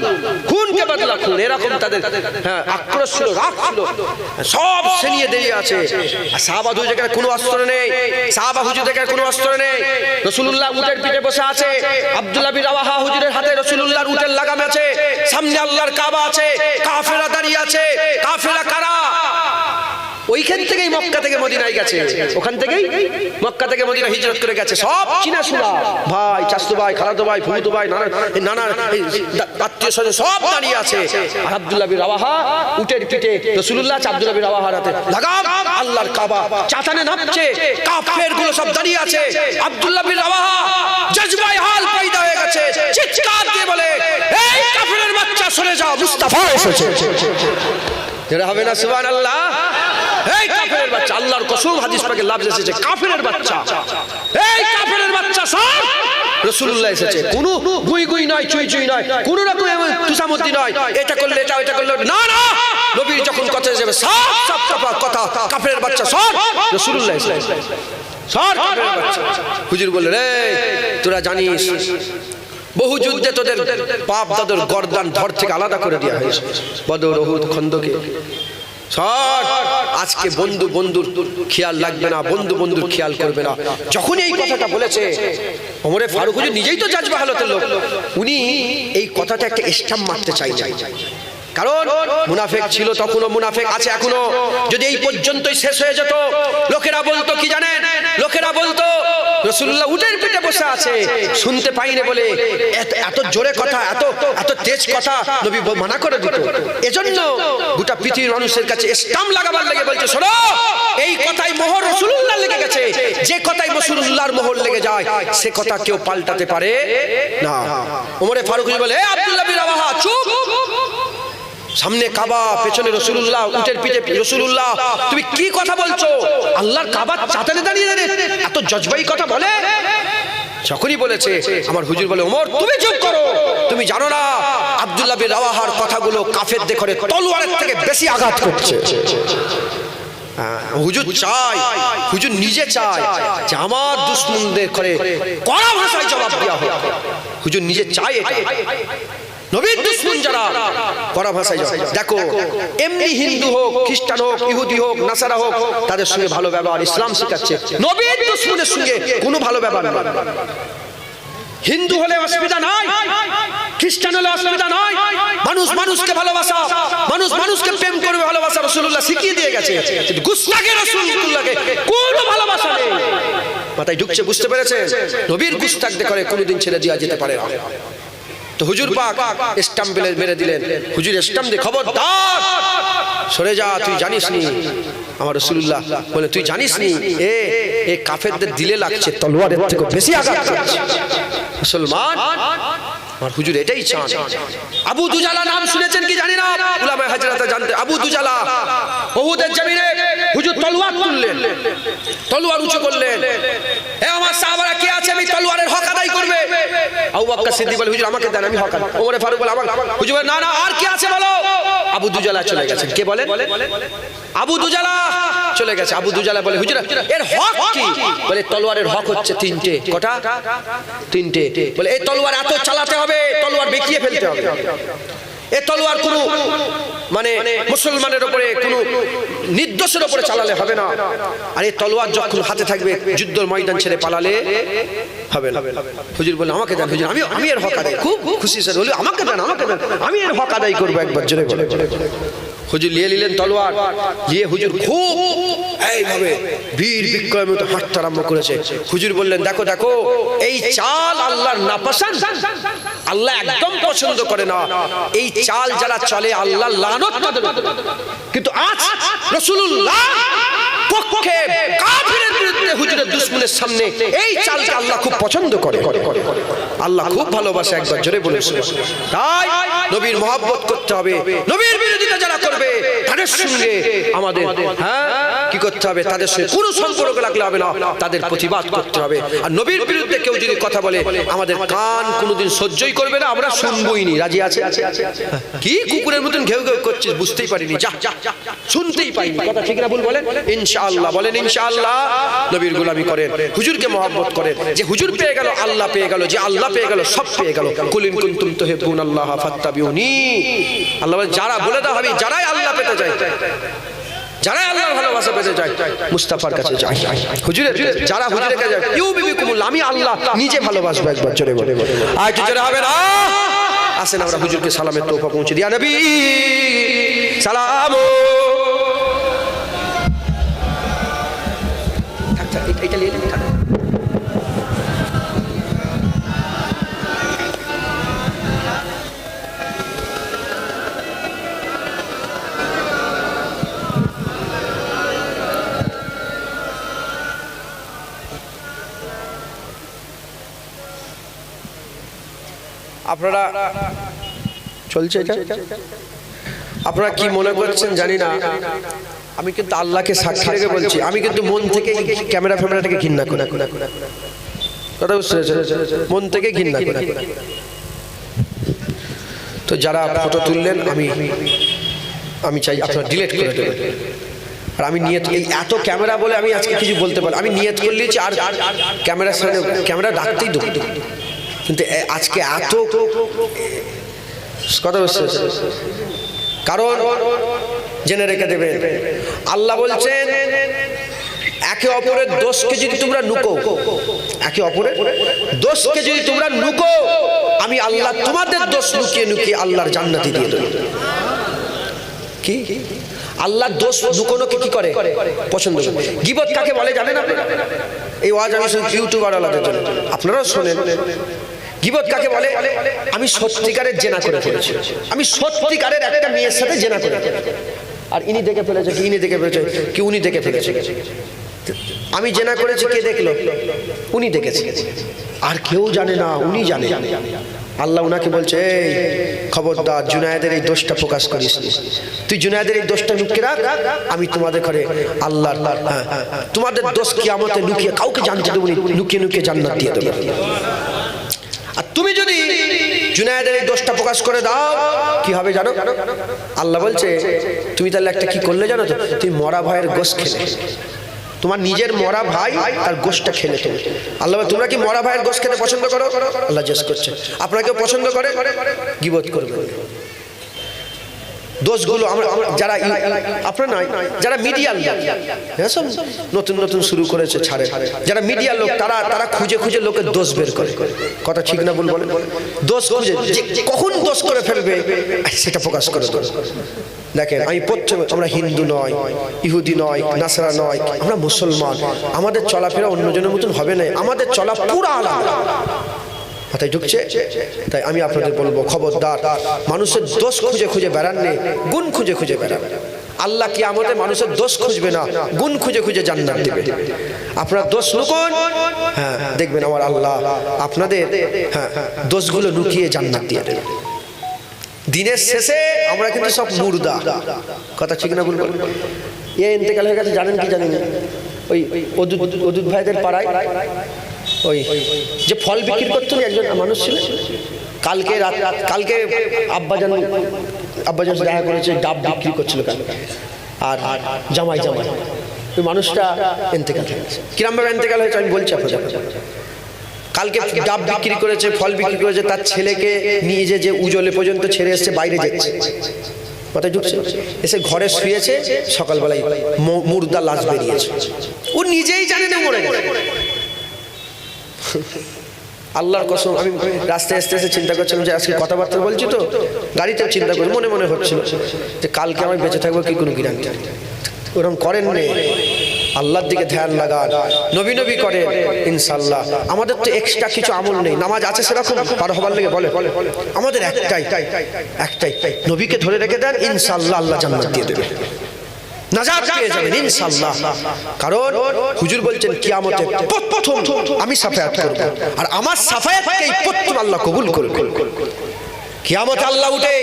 খুনকে বদলা খুন, এরকম তাদের আক্রোশ ছিল, রাগ ছিল। সব সেনিয়ে দেরিয়ে আছে। আর সাহাবা হুজুরের কোনো অস্ত্র নেই, সাহাবা হুজুরের কোনো অস্ত্র নেই। রাসূলুল্লাহ উটের পিঠে বসে আছে, আব্দুল্লাহ বিন রাওয়াহা হুজুরের হাতে রাসূলুল্লাহর উটের লাগাম আছে, সামনে আল্লাহর কাবা আছে, কাফেররা দাঁড়িয়ে আছে। কাফেররা কারা? ওইখান থেকেই মক্কা থেকে মদিনায় গেছে, ওখান থেকেই মক্কা থেকে মদিনা হিজরত করে গেছে। সব চিনা শোনা ভাই, চাচতো ভাই, খালাতো ভাই, ফুফুতো ভাই, নানা আত্মীয় স্বজন সব দাঁড়িয়ে আছে। আর আব্দুল্লাহ বিন রাওয়াহা উটের পিঠে, রাসূলুল্লাহ আব্দুল্লাহ বিন রাওয়াহার হাতে লাগাম, আল্লাহর কাবা চাতানে নামছে, কাফের গুলো সব দাঁড়িয়ে আছে। আব্দুল্লাহ বিন রাওয়াহা জজবায়ে হাল পয়দা হয়ে গেছে, চিৎকার দিয়ে বলে, এই কাফেরের বাচ্চা সরে যাও, মুস্তাফা এসেছে। যেটা হবে না সুবহানাল্লাহ? এই কাফেরের বাচ্চা, আল্লাহর কসম হাদিস পাকে লাফজ এসেছে, কাফেরের বাচ্চা, এই কাফেরের বাচ্চা সব রাসূলুল্লাহ এসেছে। কোনো গুই গুই নয়, চুই চুই নয়, কোন রকম তুসামতি নয়, এটা করলে এটা, এটা করলে না, না। নবীর যখন কথা যাবে সব কথা কাফেরের বাচ্চা সব রাসূলুল্লাহ এসেছে, সব কাফেরের বাচ্চা। হুজুর বললেন, রে তোরা জানিস বহু যুদ্ধে তোদের বাপ দাদুর গর্দান ধর থেকে আলাদা করে দেওয়া হয়েছে, বদর, উহুদ, খন্দকে। সব আজকে বন্ধু বন্ধুর খেয়াল লাগবে না, বন্ধু বন্ধুর খেয়াল করবে না। যখন এই কথাটা বলেছে ওমরে ফারুক হুজুর নিজেই তো জাজবা হালতের লোক, উনি এই কথাটা একটা স্টাম্প মারতে চাইছেন। কারণ মুনাফিক ছিল তখনও, মুনাফিক আছে এখনো। যদি এই পর্যন্তই শেষ হয়ে যেত, লোকেরা বলতো কি জানেন? লোকেরা বলতো রাসূলুল্লাহ উটের পিঠে বসে আছে, শুনতে পাইনি বলে এত জোরে কথা, এত তেজ কথা নবী মানা করে দিত। এজন্য গোটা পৃথিবীর মানুষের কাছে স্টাম্প লাগাবার লেগে বলছে, শোনো, এই কথাই মোহর রাসূলুল্লাহ লেগে গেছে। যে কথাই রাসূলুল্লাহর মোহর লেগে যায় সে কথা কেউ পাল্টাতে পারে না। ওমরে ফারুক বলে, এ আব্দুল্লাহ বিন রাওয়াহা চুপ। সামনে কাবা, পেছনে রাসূলুল্লাহ, উটের পিঠে রাসূলুল্লাহ, তুমি কি কথা বলছো? আল্লাহর কাবার চাতালে দাঁড়িয়ে দাঁড়িয়ে এত জজবাই কথা বলে? যখনই বলেছে আমার হুজুর বলে, ওমর তুমি চুপ করো, তুমি জানো না আব্দুল্লাহ বিন রাওয়াহার কথাগুলো কাফেরদের করে তলোয়ারের থেকে বেশি আঘাত করছে। হুজুর চাই, হুজুর নিজে চায় যে আমার দুশমনদের করে কড়া ভাষায় জবাব দেওয়া হোক। হুজুর নিজে চায় এটা। নবীর দুশমন যারা, কড়া ভাষায় দেখো, এমনি হিন্দু হোক, খ্রিস্টান হোক, ইহুদি হোক, নাসারা হোক, তাদের সঙ্গে ভালো ব্যবহার ইসলাম শেখাচ্ছে। নবীর দুশমনের সঙ্গে কোনো ভালো ব্যবহার নয়। হিন্দু হলে অসুবিধা নাই, খ্রিস্টান হলে অসুবিধা নাই, মানুষ মানুষকে ভালোবাসা, মানুষ মানুষকে প্রেম করবে, ভালোবাসা রাসূলুল্লাহ শিখিয়ে দিয়ে গেছে। কিন্তু গুস্তাখে রাসূলুল্লাহকে কোনো ভালোবাসা নেই। মাথায় ঢুকছে, বুঝতে পেরেছেন? নবীর গুস্তাখদের করে কোনোদিন ছেড়ে দেওয়া যেতে পারে না। তো হুজুর পাক স্টাম্প মেরে দিলেন। হুজুর স্টাম্প দিয়ে, খবরদার সরে যা, তুই জানিস নি আমার রাসূলুল্লাহ বলে, তুই জানিস নি এ কাফেরদের দিলে লাগছে তলোয়ারের থেকে বেশি আঘাত করছে। মুসলমান আমার হুজুর এটাই চান। আবু দুজালা নাম শুনেছেন কি জানি না, উলামায়ে হাজরাতে জানতে। আবু দুজালা উহুদের জমিনে হুজুর তলোয়ার তুললেন, তলোয়ার উঁচু করলেন। এ আমার সাহাবারা কে আছে, আমি তলোয়ারের হক আদায় করবে। আবু বকর সিদ্দিক বলে, হুজুর আমাকে দেন, আমি হক আদায়। ওমর ফারুক বলে, আমার। হুজুর বলে, না না, আর কে আছে বলো। আবু দুজালা চলে গেছেন। কে বলেন? আবু দুজালা চলে গেছে। আবু দুজালা বলে, হুজুর এর হক কি? বলে, তলোয়ারের হক হচ্ছে তিনটে। কটা? তিনটে। বলে, এই তলোয়ার এত চালাতে হবে, তলোয়ার বেঁকিয়ে ফেলতে হবে। এ তলোয়ার কোনো মানে মুসলমানের উপরে কোনো নির্দোষের উপরে চালালে হবে না। আর এই তলোয়ার যখন হাতে থাকবে, যুদ্ধের ময়দান ছেড়ে পালালে হবে না। হুজুর বলে, আমাকে দেন হুজুর, আমি এর হক আদায়। খুব খুশি স্যার, বলি আমাকে দেন, আমাকে দেন, আমি এর হক আদায় করবো। একবার জোরে বলে হুজুর নিয়ে নিলেন তলোয়ার। নিয়ে হুজুর খুব এইভাবে বীর বিক্রমের মতো হাঁটতে আরম্ভ করেছে। হুজুর বললেন, দেখো দেখো, এই চাল আল্লাহর নাপসন্দ, আল্লাহ একদম পছন্দ করে না। এই চাল যারা চলে আল্লাহ লানত তাদের। কিন্তু আজ রাসূলুল্লাহ পক্ষে কাফিরের বিরুদ্ধে হুজুরের দুশমনের সামনে এই চালকে আল্লাহ খুব পছন্দ করে, আল্লাহ খুব ভালোবাসে। একবার জোরে বলে। তাই নবীর মহব্বত করতে হবে। নবীর বিরোধিতা যারা করবে তাদের সঙ্গে আমাদের কি করতে হবে? তাদের সঙ্গে কোনো সম্পর্ক রাখলে হবে না, তাদের প্রতিবাদ করতে হবে। আর নবীর বিরুদ্ধে কেউ যদি কথা বলে, আমাদের কান কোনোদিন সহ্যই করবে না, আমরা শুনবই নি। রাজি আছে? কি কুকুরের মতন ঘেউ ঘেউ করছিস, বুঝতেই পারিনি, যা শুনতেই পাইনি। কথা ঠিক না ভুল বলেন? ইনশাআল্লাহ বলেন, ইনশাআল্লাহ। নবীর গোলামি করেন, হুজুরকে মহব্বত করেন। যে হুজুর পেয়ে গেল, আল্লাহ পেয়ে গেল। যে আল্লাহ পেয়ে গেল, সব পেয়ে গেল। কুল ইন কুনতুম তুহিব্বুনাল্লাহ ফাত্তাবিউনি। আল্লাহ বলে, যারা বলে দাও আমি, যারাই আল্লাহ পেতে চাই, যারাই আল্লাহর ভালোবাসা পেতে চাই, মুস্তাফার কাছে যায়। হুজুরের যারা হুজুরের কাছে যায়, ইউবিকুমুল্লাহ, আমি আল্লাহ নিজে ভালোবাসবো। একবার জোরে বলে। আর কি জোরে হবে না? আসেন আমরা হুজুরকে সালামের তোহফা পৌঁছে দিই। নবী সালাম। এটা নিয়ে থাক। আপনারা চলছে এটা, আপনারা কি মনে করছেন জানি না। আমি কিন্তু আল্লাহকে সাক্ষী রেখে বলছি, আমি কিন্তু মন থেকে ক্যামেরা ফ্যামেরাটাকে ঘৃণা করি। কথা বুঝতে পেরেছেন? মন থেকে ঘৃণা করি। তো যারা ফটো তুললেন, আমি চাই আপনারা ডিলিট করে দেবেন। আর আমি নিয়ত, এই এত ক্যামেরা বলে আমি আজকে কিছু বলতে পারি, আমি নিয়ত করে নিয়েছি আর ক্যামেরার সামনে ক্যামেরা রাখতেই দেবো। কিন্তু আজকে এত কথা বুঝতে, কারণ জেনে রেখে দেবেন, আল্লাহ বলছেন একে অপরের দোষকে যদি তোমরা লুকো, একে অপরের দোষকে যদি তোমরা লুকো, আমি আল্লাহ তোমাদের দোষ লুকিয়ে লুকিয়ে আল্লাহর জান্নাতে দিয়ে দেব। কি আল্লাহর দোষ লুকোনোকে কি করে? পছন্দ করে। গীবত কাকে বলে জানেন আপনারা? এই ওয়াজ আমি শুধু ইউটিউবার আলাদের জন্য, আপনারাও শোনেন। গীবত কাকে বলে? আমি সত্যিকারের জেনা করে ফেলেছি, আমি সত্যিকারের একটা মেয়ের সাথে জেনা করে, আর ইনি দেখে ফেলেছে, কি ইনি দেখে ফেলেছে, কি উনি দেখে ফেলেছে। আমি জেনা করেছি, কে দেখলো? উনি দেখেছে, আর কেউ জানে না, উনি জানে। আল্লাহ উনাকে বলছে, এই খবরদার, জুনায়েদের এই দোষটা প্রকাশ করিস, তুই জুনায়েদের এই দোষটা লুকিয়ে রাখ, আমি তোমাদের ঘরে আল্লাহ তোমাদের দোষ কিয়ামতে লুকিয়ে কাউকে জানতে দেবো না, লুকিয়ে লুকিয়ে জান্নাত দিয়ে দেবো। আর তুমি যদি জুনায়েদের এই দোষটা প্রকাশ করে দাও, কি হবে জানো? আল্লাহ বলছে, তুমি তাহলে একটা কি করলে জানো তো? তুমি মরা ভাইয়ের গোশত খেলে। তোমার নিজের মরা ভাই তার গোশটা খেলে তুমি। আল্লাহ তোমরা কি মরা ভাইয়ের গোশ খেতে পছন্দ করো? আল্লাহ জিজ্ঞেস করছে। আপনাকেও পছন্দ করে? গীবত করবে। দোষগুলো আমরা যারা আপনার নয়, যারা মিডিয়ার লোক, সব নতুন নতুন শুরু করেছে ছাড়ে, যারা মিডিয়ার লোক তারা খুঁজে খুঁজে লোকের দোষ বের করে। কথা ঠিক না ভুল বলেন? দোষ খুঁজে কখন দোষ করে ফেলবে সেটা প্রকাশ করে দেবে। দেখেন, আমি প্রথমে, আমরা হিন্দু নয়, ইহুদি নয়, নাসারা নয়, আমরা মুসলমান। আমাদের চলাফেরা অন্যজনের মতন হবে না, আমাদের চলা পুরো আলাদা। মাথায় ঢুকছে? তাই আমি আপনাদের বলবো, খবরদার, মানুষের দোষ খুঁজে খুঁজে বেড়ান নেই, গুণ খুঁজে খুঁজে বেড়ান। আল্লাহ কিয়ামতে মানুষের দোষ খুঁজবে না, গুণ খুঁজে খুঁজে জান্নাত দেবে। আপনার দোষ লুকোন, হ্যাঁ দেখবেন আমার আল্লাহ আপনাদের দোষগুলো লুকিয়ে জান্নাত দিয়ে দেবে। দিনের শেষে আমরা কিন্তু সব মুর্দা। কথা ঠিক না ভুল বলেন? এ ইন্তেকাল হয়ে গেছে, জানেন কি জানেন? ওই অদূত ভাইদের পাড়ায় ওই যে ফল বিক্রি করতেন একজন মানুষ ছিল, কালকে আব্বাজান দেখা করেছে, ডাব বিক্রি করছিল আর জামাই ওই মানুষটা ইন্তেকাল হয়ে গেছে। কিরম ভাবে ইন্তেকাল হয়েছে আমি বলছি আপনাদের। কালকে ডাব বিক্রি করেছে, ফল বিক্রি করেছে, তার ছেলেকে নিয়ে যে উজলে পর্যন্ত ছেড়ে এসছে, বাইরে যাচ্ছে, মাথায় ঢুকছে, এসে ঘরে শুয়েছে, সকালবেলায় মুর্দা লাশ বেরিয়েছে। ও নিজেই জানে না মরে গেছে। আল্লাহর কসম, আমি রাস্তায় আসতে আসতে চিন্তা করছিলাম যে আজকে কথাবার্তা বলছি তো, গাড়িতেও চিন্তা করি, মনে মনে হচ্ছিল যে কালকে আমি বেঁচে থাকবো কি কোনো গ্যারান্টি। ওরকম করেন নে, আল্লাহর দিকে ধ্যান লাগান, নবী নবী করেন, ইনশাআল্লাহ। আমাদের তো এক্সট্রা কিছু আমল নেই, নামাজ আছে সেরকম পার হবার লেগে বলে, আমাদের একটাই নবীকে ধরে রেখে দেন, ইনশাআল্লাহ আল্লাহ জান্নাত দিয়ে দেবে, নাজাত পেয়ে যাবেন ইনশাআল্লাহ। কারণ হুজুর বলছেন কিয়ামতে প্রথম আমি সাফায়াত করব, আর আমার সাফায়াতকেই প্রথম আল্লাহ কবুল করবে। কিয়ামতে আল্লাহ উঠে,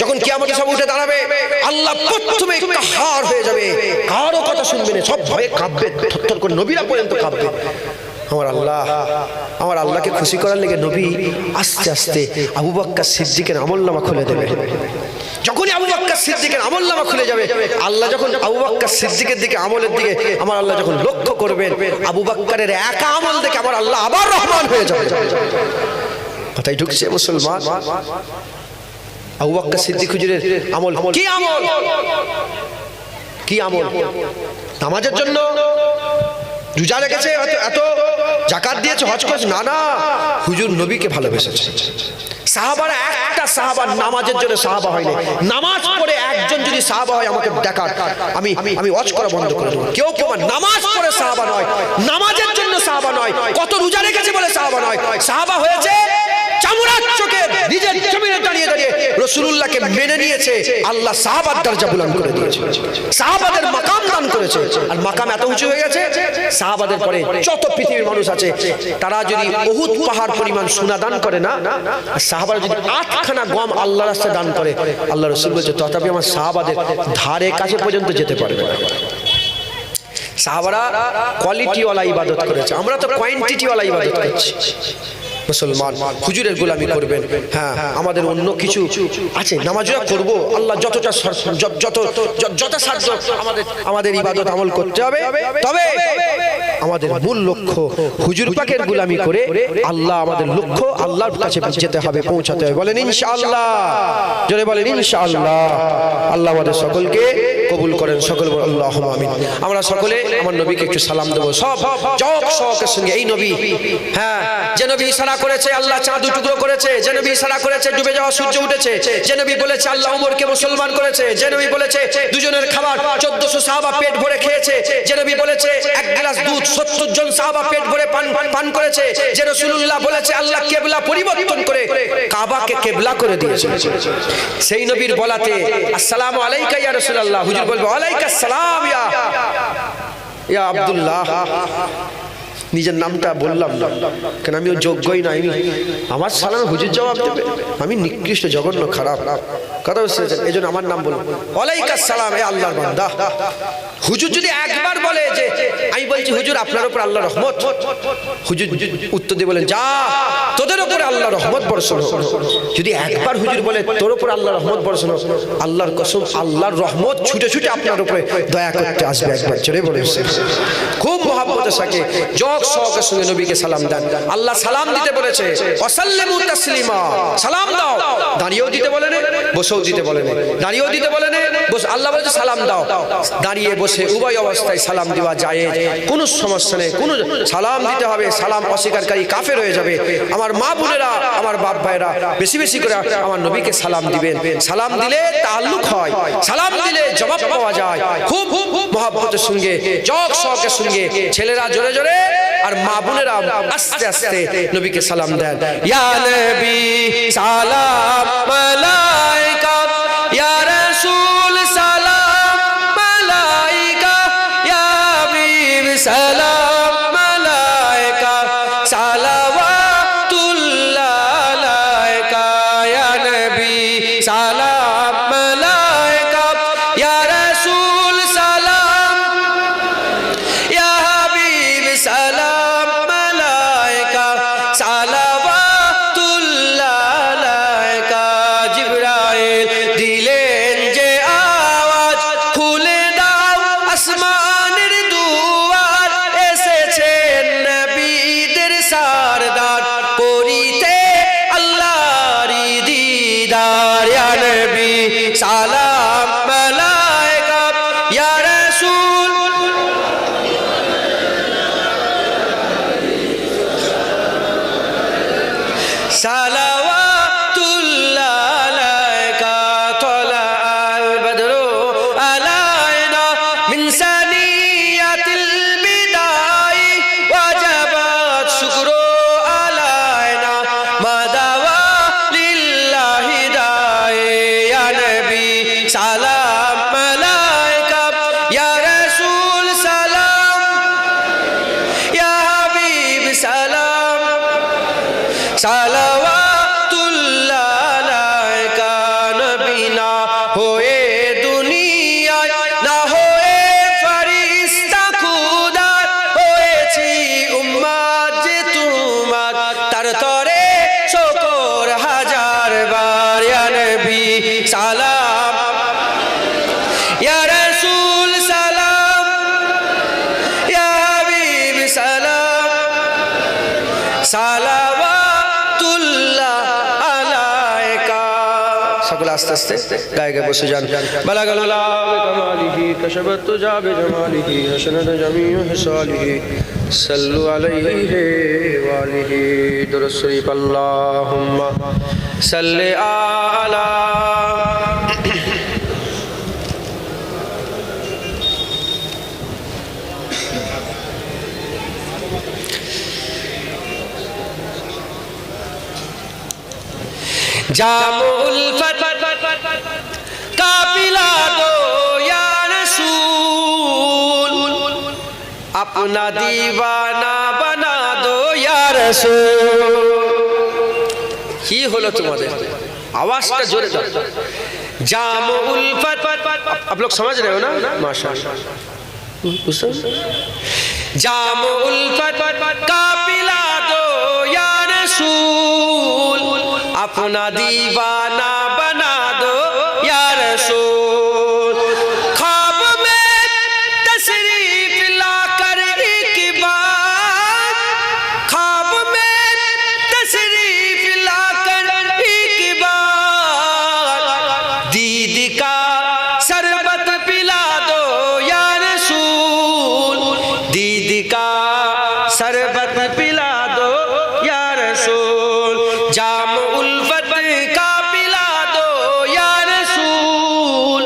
যখন কিয়ামতে সব উঠে দাঁড়াবে, আল্লাহ প্রথমে কাহার হয়ে যাবে, কারো কথা শুনবে না, সব ভয়ে কাঁপবে, থরথর করে, নবীরা পর্যন্ত কাঁপবে। আমার আল্লাহকে খুশি করার লেগে নবী আস্তে আস্তে আবু বকর সিদ্দিকের আমলনামা খুলে দেবে। যখনই আবু বকর সিদ্দিকের আমলনামা খুলে যাবে, আল্লাহ যখন আবু বকর সিদ্দিকের দিকে, আমলের দিকে আমার আল্লাহ যখন লক্ষ্য করবেন, আবু বকরের একা আমল দেখে আমার আল্লাহ আবার রহমান হয়ে যাবে। কথাই ঢুকছে মুসলমান? আবু বকর সিদ্দিক হুজুরের আমল কি? আমল নামাজের জন্য রোজা রেখেছে, এত যাকাত দিয়েছে, হজ করেছে, না, হুজুর নবীকে ভালোবেসেছে। সাহাবারা, একটা সাহাবা নামাজের জন্য সাহাবা হয়নি। নামাজ পড়ে একজন যদি সাহাবা হয় আমাকে দেখান, আমি হজ করা বন্ধ করে দেবো। কেউ নামাজ পড়ে সাহাবা নয়, নামাজের জন্য সাহাবা নয়, কত রোজা রেখেছে বলে সাহাবা নয়। সাহাবা হয়েছে চামড়ার চোখে নিজের জমিনে দাঁড়িয়ে রাসূলুল্লাহকে মেনে নিয়েছে, আল্লাহ সাহাবার দরজা বুলন্দ করে দিয়েছে, সাহাবাদের মাকাম দান করেছে। আর মাকাম এত উঁচু হয়ে গেছে, সাহাবাদের পরে যত পৃথিবীর মানুষ আছে তারা যদি উহুদ পাহাড় পরিমাণ সোনা দান করে না, সাহাবারা যদি 8খানা গম আল্লাহর রাস্তায় দান করে, আল্লাহ রাসূল বলেছে তথাপি আমার সাহাবাদের ধারে কাছে পর্যন্ত যেতে পারবে না। সাহাবারা কোয়ালিটিওয়ালা ইবাদত করেছে, আমরা তো কোয়ান্টিটিওয়ালা ইবাদত করছি। মুসলমান হুজুরের গোলামি করবেন, হ্যাঁ আমাদের অন্য কিছু আছে, নামাজও করব, আল্লাহ যত সাধ্য আমাদের ইবাদত আমল করতে হবে, তবে আমাদের মূল লক্ষ্য হুজুর পাকের গোলামি করে আল্লাহ, আমাদের লক্ষ্য আল্লাহর কাছে যেতে হবে, পৌঁছাতে হবে। বলেন ইনশাআল্লাহ, জোরে বলেন ইনশাআল্লাহ। আল্লাহ আমাদের সকলকে কবুল করেন, সকল আল্লাহুম্মা আমিন। আমরা সকলে আমার নবীকে একটু সালাম দেব, সব শখের সঙ্গে। এই নবী, হ্যাঁ, যে নবী ইশারা করেছে আল্লাহ চাঁদ টুকরো করেছে, যে নবী ইশারা করেছে ডুবে যাওয়া সূর্য উঠেছে, যে নবী বলেছে আল্লাহ উমরকে মুসলমান করেছে, যে নবী বলেছে দুজনের খাবার 1400 সাহাবা পেট ভরে খেয়েছে, যে নবী বলেছে এক গ্লাস দুধ 70 জন সাহাবা পেট ভরে পান করেছে, যে রাসূলুল্লাহ বলেছে আল্লাহ কিবলা পরিবর্তন করে কাবাকে কিবলা করে দিয়েছে, সেই নবীর বলাতে আসসালামু আলাইকা ইয়া রাসূলুল্লাহ, হুজুর বলবে ওয়ালাইকাস সালাম ইয়া আব্দুল্লাহ। নিজের নামটা বললাম না, কেন আমি যোগ্যই না, আমার সালাম হুজুর জবাব দেবে, আমি নিকৃষ্ট, জঘন্য, খারাপ। কথা বুঝতে পেরেছেন? এই জন্য আমার নাম বলুন ওয়ালাইকুম সালাম, এ আল্লাহর বান্দা। হুজুর যদি একবার বলে যে আমি বলছি হুজুর আপনার উপর আল্লাহর রহমত, হুজুর উত্তর দিয়ে বলেন যা তোদের উপর আল্লাহর রহমত বর্ষণ হোক। যদি একবার হুজুর বলে তোর উপর আল্লাহর রহমত বর্ষণ হোক, আল্লাহর কসম আল্লাহর রহমত ছুটে ছুটে আপনার উপরে দয়া করতে আসবে। একবার জোরে বলে খুব মহব্বতের সাথে জগ শওকের সঙ্গে নবীকে সালাম দেন। আল্লাহ সালাম দিতে বলেছে ওয়াসাল্লিমু তাসলিমা, সালাম দাও। দাঁড়িয়েও দিতে বলেন, বসেও দিতে বলেন। দাঁড়িয়েও দিতে বলেন, বস আল্লাহ বলেছে সালাম দাও। দাঁড়িয়ে বসে উভয় অবস্থায় সালাম দেওয়া যায়, কোনো সমস্যা নেই। কোনো সালাম দিতে হবে, সালাম অস্বীকারী কাফের হয়ে যাবে। আমার মা বোনেরা, আমার বাপ ভাইরা বেশি বেশি করে আমার নবীকে সালাম দিবেন। সালাম দিলে তাআল্লুক হয়, সালাম দিলে জবাব পাওয়া যায়। খুব মহব্বতের সঙ্গে জগ শওকের সঙ্গে ছেলেরা জোরে জোরে আর মা বোনেরা আস্তে আস্তে নবীকে সালাম দেন। ইয়া নবী সালাম মালাইকা, ইয়া রাসূল সালাম মালাইকা, ইয়া হাবিব সালাম মালাইকা, সালাওয়াতুল্লাহ আলাইকা। ইয়া নবী সালাম মালাইকা, ইয়া রাসূল সালাম, ইয়া হাবিব সালাম মালাইকা, সালাওয়াতুল্লাহ আলাইকা। জিবরাইল দিলেন যে আওয়াজ, খুলে দাও আসমানের দুয়ার, এসেছেন নবীদের সারদার, করিতে আল্লাহরই দিদার। ইয়া নবী সালাম মালাইকা, ইয়া রাসূল সালাওয়াতুল্লাহ আলাইকা। তলাআল বদরু আলাইনা মিন সানিয়াতিল বিদাই, ওয়াজাবাত শুকরু আলাইনা মাদাওয়া লিল্লাহি দাই। ইয়া নবী সালাম মালাইকা, ইয়া রাসূল সালাম, ইয়া হাবিব সালাম, সালাওয়াতুল্লাহ আলাইকা। নবী না হয়ে দুনিয়ায়, না হয়ে ফেরেশতা খুদার, হয়েছি উম্মত যে তোমার, তার তরে শুকর হাজার বার। ইয়া নবী সালাম, ইয়া রাসূল সালাম, ইয়া হাবিব সালাম, সালাওয়াতুল্লাহ আলাইকা। সকলে আস্তে আস্তে গায়ে গায়ে বসে যান। বালাগাল্লাহ বিকামালিহি, কাশাবাত তুজা বিজামালিহি, হাসানাত জামিউ হিসালিহি, সাল্লু আলাইহি ওয়া আলিহি। দুরূদ শরীফ। আল্লাহুম্মা সাল্লি আলা জামুল ফাত কাফিলা দো ইয়া রাসূল, अपना दीवाना बना दो या रसूल। কি হলো তোমাদের? আওয়াজটা জোরে দাও। জামু উলফত, आप लोग समझ रहे हो ना? माशाअल्लाह। জামু উলফত কাফিলা দো ইয়া रसूल, अपना दीवाना बना दो या रसूल। ख्वाब में तशरीफ लाकर एक बार, ख्वाब में तशरीफ लाकर एक बार, दीद का शरबत पिला दो या रसूल, दीद का शरबत पिला दो या रसूल। जाम उल्फत का पिला दो या रसूल,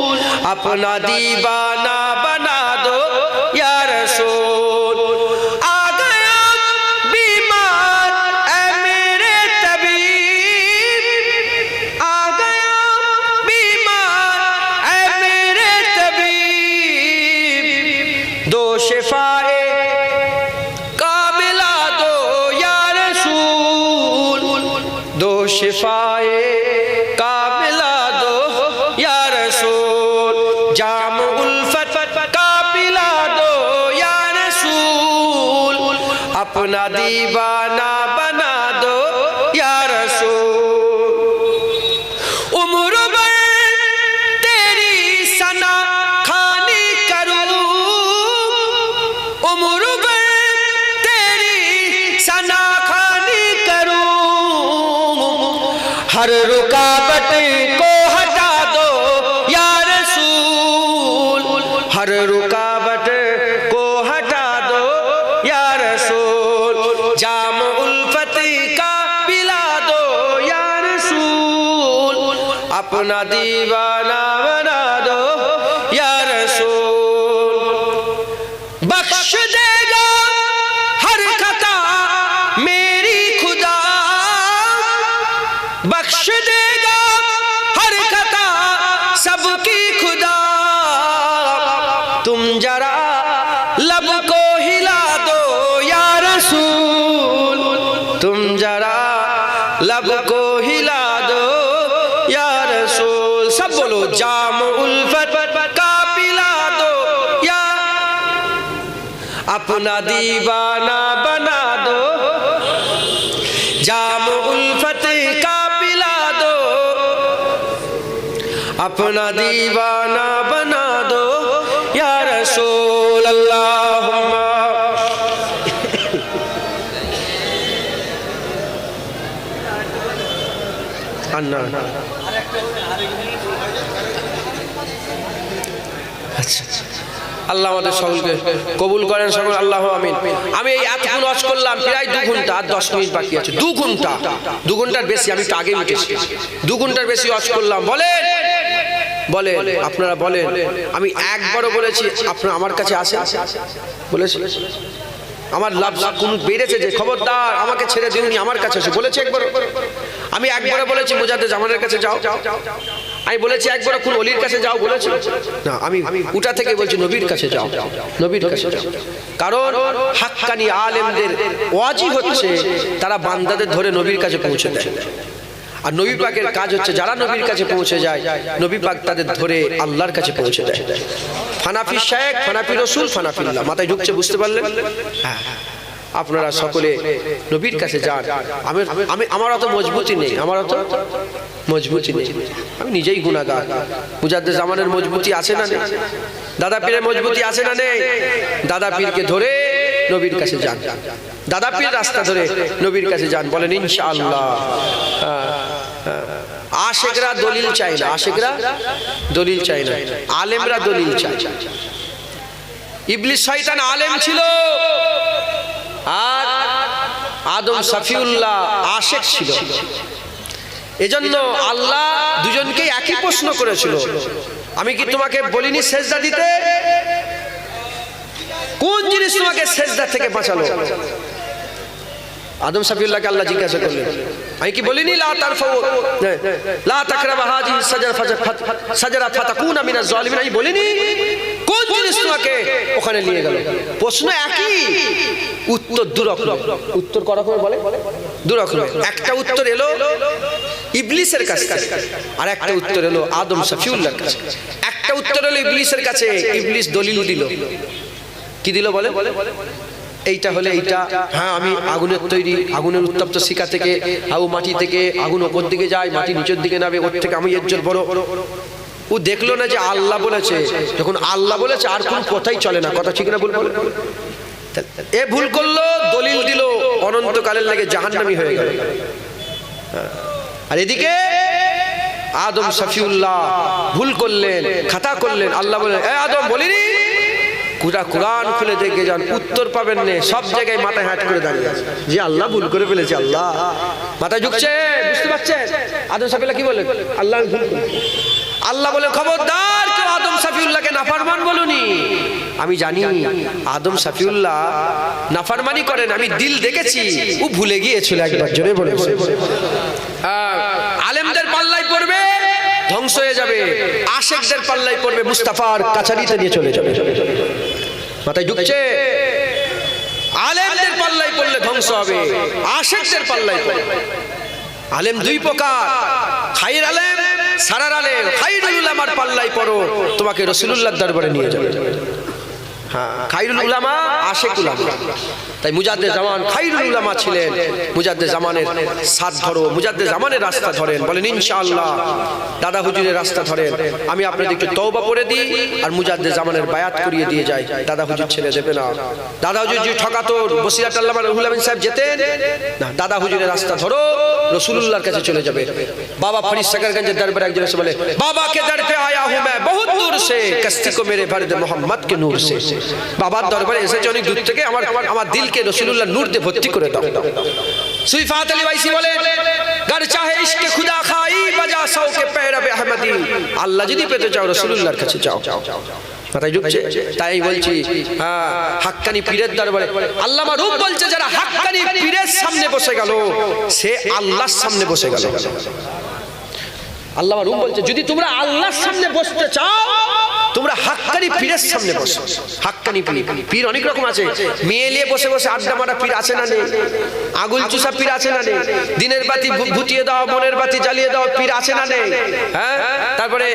अपना दीवाना बना दो या रसूल। आ गया बीमार ऐ मेरे तबीब, आ गया बीमार ऐ मेरे तबीब, दो शिफाए कामिला दो या रसूल, दो शिफाए कामिला दो जाम उल्फत का पिला दो या रसूल, अपना दीवाना बना दो या रसूल। उम्र भर तेरी सना खानी करूं, उम्र भर तेरी सना खानी करूं, हर रुकावट को हटा दो या रसूल, हर रुकावट को हटा दो या रसूल। जाम उल्फत का पिला दो या रसूल, अपना दीवाना बना दो या रसूल। बख्श देगा हर खता मेरी खुदा, बख्श देगा हर खता सबकी खुदा। तुम जरा लब को हिला दो या रसूल, तुम जरा लब को हिला दो या रसूल। सब बोलो जाम उल्फत का पिला दो या, अपना दीवाना बना दो। जाम उल्फत का पिला दो, अपना दीवाना बना दो या रसूल अल्लाहुम्मा। अन्ना আচ্ছা আল্লাহ আমাদের সকলকে কবুল করেন সকল, আল্লাহ আমিন। আমি এই এতক্ষণ ওয়াজ করলাম প্রায় 2 ঘন্টা, আর 10 মিনিট বাকি আছে। 2 ঘন্টার বেশি, আমি একটু আগে মিটেছি। 2 ঘন্টার বেশি ওয়াজ করলাম। বলেন বলেন, আপনারা বলেন। আমি একবারও বলেছি আপনারা আমার কাছে আসেন, বলেছি আমার লাভ কোন বেড়েছে যে খবরদার আমাকে ছেড়ে দিননি, আমার কাছে এসে বলেছি একবার। আমি একবারও বলেছি মুজাদ্দেদ জামানের কাছে যাও, আমি বলেছি একবার কোন ওলির কাছে যাও বলেছি না। আমি উটা থেকে বলছি নবীর কাছে যাও, নবীর কাছে যাও। কারণ হাক্কানি আলেমদের ওয়াজি হচ্ছে তারা বান্দাদের ধরে নবীর কাছে পৌঁছে দেয়। আর নবী পাকের কাজ হচ্ছে যারা নবীর কাছে পৌঁছে যায় নবী পাক তাদের ধরে আল্লাহর কাছে পৌঁছে দেয়। ফানাফি শায়েখ, ফানাফি রসুল, ফানাফিল্লাহ মাথায় ঢুকছে, বুঝতে পারলেন? হ্যাঁ, আপনারা সকলে নবীর কাছে যান। আমার অত মজবুতি নেই, আমার অত মজবুতি নেই, আমি নিজেই গুনাহগার। মুজাদ্দেদ জামানের মজবুতি আছে না নেই? দাদা পীরের মজবুতি আছে না নেই? দাদা পীরকে ধরে নবীর কাছে যান, দাদা পীর রাস্তা ধরে নবীর কাছে যান। বলেন ইনশাআল্লাহ। আশেকরা দলিল চাই না, আশেকরা দলিল চাই না, আলেমরা দলিল চায়। ইবলিস শয়তান আলেম ছিল, আর আদম সফিউল্লাহ আশেক ছিল। এজন্য আল্লাহ দুজনকেই একই প্রশ্ন করেছিল, আমি কি তোমাকে বলিনি সেজদা দিতে? কোন জিনিস তোমাকে সেজদা থেকে বাঁচালো? আদম সফিউল্লাহকে আল্লাহ জিজ্ঞাসা করলেন, আমি কি বলিনি লা তারফাউ লা তাকরাবা হাযিহি সাজারা ফাতাকুনা মিনাজ জালিমিন? আমি বলিনি? কোন জিনিস তোমাকে ওখানে নিয়ে গেল? প্রশ্ন একই, উত্তর দুরকম। উত্তর কত রকমের বলে? দুরকম। একটা উত্তর এলো ইবলিসের কাছে, আর একটা উত্তর এলো আদম সফিউল্লাহর কাছে। একটা উত্তর এলো ইবলিসের কাছে, ইবলিস দলিল দিল। কি দিল বলে? এইটা হলে এইটা, হ্যাঁ আমি আগুনের তৈরি, আগুনের উত্তপ্ত শিখা থেকে মাটি থেকে আগুন ওপর দিকে যায়, মাটি নিচের দিকে নামে, ওর থেকে আমি এর বড়। ও দেখলো না যে আল্লাহ বলেছে, যখন আল্লাহ বলেছে আর কোন কথাই চলে না। কথা ঠিক না ভুল? এ ভুল করলো, দলিল দিল, অনন্তকালের লাগে জাহান্নামী হয়ে গেল। আর এদিকে আদম সফিউল্লাহ ভুল করলেন, খাতা করলেন। আল্লাহ বললেন, এ আদম বলিনি? কুরআন খুলে দেখে যান, উত্তর পাবেন না। সব জায়গায় মাথায় হাত করে দাঁড়িয়ে আছে যে আল্লাহ ভুল করে ফেলেছে। আল্লাহ মাথায় ঝুঁকছে, বুঝতে পারছেন? আদম সফিউল্লাহ কি বলেন? আল্লাহ ভুল করে। আল্লাহ বলে, খবরদার কেউ আদম সফিউল্লাহকে নাফরমান বলুনি। আমি জানি আদম সফিউল্লাহ নাফরমানি করেন, আমি দিল দেখেছি। ও ভুলে গিয়েছিল একবার, জোরে বলে। আলেমদের পাল্লায় পড়বে, ধ্বংস হয়ে যাবে। আশেকদের পাল্লায় পড়বে, মুস্তাফার কাছারিতে নিয়ে চলে যাবে। মাথায় ঢুকছে? আলেমদের পাল্লায় পড়লে ধ্বংস হবে, আশেকদের পাল্লায় পড়বে। আলেম দুই প্রকার, খাইর আলেম সারারালে খাইরুল উলামার পাল্লাই পড়ো, তোমাকে রাসূলুল্লাহর দরবারে নিয়ে যাবে। হ্যাঁ, খাইরুল উলামা আশিক উলামা। তাই মুজাদ্দিদ জামান খাইরুল উলামা ছিলেন। মুজাদ্দিদ জামানের সাথ ধরো, মুজাদ্দিদ জামানের রাস্তা ধরেন, বলেন ইনশাআল্লাহ। দাদা হুজুরের রাস্তা ধরেন। আমি আপনাদের একটু তওবা করে দিই আর মুজাদ্দিদ জামানের বায়াত করিয়ে দিয়ে যাই। দাদা হুজুর ছেড়ে দেবে না। দাদা হুজুর যে ঠকাতো, বসিরাত আল্লামা রুহুল আমিন সাহেব যেতেন না। দাদা হুজুরের রাস্তা ধরো, রাসূলুল্লাহর কাছে চলে যাবে। বাবা ফরিদ সাগরগঞ্জের দরবারে একজন এসে বলে, বাবা কে দর পে আয়া হুঁ मैं बहुत दूर से, कश्ती को मेरे फर्द मोहम्मद के नूर से। বাবার দরবারে এসেছে অনেক দূর থেকে, আমার দিলকে রাসূলুল্লাহর নূর দিয়ে ভর্তি করে দাও। সুইফাত আলী বাইসি বলে, গর চাহে ইশকে খুদা খাই বাজা সৌ কে পেরবে আহমদি। আল্লাহ যদি পেতে চাও রাসূলুল্লাহর কাছে যাও। মাথায় ঢুকছে? তাই বলছি, হ্যাঁ, হাক্কানি পীরের দরবারে আল্লামা রূপ বলছে, যারা হাক্কানি পীরের সামনে বসে গেল সে আল্লাহর সামনে বসে গেল। আল্লামা রূপ বলছে, যদি তোমরা আল্লাহর সামনে বসতে চাও তোমরা হাক্কানি পীরের সামনে বসো। হাক্কানি পীর অনেক রকম আছে। মেয়ে নিয়ে বসে বসে আড্ডা মারা পীর আছে না নেই? আগুল চুষা পীর আছে না নেই? দিনের বাতি ভুতিয়ে দাও, মনের বাতি জ্বালিয়ে দাও পীর আছে না নেই? হ্যাঁ, তারপরে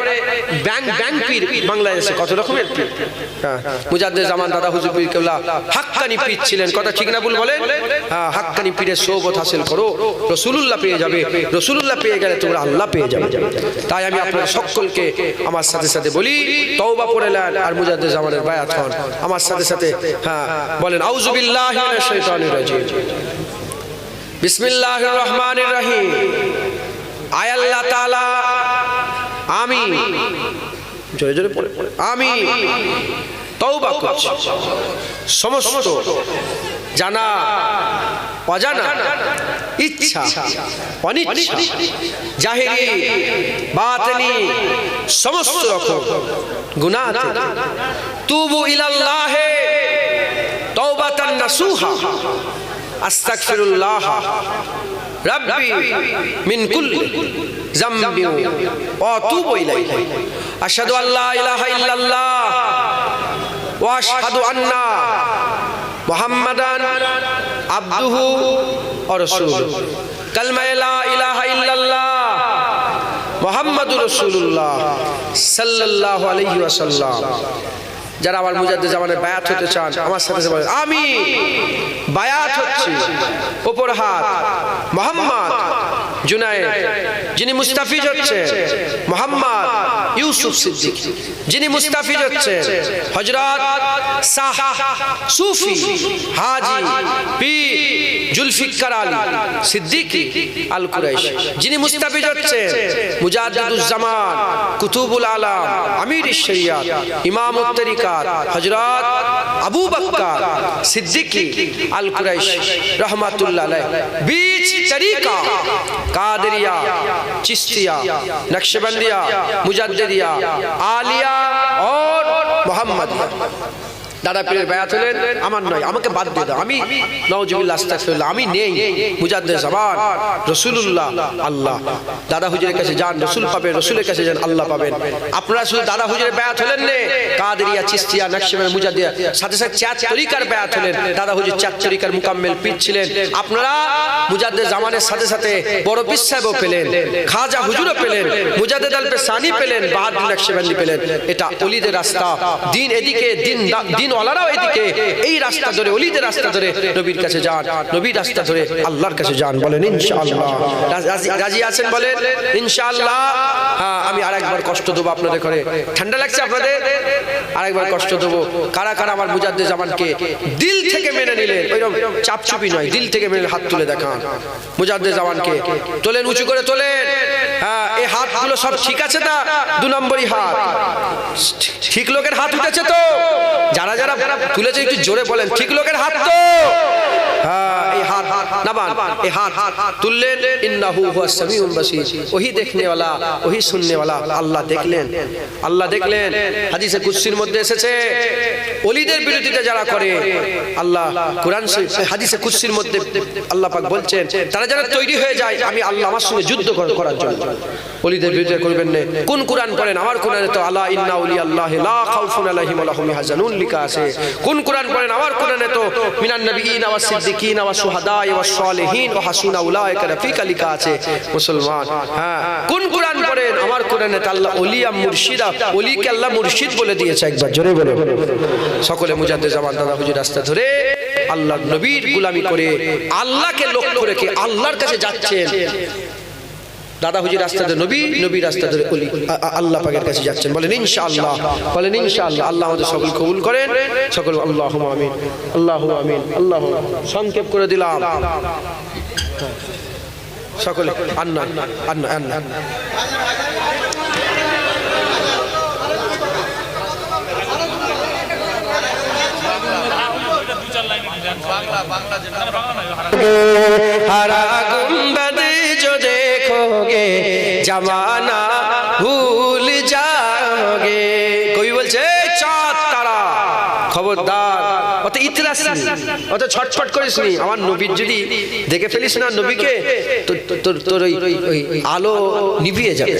ব্যাংক পীর বাংলাদেশে কত রকমের পীর। হ্যাঁ, মুজাদ্দিদ জামান দাদা হুজুর পীর কেবলা হাক্কানি পীর ছিলেন। কথা ঠিক না ভুল বলেন? হ্যাঁ, হাক্কানি পীরের সোহবত হাসিল করো, রাসূলুল্লাহ পেয়ে যাবে। রাসূলুল্লাহ পেয়ে গেলে তোমরা আল্লাহ পেয়ে যাবে। তাই আমি আপনাদের সকলকে আমার সাথে সাথে বলি, তওবা পড়ে নেন আর মুজাদ্দিদ জামানের বায়াত হন আমার সাথে সাথে। হ্যাঁ, বলেন আউযু বিল্লাহি মিনাশ শাইতানির রাজিম, বিসমিল্লাহির রহমানির রহিম। আয় আল্লাহ তাআলা, আমি জোরে জোরে পড়ে আমি তওবা করছি সমস্ত জানা অজানা ইচ্ছা অনিচ্ছা জাহিরি বাতিনি সমস্ত রকম গুনাহ থেকে। তুবু ইলাল্লাহ তাওবাতান নাসুহা, আস্তাগফিরুল্লাহ রাব্বি মিন কুল্লি যামবি ওয়া আতুবু ইলাইহি। আশহাদু আল্লা ইলাহা ইল্লাল্লাহ ওয়া আশহাদু আন্না মুহাম্মাদান আবদুহু ওয়া রাসূলুহু। কালমা লা ইলাহা ইল্লাল্লাহ মুহাম্মাদুর রাসূলুল্লাহ সাল্লাল্লাহু আলাইহি ওয়াসাল্লাম। যারা আমার মুজাদ্দিদ জামানের বায়াত হতে চান আমার সাথে বলেন, আমি বায়াত হচ্ছি। উপর হাত। মোহাম্মদ জুনায়েদ, যিনি মুস্তাফিজ হচ্ছেন মোহাম্মদ ইউসুফ সিদ্দিক, যিনি মুস্তাফিজ হচ্ছেন হযরত শাহ সুফি হাজী পীর জুলফিকার আলী সিদ্দিকী আল কুরাইশি, যিনি মুস্তাফিজ হচ্ছেন মুজাদ্দিদুজ জামান কুতুবুল আলাম আমিরুশ শরিয়াত ইমামুত তরিকাত হযরত আবু বকর সিদ্দিকী আল কুরাইশি रहमतुल्लाह अलैह। बीच तरीका कादरिया, चिश्तिया, नक्शबंदिया, मुजद्दिदिया, आलिया और मोहम्मदिया। দাদা পীরের বায়াত হলেন, আমার নয়, আমাকে বাদ দিয়ে দাও। আমি নাউজুবিল্লাহ আস্তাগফিরুল্লাহ, আমি নেই। মুজাদ্দিদ জামান রাসূলুল্লাহ আল্লাহ। দাদা হুজুরের কাছে যান, রাসূল পাবেন, রাসূলের কাছে যান, আল্লাহ পাবেন। আপনারা শুধু দাদা হুজুরের বায়াত হলেন না, কাদেরিয়া, চিশতিয়া, নকশবন্দিয়া, মুজাদ্দিদিয়া, সাথে সাথে চার তরিকার বায়াত হলেন। দাদা হুজুর চার তরিকার মুকাম্মেল পীর ছিলেন। আপনারা মুজাদ্দিদ জামানের সাথে সাথে বড় পীর সাহেবও পেলেন, খাজা হুজুরও পেলেন, মুজাদ্দিদ আল পেশানি পেলেন, বাহাদুর নকশবন্দি পেলেন। এটা ওলিদের রাস্তা। দিন এদিকে, দিন ওয়ালারাও এদিকে। এই রাস্তা ধরে, ওলিদের রাস্তা ধরে নবীর কাছে যান, নবীর রাস্তা ধরে আল্লাহর কাছে যান। বলেন ইনশাআল্লাহ। রাজি আছেন? বলেন ইনশাআল্লাহ। হ্যাঁ, আমি আরেকবার কষ্ট দেবো আপনাদের ঘরে। ঠান্ডা লাগছে আপনাদের? আরেকবার কষ্ট দেবো। কারা কারা আমার মুজাদ্দিদ জামানকে দিল থেকে মেনে নিলেন? ওইরকম চাপচুপি নয়, দিল থেকে মেনে হাত তুলে দেখান। মুজাদ্দিদ জামানকে তোলেন, উঁচু করে তোলেন। হ্যাঁ, এই হাতগুলো সব ঠিক আছে? না দু নম্বরই হাত ঠিক লোকের হাত উঠেছে তো? যারা যারা তুলেছে একটু জোরে বলেন, ঠিক লোকের হাত তো? হ্যাঁ, এই হাত নাবান, এই হাত তুললেন। ইন্নাহু হুয়াস সামিউল বাসীর, ওহি দেখনে ওয়ালা, ওহি শুননে ওয়ালা। আল্লাহ দেখলেন, আল্লাহ দেখলেন। হাদিসে কুদসির মধ্যে এসেছে, ওলিদের বিরোধিতা যারা করে, আল্লাহ কুরআন হাদিসে কুদসির মধ্যে আল্লাহ পাক বলছেন, তারা যারা তৈরি হয়ে যায় আমি আল্লাহ আমার সঙ্গে যুদ্ধ করার জন্য, ওলিদের বিরোধিতা করবেন না। কোন কোরআন পড়েন? আমার কোরআনে তো আলা ইন্না আউলিয়া আল্লাহি লা খাউফুন আলাইহিম ওয়া লাহুম ইয়াহজানুন লেখা আছে। কোন কোরআন পড়েন? আমার কোরআনে তো মিনান নবিয়িনা ওয়াস সিদ্দিকিনা ওয়াস শুহাদাই ওয়াস সালিহিন ওয়া হাসুনা উলাইকা রাফিকা লেখা আছে। মুসলমান, হ্যাঁ, কোন কোরআন পড়েন? আমার কোরআনে তো আল্লাহ ওলিয়া মুর্শিদা, ওলিকে আল্লাহ মুর্শিদ বলে দিয়েছে। একবার জোরে বলে সকলে মুজাদ্দিদ জামান দাদা হুজুর রাস্তা ধরে আল্লাহর নবীর গোলামি করে আল্লাহকে লক্ষ্য রেখে আল্লাহর কাছে যাচ্ছেন। দাদা হুজুর রাস্তা ধরে নবী রাস্তা ধরে ওলি আল্লাহ পাকের কাছে যাচ্ছেন। বলেন ইনশাআল্লাহ, বলেন ইনশাআল্লাহ। আল্লাহ আমাদের সকল কবুল করেন। সকল আল্লাহুম্মা আমিন, আল্লাহুম্মা আমিন। আল্লাহ সংক্ষেপ করে দিলাম সকলে। আন্না আন্না আন্না हरा गुंबद जो देखोगे जमाना भूल जाओगे। कोई बोलছে চাঁদ তারা, খবরদার অত ইতরাস নি, অত ছটফট করিস নি। আমার নবীর যদি দেখে ফেলিস না নবীকে, তোর ওই আলো নিভিয়ে যাবে।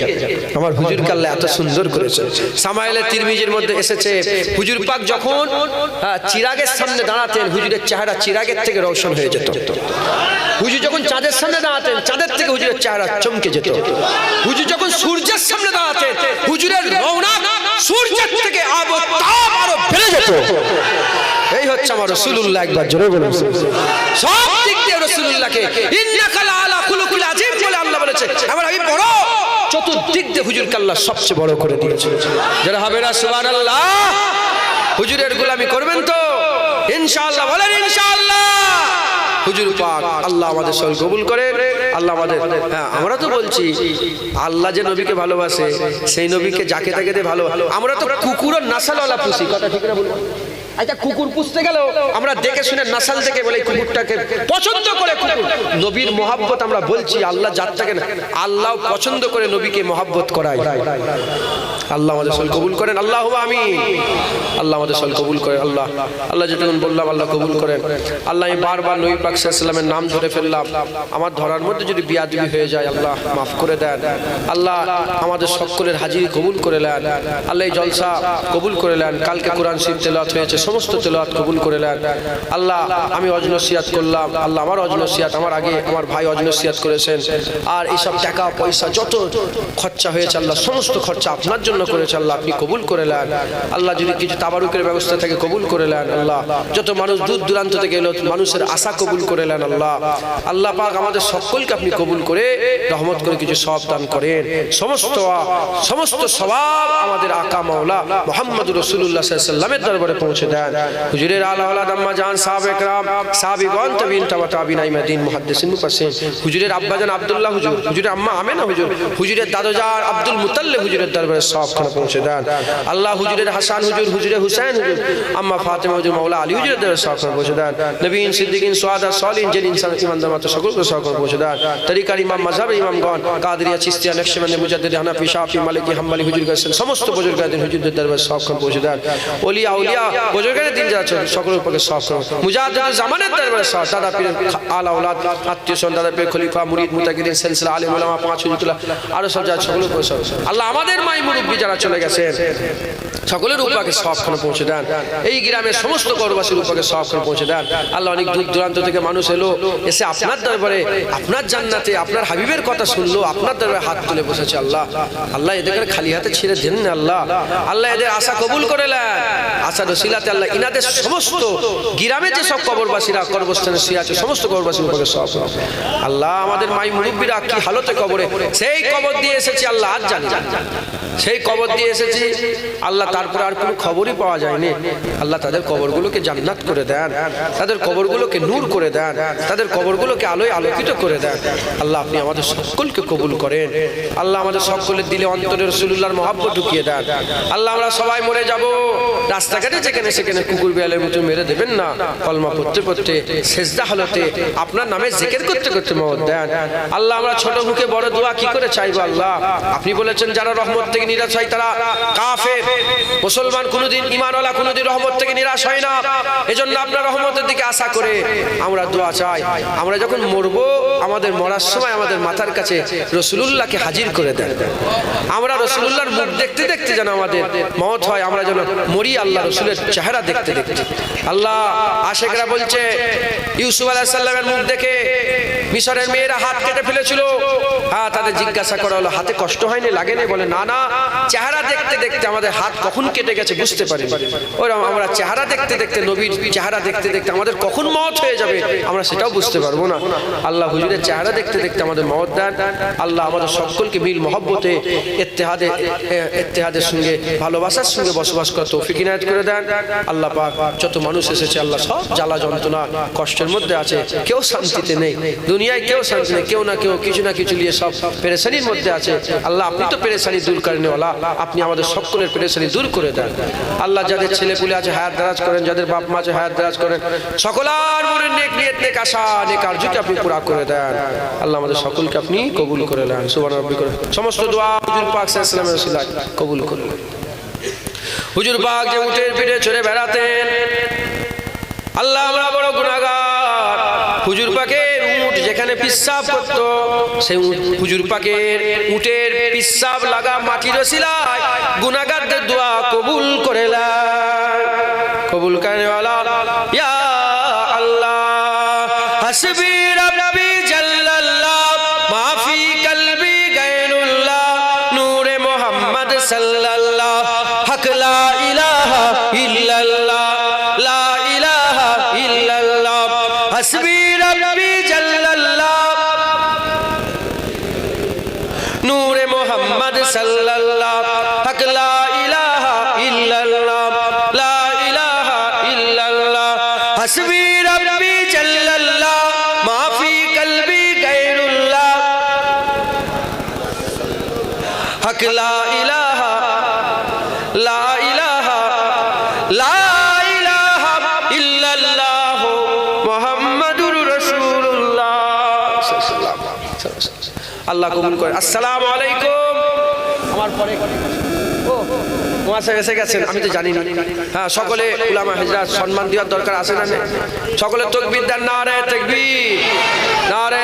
আমার হুজুরকে আল্লাহ এত সুন্দর করেছে। সামাইলে তিরমিজির মধ্যে এসেছে, হুজুর পাক যখন চিরাগের সামনে দাঁড়াতেন, হুজুরের চেহারা চিরাগের থেকে রওশন হয়ে যেত। হুজুর যখন চাঁদের সামনে দাঁড়াতেন, চাঁদের থেকে হুজুরের চেহারা চমকে যেত। হুজুর যখন সূর্যের সামনে দাঁড়াতেন, হুজুরের রওনাক সূর্যের থেকে আলো তাপ আরো বেড়ে যেত। এই হচ্ছে আমার রাসূলুল্লাহ। একবার জোরে বলুন, সব দিক দিয়ে রাসূলুল্লাহকে ইন্নাকা লাআলা খুলুকুল আযীম বলে আল্লাহ বলেছে। আমার হাবিব বড়, চতুর্দিক দিয়ে হুজুরকে আল্লাহ সবচেয়ে বড় করে দিয়েছে। যারা হবে না সুবহানাল্লাহ, হুজুরের গোলামি করবেন তো ইনশাআল্লাহ। বলেন ইনশাআল্লাহ। হুজুর পাক আল্লাহ আমাদের সব কবুল করেন। আল্লাহ আমাদের, হ্যাঁ, আমরা তো বলছি আল্লাহ যে নবীকে ভালোবাসে, সেই নবীকে যাকে তাকে দিয়ে ভালো। আমরা তো কুকুরের নাসালওয়ালা পুষি, কথা ঠিক না বলুন? আচ্ছা, কুকুর পুষতে গেলেও আমরা দেখে শুনে নাসাল থেকে বলে কুকুরটাকে পছন্দ করে কুকুর। নবীর মহাব্বত আমরা বলছি, আল্লাহ জাতটাকে না, আল্লাহ পছন্দ করে নবীকে মহাব্বত করায়। আল্লাহ আমাদের সল কবুল করেন। আল্লাহুম্মা আমিন। আল্লাহ আমাদের সল কবুল করেন। আল্লাহ আল্লাহ যেটুকুন বললাম আল্লাহ কবুল করেন। আল্লাহ আমি বারবার নবী পাক সাল্লাল্লাহু আলাইহি ওয়াসাল্লামের নাম ধরে ফেললাম, আমার ধরার মধ্যে যদি বিয়াদবি হয়ে যায় আল্লাহ মাফ করে দেন। আল্লাহ আমাদের সকলের হাজিরি কবুল করে নেন। আল্লাহ এই জলসা কবুল করে নেন। কালকে কোরআন শরীফ তেলাওয়াত হয়েছে, সমস্ত তেলাওয়াত কবুল করে নেন। আল্লাহ আমি অজনসিয়াত করলাম, আল্লাহ আমার অজনসিয়াত, আমার আগে আমার ভাই অজনসিয়াত করেছেন। আর এইসব টাকা পয়সা যত খরচা হয়েছে আল্লাহ সমস্ত খরচা আপনার জন্য করেছে, আল্লাহ আপনি কবুল করে নেন। আল্লাহ যদি কিছু তাবারুকের ব্যবস্থা থাকে কবুল করে নেন। আল্লাহ যত মানুষ দূর দূরান্ত থেকে এলো, মানুষের আশা কবুল করে নেন। আল্লাহ আল্লাহ পাক আমাদের সকলকে আপনি কবুল করে রহমত করে কিছু সওয়াব দান করেন। সমস্ত সওয়াব আমাদের আকা মাওলা মুহাম্মদুর রাসূলুল্লাহ সাল্লাল্লাহু আলাইহি ওয়াসাল্লামের দরবারে পৌঁছে দেন। হুজুরের আলা ওলাদ আম্মা জান সাহাবে کرام সাহাবীগণ তাবিন তাবিঈন ইমাদিন মুহাদ্দিসিন মুফাসসিরিন, হুজুরের আব্বা জান আব্দুল্লাহ হুজুর, হুজুরের আম্মা আমেনা হুজুর, হুজুরের দাদা জান আব্দুল মুতাল্লিব হুজুরের দরবারে সবখানে পৌঁছে দেন। আল্লাহ হুজুরের হাসান হুজুর, হুজুরের হুসাইন হুজুর, আম্মা ফাতেমা হুজুর, মাওলা আলী হুজুরের দরবারে সবখানে পৌঁছে দেন। নবীন সিদ্দিকিন সুহাদা সালিহিন যে ইনসান ইমানদার মত সকলকে সবখানে পৌঁছে দেন। তরিকার ইমাম মাযহাবের ইমামগণ কাদেরিয়া চিশতিয়া নকশবন্দি মুজাদ্দিদ হানাফি শাফি মালিকি হাম্বলি হুজুর গেছেন, সমস্ত বুজুর্গাদিন হুজুরদের দরবারে সবখানে পৌঁছে দেন। ওলিয়া আউলিয়া বুজুর্গাদের দিন যাচ্ছে সকলের উপরে সব মুজাদ্দিদ জামানের দরবারে সব দাদা পীর আলা ওলাদ আত্মীয় স্বজন, দাদা পীর খলিফা মুরিদ মুতাকিদিন সিলসিলা আলেম উলামা পাঁচ হুজুরতুল্লাহ আরো সব যা সকলের উপরে সব। আল্লাহ আমাদের মাই মুরব্বি যারা চলে গেছেন সকলের উপরে সবখানে পৌঁছে দেন। এই গ্রামের সমস্ত গৌরবাসীর উপরে সবখানে পৌঁছে দেন। আল্লাহ অনেক দূর দূরান্ত থেকে মানুষ এলো, এসে আপনার দরবারে আপনার জান্নাতে আপনার হাবিবের কথা শুনলো, আপনার দরবারে হাত তুলে বসেছে। আল্লাহ আল্লাহ এদেরকে খালি হাতে ছেড়ে দেন না। আল্লাহ আল্লাহ এদের আশা কবুল করে নেন। আশা রসিলাতে আল্লাহ ইনাদের সমস্ত গ্রামে যে সব কবরবাসীরা কবরস্থানে শুয়ে আছে সমস্ত কবরবাসীর উপরে সব। আল্লাহ আমাদের মাই মুরব্বীরা কি হালতে কবরে, সেই কবর দিয়ে এসেছি আল্লাহ আজ জানি, সেই কবর দিয়ে এসেছি আল্লাহ, তারপর আর কোনো খবরই পাওয়া যায়নি। আল্লাহ তাদের কবরগুলোকে জান্নাত করে দেন, তাদের কবরগুলোকে নূর করে দেন, তাদের কবরগুলোকে আলোয় আলোকিত করে দেন। আল্লাহ আপনি আমাদের সকলকে কবুল করেন। আল্লাহ আমাদের সকলের দিলে অন্তরে রাসূলুল্লাহর মহব্বত ঢুকিয়ে দেন। আল্লাহ আমরা সবাই মরে যাব, রাস্তাঘাটে যেখানে সেখানে কুকুর বিড়ালের মতো মেরে দেবেন না। কলমা পড়তে পড়তে সেজদা হালতে আপনার নামে জিকির করতে করতে মওত দেন। আল্লাহ আমরা ছোট মুখে বড় দোয়া কি করে চাইবো আল্লাহ? আপনি বলেছেন যারা রহমত থেকে নিরাশ হয় তারা কাফের। মুসলমান কোনোদিন ঈমানওয়ালা কোনোদিন রহমত থেকে নিরাশ হয় না। এজন্য আপনার রহমতের দিকে আশা করে আমরা দোয়া চাই। আমরা যখন মরবো আমাদের মরার সময় আমাদের মাথার কাছে রাসূলুল্লাহকে হাজির করে দেন। আমরা রাসূলুল্লাহর মুখ দেখতে দেখতে যেন আমাদের মওত হয়, আমরা যেন মরি আল্লাহ রাসূলের চেহারা দেখতে দেখতে। আল্লাহ আশিকরা বলছে ইউসুফ আলাইহিস সালামের মুখ দেখে মিশরের মেয়েরা হাত কেটে ফেলেছিল। হ্যাঁ, তাদের জিজ্ঞাসা করা হলো হাতে কষ্ট হয়নি, লাগেনি? বলে না না, চেহারা দেখতে দেখতে আমাদের হাত কখন কেটে গেছে বুঝতে পারি। ওরকম আমরা চেহারা দেখতে দেখতে, নবীর চেহারা দেখতে দেখতে আমাদের কখন মওত হয়ে যাবে আমরা সেটাও বুঝতে পারবো না। আল্লাহ হুজুরের চেহারা দেখতে দেখতে আমাদের মওত দেন। আল্লাহ আমাদের সকলকে মিল মহব্বতে ইত্তেহাদের সঙ্গে ভালোবাসার সঙ্গে বসবাস করার তৌফিক ইনায়াত করে দেন। আল্লাহ পাক যত মানুষ এসেছে আল্লাহ সব জ্বালা যন্ত্রণা কষ্টের মধ্যে আছে, কেউ শান্তিতে নেই, দুনিয়ায় কেউ শান্তি নেই, কেউ না কেউ কিছু না কিছু নিয়ে সব পেরেশানির মধ্যে আছে। আল্লাহ আপনি তো পেরেশানি দূর করেনওয়ালা, আপনি আমাদের সকলের পেরেশানি দূর করে দেন। আল্লাহ যাদের ছেলে পুলে আছে হায়াত দারাজ করেন, যাদের বাপ মা আছে হায়াত দারাজ করেন, সকলার মনের নেক নিয়ত নেক আশা নেক আরজুকে আপনি পুরা করে দেন। আল্লাহ আমাদের সকলকে আপনি কবুল করে নেন। সুবহান রাব্বিকা। সমস্ত দোয়া হুজুর পাক সাল্লাল্লাহু আলাইহি ওয়াসাল্লাম কবুল করুন। হুজুর পাক যে উটের পিঠে চড়ে বেড়াতেন, আল্লাহ আমরা বড় গুনাহগার। হুজুর পাকের উট যেখানে পিশাব করত, সেই হুজুর পাকের উটের পিশাব লাগা মাটির ওসিলায় গুনাহগারদের দোয়া কবুল করে নেন। কবুল করেওয়ালা ইয়া আল্লাহ হাসবি রাব্বি জাল্লাল্লাহ মাফি কলবি গায়রুল্লাহ নূরে মুহাম্মদ সাল্লাল্লাহ হক লা ইলাহা ইল্লাল্লাহ লা ইলাহা ইল্লাল্লাহ হাসবি রাব্বি জাল্লাল্লাহ নূরে মুহাম্মদ সাল্লাল্লাহ হক লা ইলাহা ইল্লাল্লাহ লা ইলাহা ইল্লাল্লাহ হাসবি রাব্বি জাল্লাল্লাহ মাফি কলবি গায়রুল্লাহ হক লা ইলাহা লা ইলাহা লা ইলাহা ইল্লাল্লাহ মুহাম্মাদুর রাসূলুল্লাহ। আল্লাহ কবুল করে। আসসালামু আলাইকুম। আমার পরে এসে গেছেন আমি তো জানি না। হ্যাঁ, সকলে উলামা হযরত সম্মান দেওয়ার দরকার আছে না? সকলে তাকবীর দেন, নারে তাকবীর, নারে